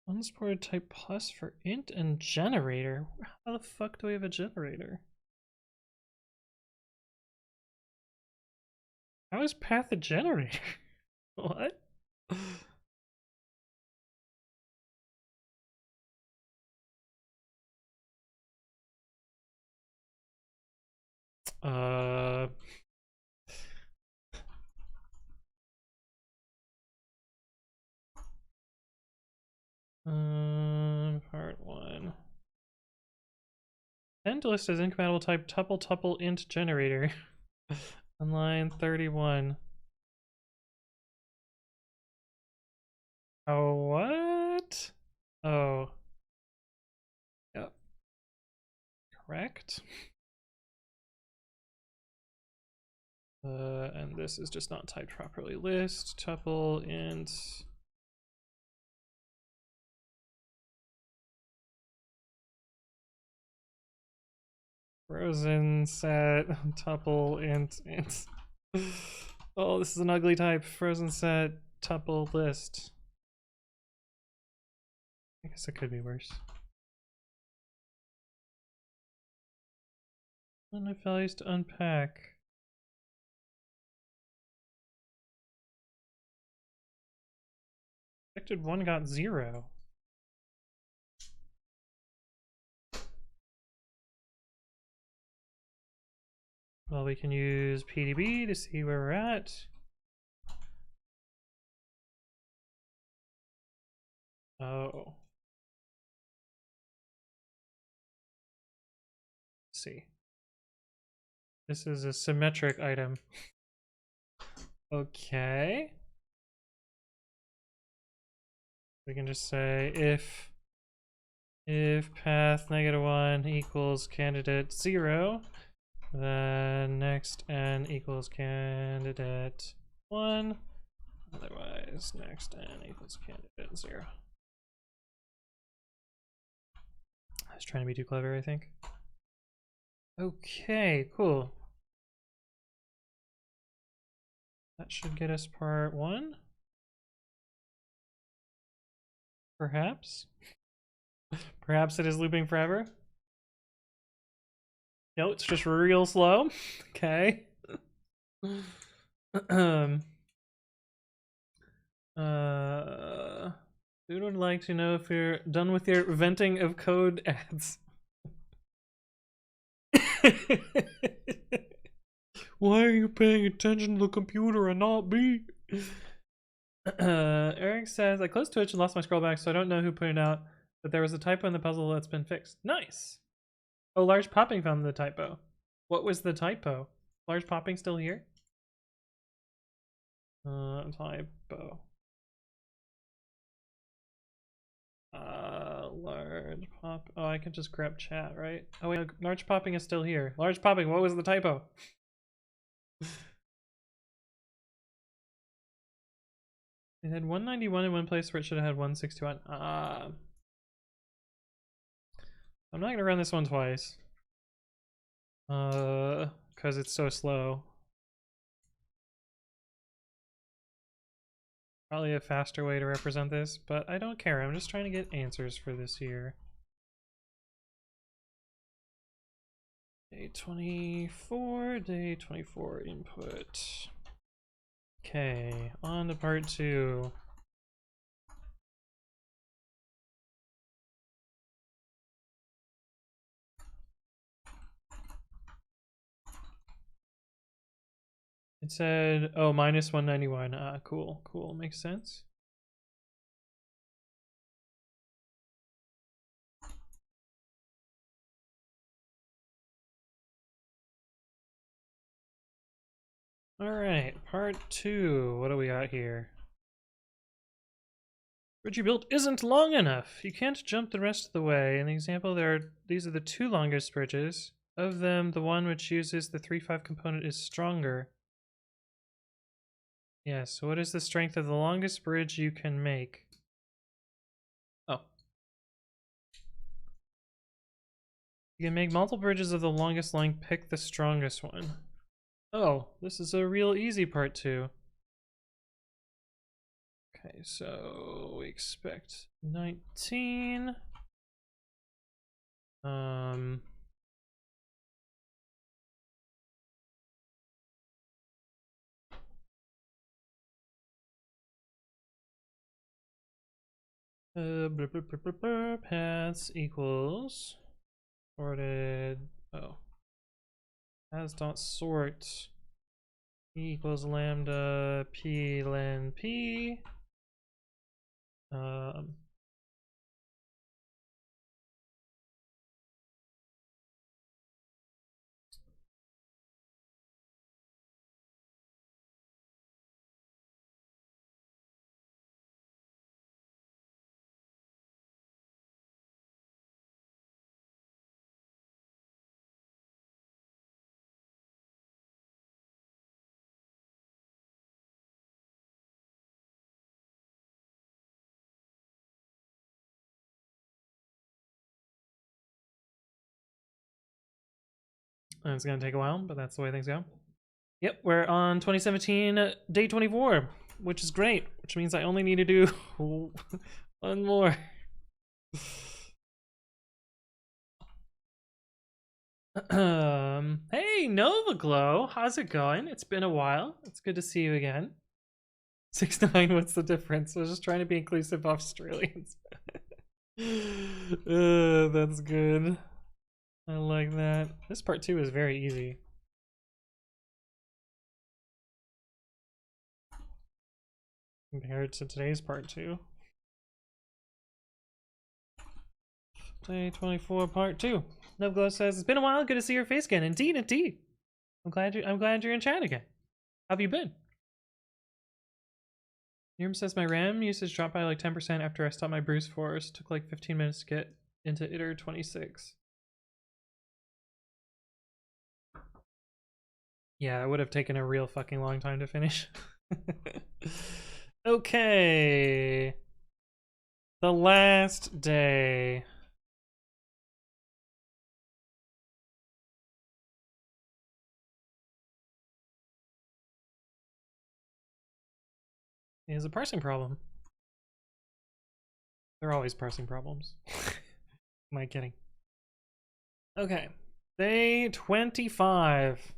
Unsupported type plus for int and generator. How the fuck do we have a generator? How is path a generator? What? Part 1. End list as incompatible type tuple int generator. On line 31. Oh, what? Oh. Yep. Correct. And this is just not typed properly. List, tuple, int. Frozen set, tuple, int. Oh, this is an ugly type. Frozen set, tuple, list. I guess it could be worse. Enough values to unpack. Expected 1 got 0. Well, we can use PDB to see where we're at. Oh. Let's see. This is a symmetric item. Okay. We can just say if path -1 equals candidate 0, then next n equals candidate 1. Otherwise, next n equals candidate 0. I was trying to be too clever, I think. Okay, cool. That should get us part 1. Perhaps. Perhaps it is looping forever. No, it's just real slow. Okay. Who would like to know if you're done with your venting of code ads? Why are you paying attention to the computer and not me? Eric says, I closed Twitch and lost my scroll back, so I don't know who put it out, but there was a typo in the puzzle that's been fixed. Nice. Oh, Large Popping found the typo. What was the typo? Large Popping still here? Typo. Large Pop. Oh, I can just grab chat, right? Oh wait, no, Large Popping is still here. Large Popping, what was the typo? It had 191 in one place where it should have had 161. I'm not gonna run this one twice. Because it's so slow. Probably a faster way to represent this, but I don't care. I'm just trying to get answers for this year. Day 24 input. Okay, on to part 2. It said, oh, minus 191. Cool, cool, makes sense. All right, part 2. What do we got here? Bridge you built isn't long enough. You can't jump the rest of the way. In the example, these are the 2 longest bridges. Of them, the one which uses the 3-5 component is stronger. Yeah, so what is the strength of the longest bridge you can make? Oh. You can make multiple bridges of the longest length, pick the strongest one. Oh, this is a real easy part 2. Okay, so we expect 19. Paths equals sorted. Oh, paths dot sort equals lambda p len p. And it's gonna take a while, but that's the way things go. Yep, we're on 2017, day 24, which is great, which means I only need to do one more. Hey, Nova Glow, how's it going? It's been a while. It's good to see you again. 6'9", what's the difference? I was just trying to be inclusive of Australians. That's good. I like that. This part 2 is very easy. Compared to today's part 2. Day 24, part 2. Nova Glow says, it's been a while, good to see your face again. Indeed, indeed. I'm glad you're in chat again. How have you been? Yurm says my RAM usage dropped by like 10% after I stopped my Bruce Force. Took like 15 minutes to get into ITER 26. Yeah, it would have taken a real fucking long time to finish. Okay. The last day. Is a parsing problem. They're always parsing problems. Am I kidding? Okay. Day 25.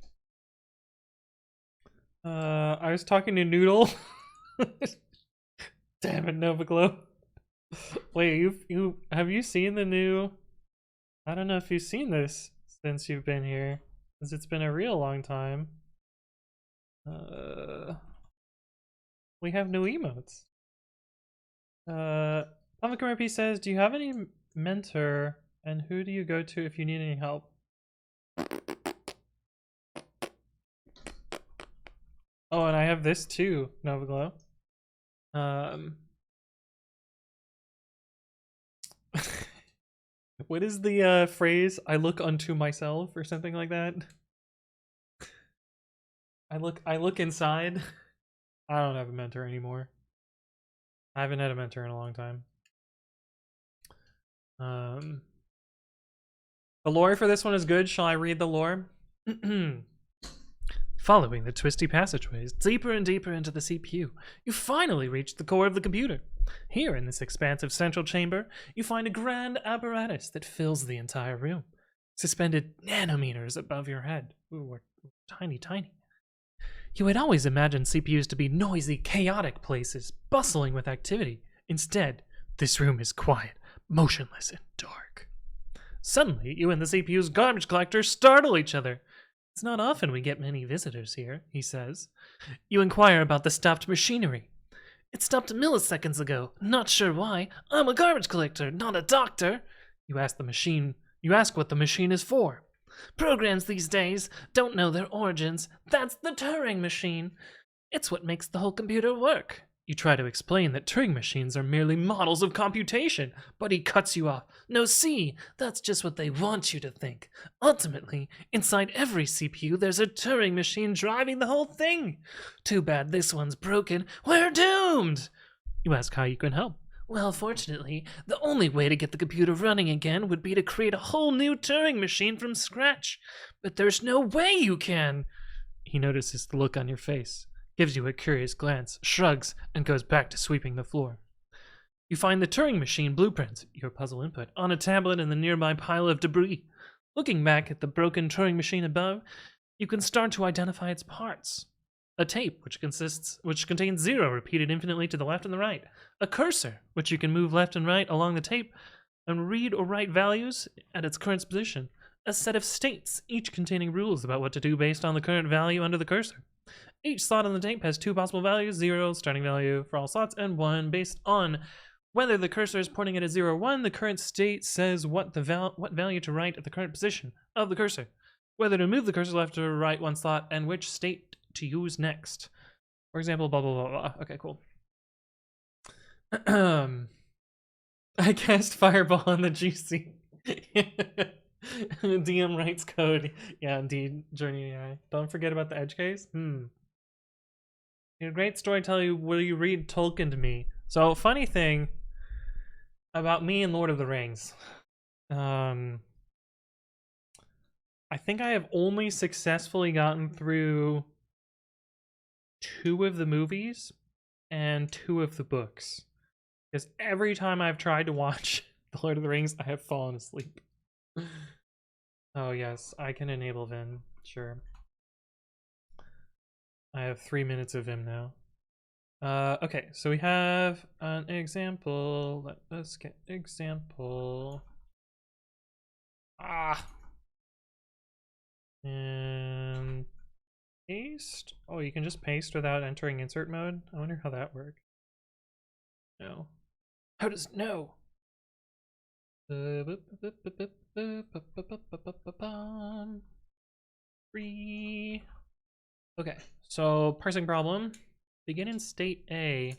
I was talking to Noodle. Damn it, Nova Glow. Wait, have you seen the new? I don't know if you've seen this since you've been here, because it's been a real long time. We have new emotes. Pamakamerp says, do you have any mentor, and who do you go to if you need any help? Oh, and I have this too, Nova Glow. What is the phrase? I look unto myself or something like that. I look inside. I don't have a mentor anymore. I haven't had a mentor in a long time. The lore for this one is good. Shall I read the lore? Following the twisty passageways deeper and deeper into the CPU, you finally reach the core of the computer. Here in this expansive central chamber, you find a grand apparatus that fills the entire room, suspended nanometers above your head. Ooh, we're tiny, tiny. You had always imagined CPUs to be noisy, chaotic places, bustling with activity. Instead, this room is quiet, motionless, and dark. Suddenly, you and the CPU's garbage collector startle each other. It's not often we get many visitors here, he says. You inquire about the stopped machinery. It stopped milliseconds ago. Not sure why. I'm a garbage collector, not a doctor. You ask what the machine is for. Programs these days don't know their origins. That's the Turing machine. It's what makes the whole computer work. You try to explain that Turing machines are merely models of computation, but he cuts you off. No, see, that's just what they want you to think. Ultimately, inside every CPU, there's a Turing machine driving the whole thing. Too bad this one's broken. We're doomed! You ask how you can help. Well, fortunately, the only way to get the computer running again would be to create a whole new Turing machine from scratch. But there's no way you can. He notices the look on your face, gives you a curious glance, shrugs, and goes back to sweeping the floor. You find the Turing machine blueprints, your puzzle input, on a tablet in the nearby pile of debris. Looking back at the broken Turing machine above, you can start to identify its parts. A tape, which contains 0 repeated infinitely to the left and the right. A cursor, which you can move left and right along the tape and read or write values at its current position. A set of states, each containing rules about what to do based on the current value under the cursor. Each slot on the tape has 2 possible values, 0, starting value for all slots, and 1 based on whether the cursor is pointing at a 0 or 1. The current state says what value to write at the current position of the cursor, whether to move the cursor left or right 1 slot, and which state to use next. For example, blah, blah, blah, blah. Okay, cool. I cast Fireball on the GC. DM writes code. Yeah, indeed, Journey AI. Don't forget about the edge case. You're a great storyteller. Will you read Tolkien to me? So, funny thing about me and Lord of the Rings. I I think I have only successfully gotten through 2 of the movies and 2 of the books. Because every time I've tried to watch The Lord of the Rings, I have fallen asleep. Oh yes, I can enable Vim, sure. I have 3 minutes of Vim now. Okay, so we have an example. Let us get example. And paste. Oh, you can just paste without entering insert mode. I wonder how that works. No. How does no? Free. Okay, so parsing problem. Begin in state A.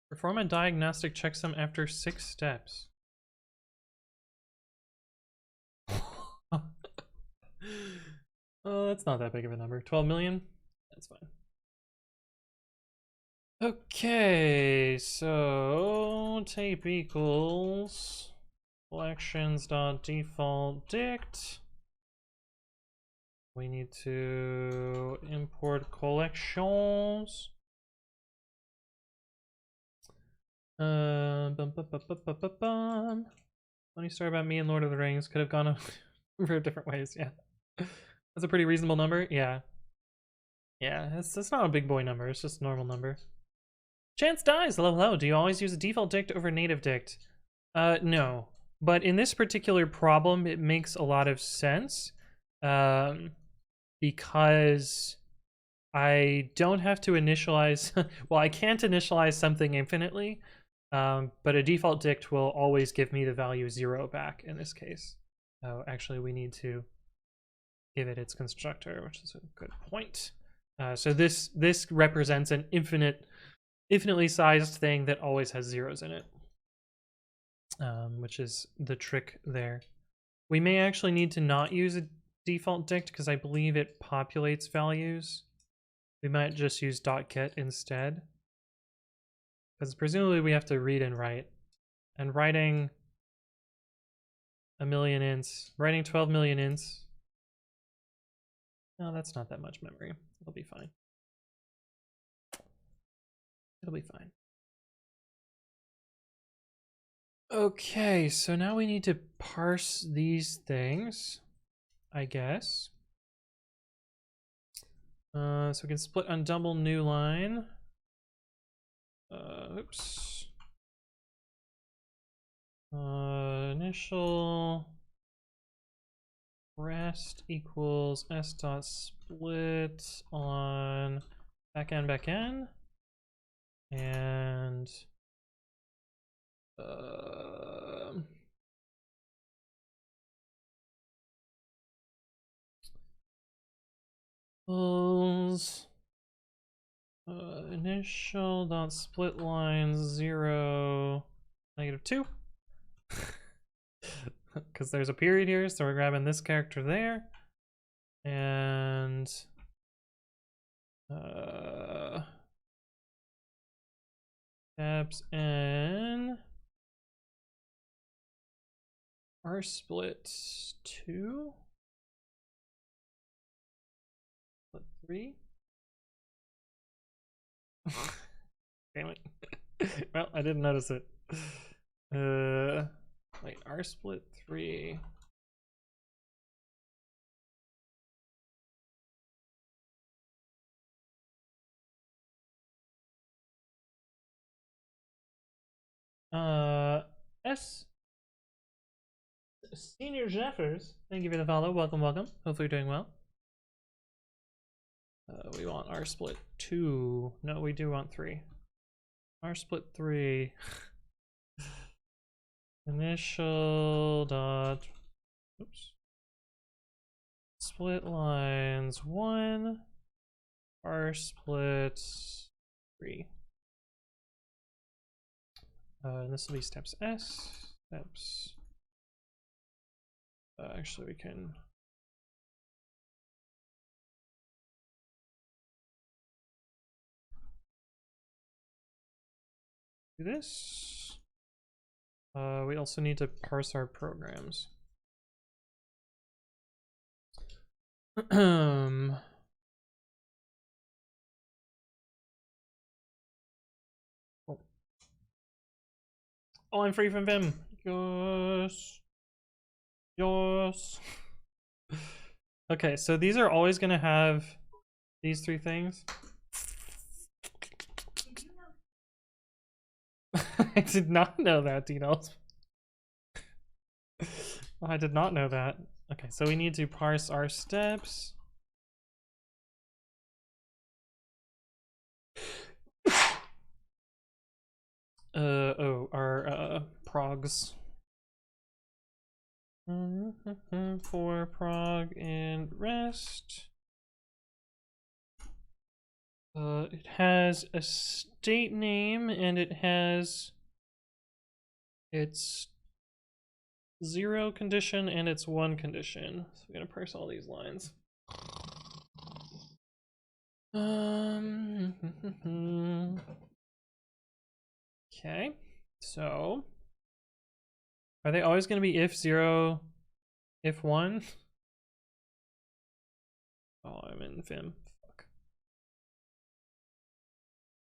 Perform a diagnostic checksum after 6 steps. Oh, that's not that big of a number. 12 million? That's fine. Okay, so tape equals collections.default dict. We need to import collections. Funny story about me and Lord of the Rings. Could have gone over different ways. Yeah, that's a pretty reasonable number. Yeah, it's not a big boy number. It's just a normal number. Chance dies. Hello, hello. Do you always use a default dict over native dict? No. But in this particular problem, it makes a lot of sense. Because I don't have to initialize. Well, I can't initialize something infinitely. But a default dict will always give me the value 0 back in this case. Oh, actually, we need to give it its constructor, which is a good point. So this represents an infinitely sized thing that always has zeros in it, which is the trick there. We may actually need to not use a default dict because I believe it populates values. We might just use .get instead, because presumably we have to read and write, and writing a million ints, writing 12 million ints. No, that's not that much memory. It'll be fine. It'll be fine. Okay, so now we need to parse these things, I guess. So we can split on double new line. Oops. Initial rest equals s dot split on backend, and initial dot split line 0 -2 because there's a period here, so we're grabbing this character there, and tabs n r split 2 split 3. Damn it. Well, I didn't notice it. Wait, r split 3. S Senior Jeffers, thank you for the follow. Welcome, welcome. Hopefully you're doing well. We want r split 2. No, we do want 3. R split 3. Initial dot, oops, split lines 1, r split 3. And this will be steps S, steps. Actually, we can do this. We also need to parse our programs. Oh, I'm free from Vim. Yes. Yes. Okay, so these are always going to have these three things. I did not know that, Dinos. I did not know that. Okay, so we need to parse our steps. Our progs. For prog and rest. It has a state name and it has its 0 condition and its 1 condition. So we're gonna parse all these lines. Okay, so are they always gonna be if 0, if 1? Oh, I'm in Vim. Fuck.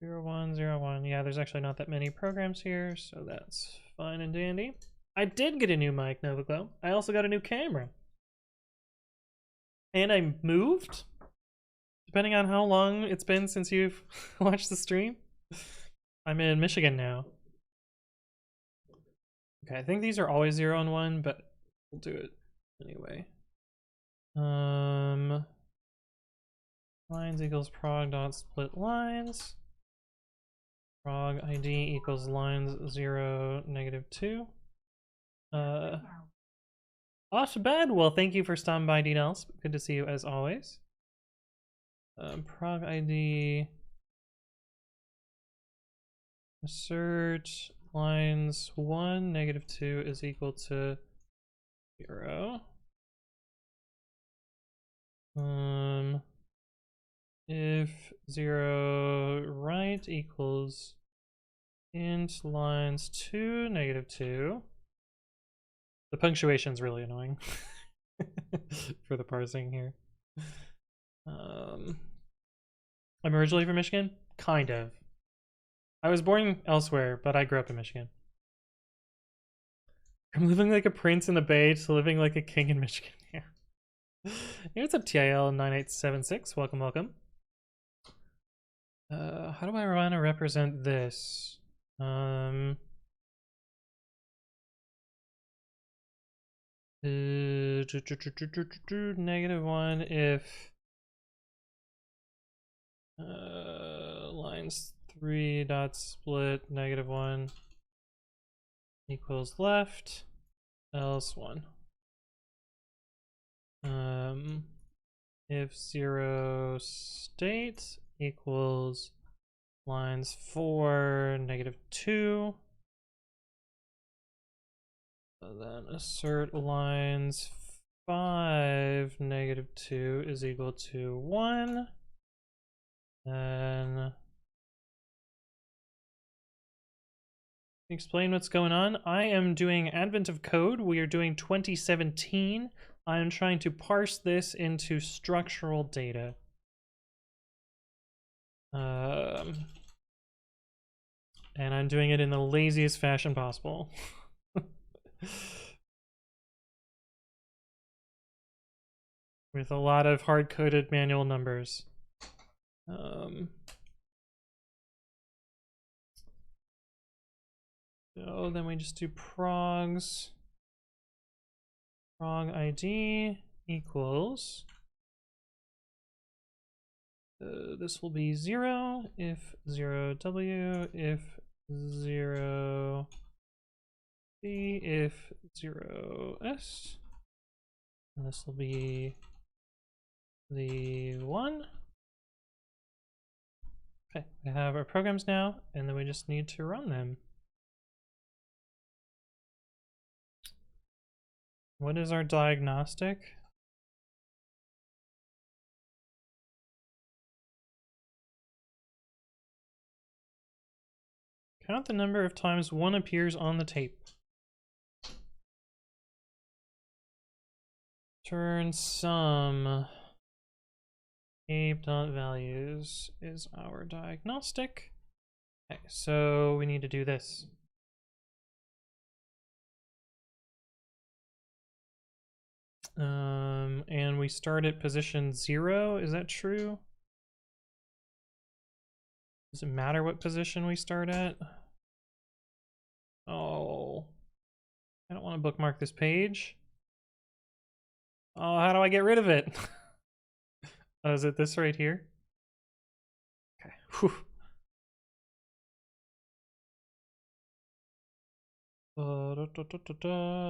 0, 1, 0, 1. Yeah, there's actually not that many programs here, so that's fine and dandy. I did get a new mic, NovaGlow. I also got a new camera. And I moved, depending on how long it's been since you've watched the stream. I'm in Michigan now. Okay, I think these are always 0 and 1, but we'll do it anyway. Lines equals prog dot split lines. Prog ID equals lines 0, -2. Off bad. Well, thank you for stopping by, DDels. Good to see you as always. Prog ID. Assert lines 1, -2 is equal to 0. If 0 right equals int lines 2, -2. The punctuation's really annoying for the parsing here. I'm originally from Michigan? Kind of. I was born elsewhere, but I grew up in Michigan. From living like a prince in the Bay to living like a king in Michigan. Yeah. Hey, what's up, TIL9876? Welcome, welcome. How do I want to represent this? -1 if lines 3 dot split -1 equals left, else 1. If 0 state equals lines 4 -2, and then assert lines 5 -2 is equal to 1. Then explain what's going on. I am doing Advent of Code. We are doing 2017. I am trying to parse this into structural data. And I'm doing it in the laziest fashion possible. With a lot of hard-coded manual numbers. So then we just do progs. Prog ID equals. This will be 0 if 0W, if 0 B, if 0S. And this will be the 1. Okay, we have our programs now, and then we just need to run them. What is our diagnostic? Count the number of times 1 appears on the tape. Turn sum Tape.values is our diagnostic. Okay, so we need to do this. And we start at position 0. Is that true? Does it matter what position we start at? Oh, I don't want to bookmark this page. Oh, how do I get rid of it? Oh, is it this right here? Okay. Whew.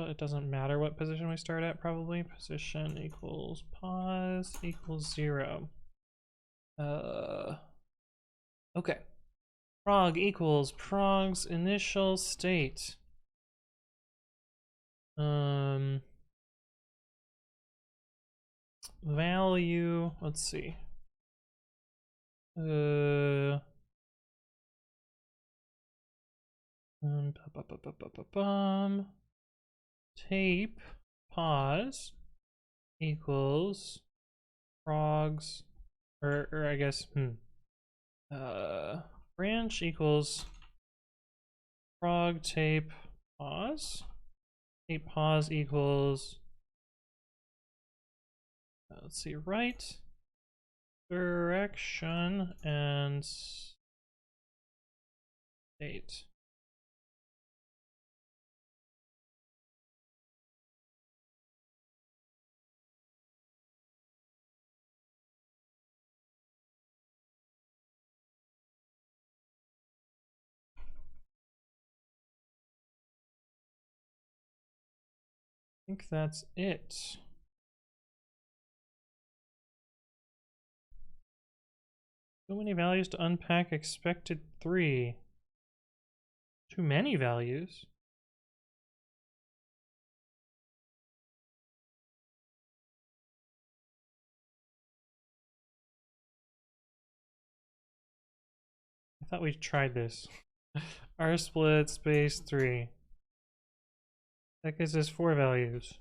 It doesn't matter what position we start at, probably. Position equals pause equals 0. Okay. Prog equals prog's initial state. Value, let's see. Tape pause equals frogs, or I guess branch equals frog tape pause. Tape pause equals let's see, right direction and state. I think that's it. So many values to unpack, expected 3. Too many values. I thought we tried this. R split space 3. That gives us 4 values.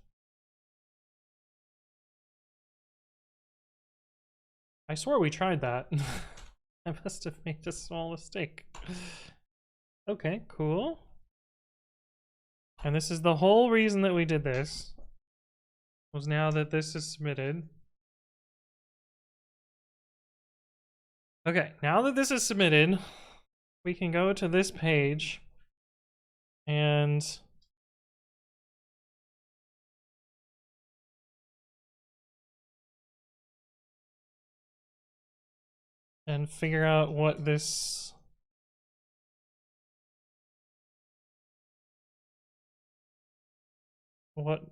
I swore we tried that. I must have made a small mistake. Okay, cool. And this is the whole reason that we did this, was now that this is submitted. Okay, now that this is submitted, we can go to this page and figure out what this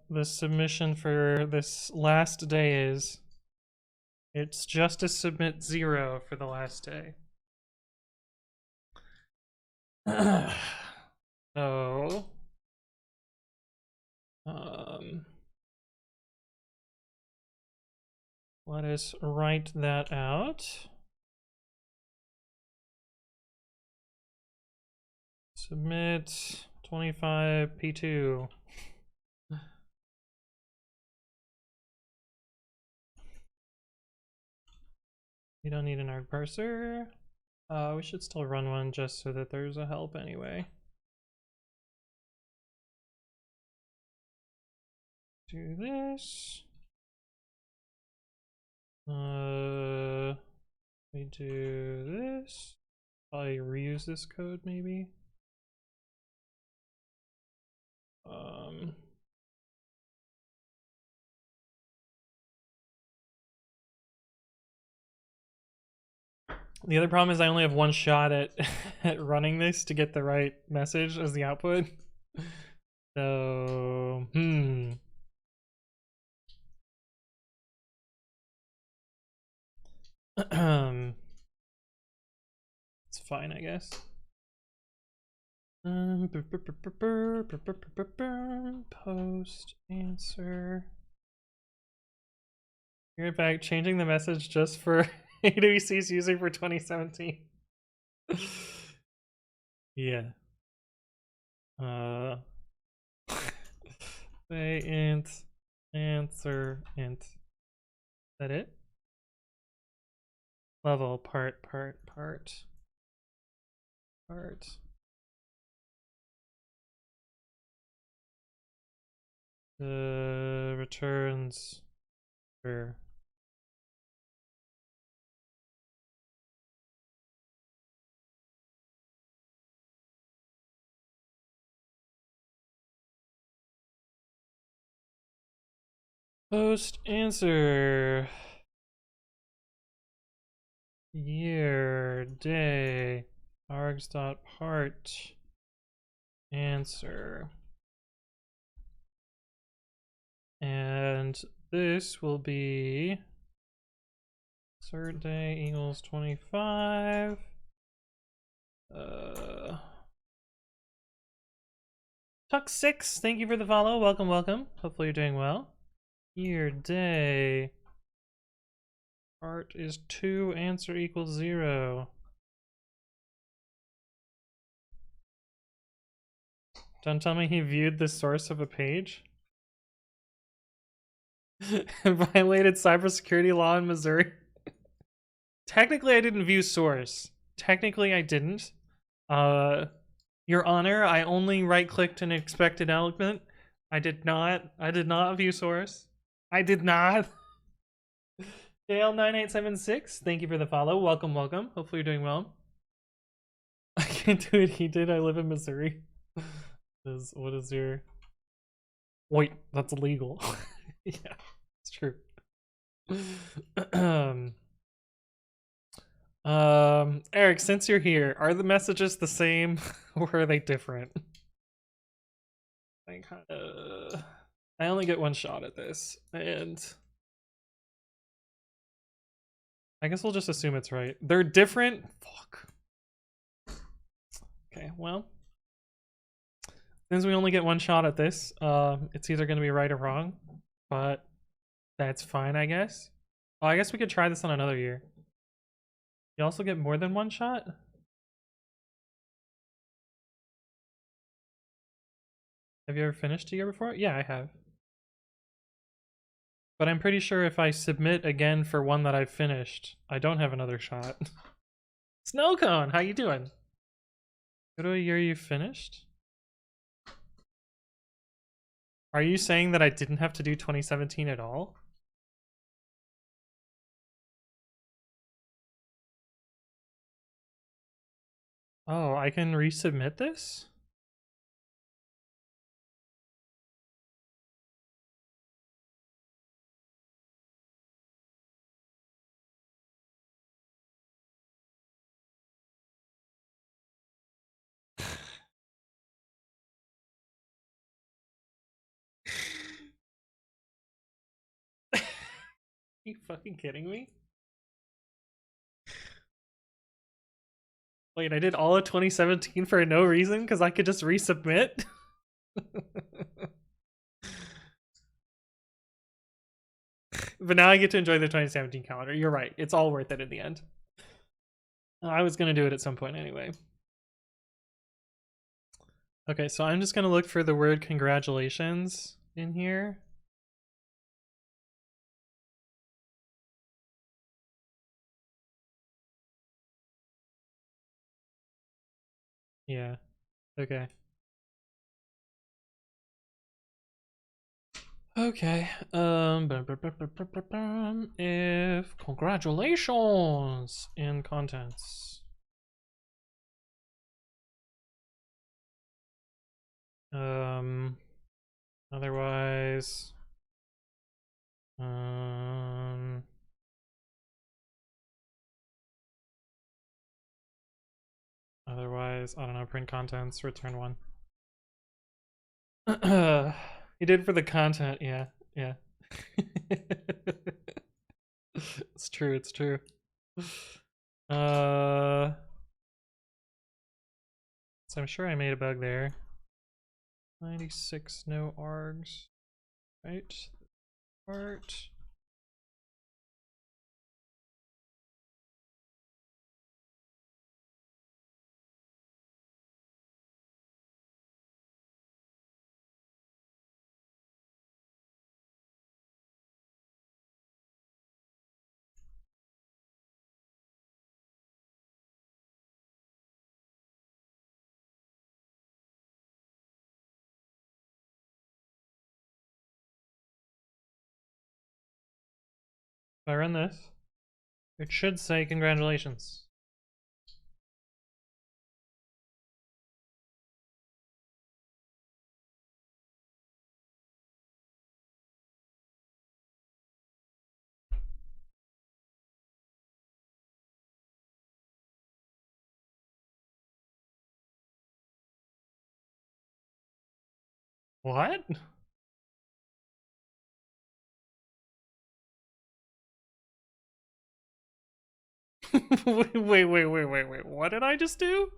the submission for this last day is. It's just a submit 0 for the last day. So let us write that out. Submit 25 P2. We don't need an arg parser. We should still run one just so that there's a help anyway. Do this. We do this. Probably reuse this code maybe. The other problem is I only have one shot at at running this to get the right message as the output. So, it's fine, I guess. Post answer. You're in fact changing the message just for AWC's user for 2017. Yeah. Say int answer int. Is that it? level part. Returns for post answer year day args.part answer, and this will be start day equals 25. Tuck6, thank you for the follow. Welcome. Hopefully you're doing well. Year day art is 2, answer equals 0. Don't tell me he viewed the source of a page. Violated cybersecurity law in Missouri. Technically, I didn't view source. Technically, I didn't. Your Honor, I only right-clicked an expected element. I did not view source. I did not. Dale9876, thank you for the follow. Welcome. Hopefully you're doing well. I can't do it. He did. I live in Missouri. What is your... Wait, that's illegal. Yeah, it's true. Eric, since you're here, are the messages the same or are they different? I only get one shot at this, and I guess we'll just assume it's right. They're different? Fuck. Okay, well, since we only get one shot at this, it's either going to be right or wrong, but that's fine, I guess. Oh, I guess we could try this on another year. You also get more than one shot? Have you ever finished a year before? Yeah, I have. But I'm pretty sure if I submit again for one that I've finished, I don't have another shot. Snowcone, how you doing? Go to a year you finished? Are you saying that I didn't have to do 2017 at all? Oh, I can resubmit this? Are you fucking kidding me? Wait, I did all of 2017 for no reason because I could just resubmit? But now I get to enjoy the 2017 calendar. You're right. It's all worth it in the end. I was going to do it at some point anyway. Okay, so I'm just going to look for the word congratulations in here. Yeah. Okay. Okay. If congratulations in contents. Otherwise. Otherwise, I don't know, print contents, return one. You did for the content, yeah. It's true. So I'm sure I made a bug there. 96, no args. Right? Part. If I run this, it should say congratulations. What? Wait. What did I just do?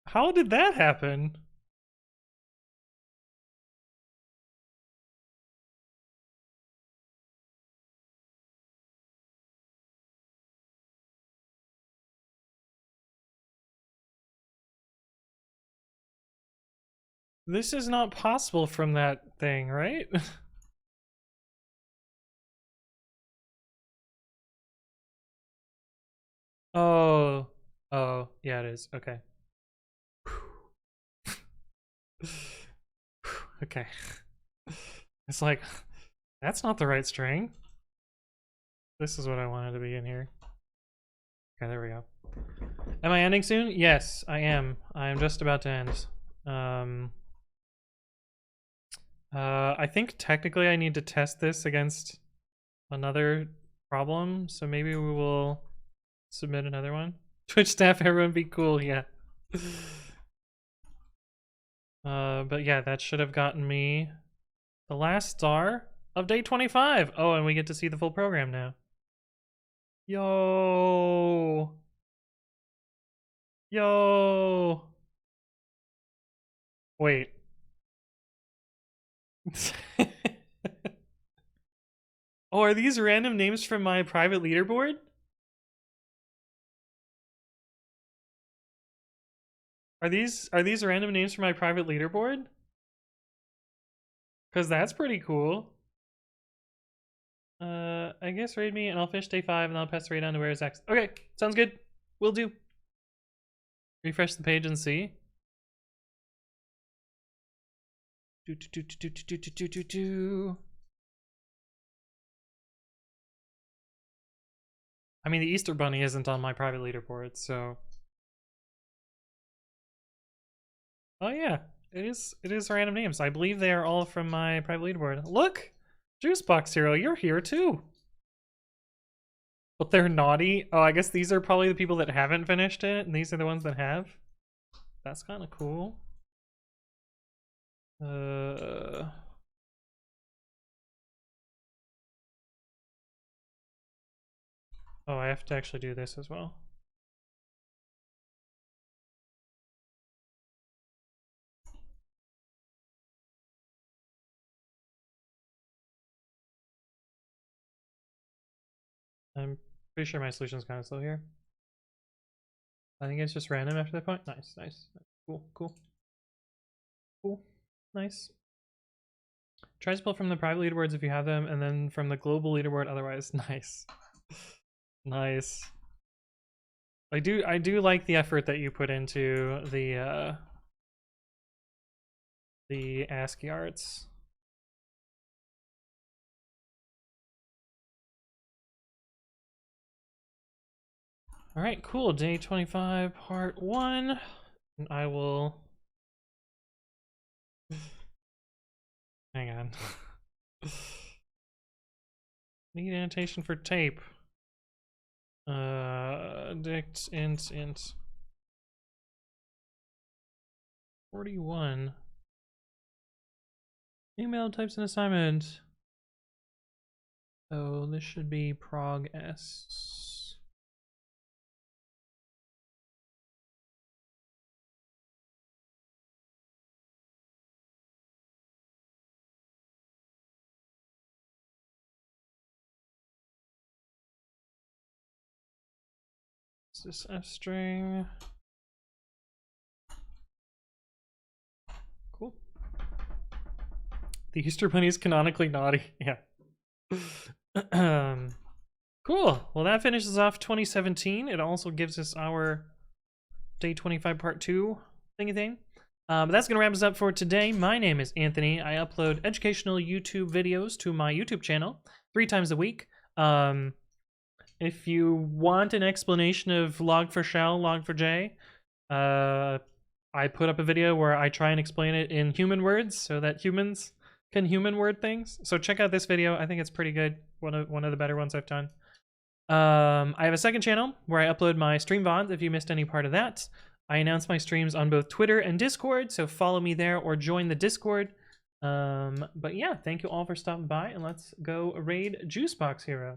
How did that happen? This is not possible from that thing, right? Oh. Oh, yeah, it is. Okay. Okay. It's like, that's not the right string. This is what I wanted to be in here. Okay, there we go. Am I ending soon? Yes, I am. I am just about to end. I think technically I need to test this against another problem, so maybe we will submit another one. Twitch staff, everyone be cool, yeah. But yeah, that should have gotten me the last star of day 25. Oh, and we get to see the full program now. Yo! Yo! Wait. Oh, are these random names from my private leaderboard? Are these random names from my private leaderboard? Cause that's pretty cool. I guess raid me and I'll finish day 5 and I'll pass the raid on to where is X. Okay, sounds good. Will do. Refresh the page and see. I mean, the Easter Bunny isn't on my private leaderboard, so. Oh yeah, it is random names. I believe they are all from my private leaderboard. Look! Juicebox Hero, you're here too. But they're naughty. Oh, I guess these are probably the people that haven't finished it, and these are the ones that have. That's kind of cool. Oh, I have to actually do this as well. I'm pretty sure my solution's kind of slow here. I think it's just random after that point. Nice. Cool. Nice. Try to pull from the private leaderboards if you have them, and then from the global leaderboard otherwise. Nice. Nice. I do like the effort that you put into the ASCII arts. All right, cool. Day 25, part 1. And I will. Hang on. Need annotation for tape. Dict int 41. Email types an assignment. So this should be prog s. Is this F string? Cool. The Easter Bunny is canonically naughty. Yeah. Cool. Well, that finishes off 2017. It also gives us our day 25 part 2 thingy thing. But that's going to wrap us up for today. My name is Anthony. I upload educational YouTube videos to my YouTube channel 3 times a week. If you want an explanation of log4shell, log4j, I put up a video where I try and explain it in human words so that humans can human word things. So check out this video. I think it's pretty good. One of the better ones I've done. I have a second channel where I upload my stream VODs if you missed any part of that. I announce my streams on both Twitter and Discord, so follow me there or join the Discord. But yeah, thank you all for stopping by, and let's go raid Juicebox Hero.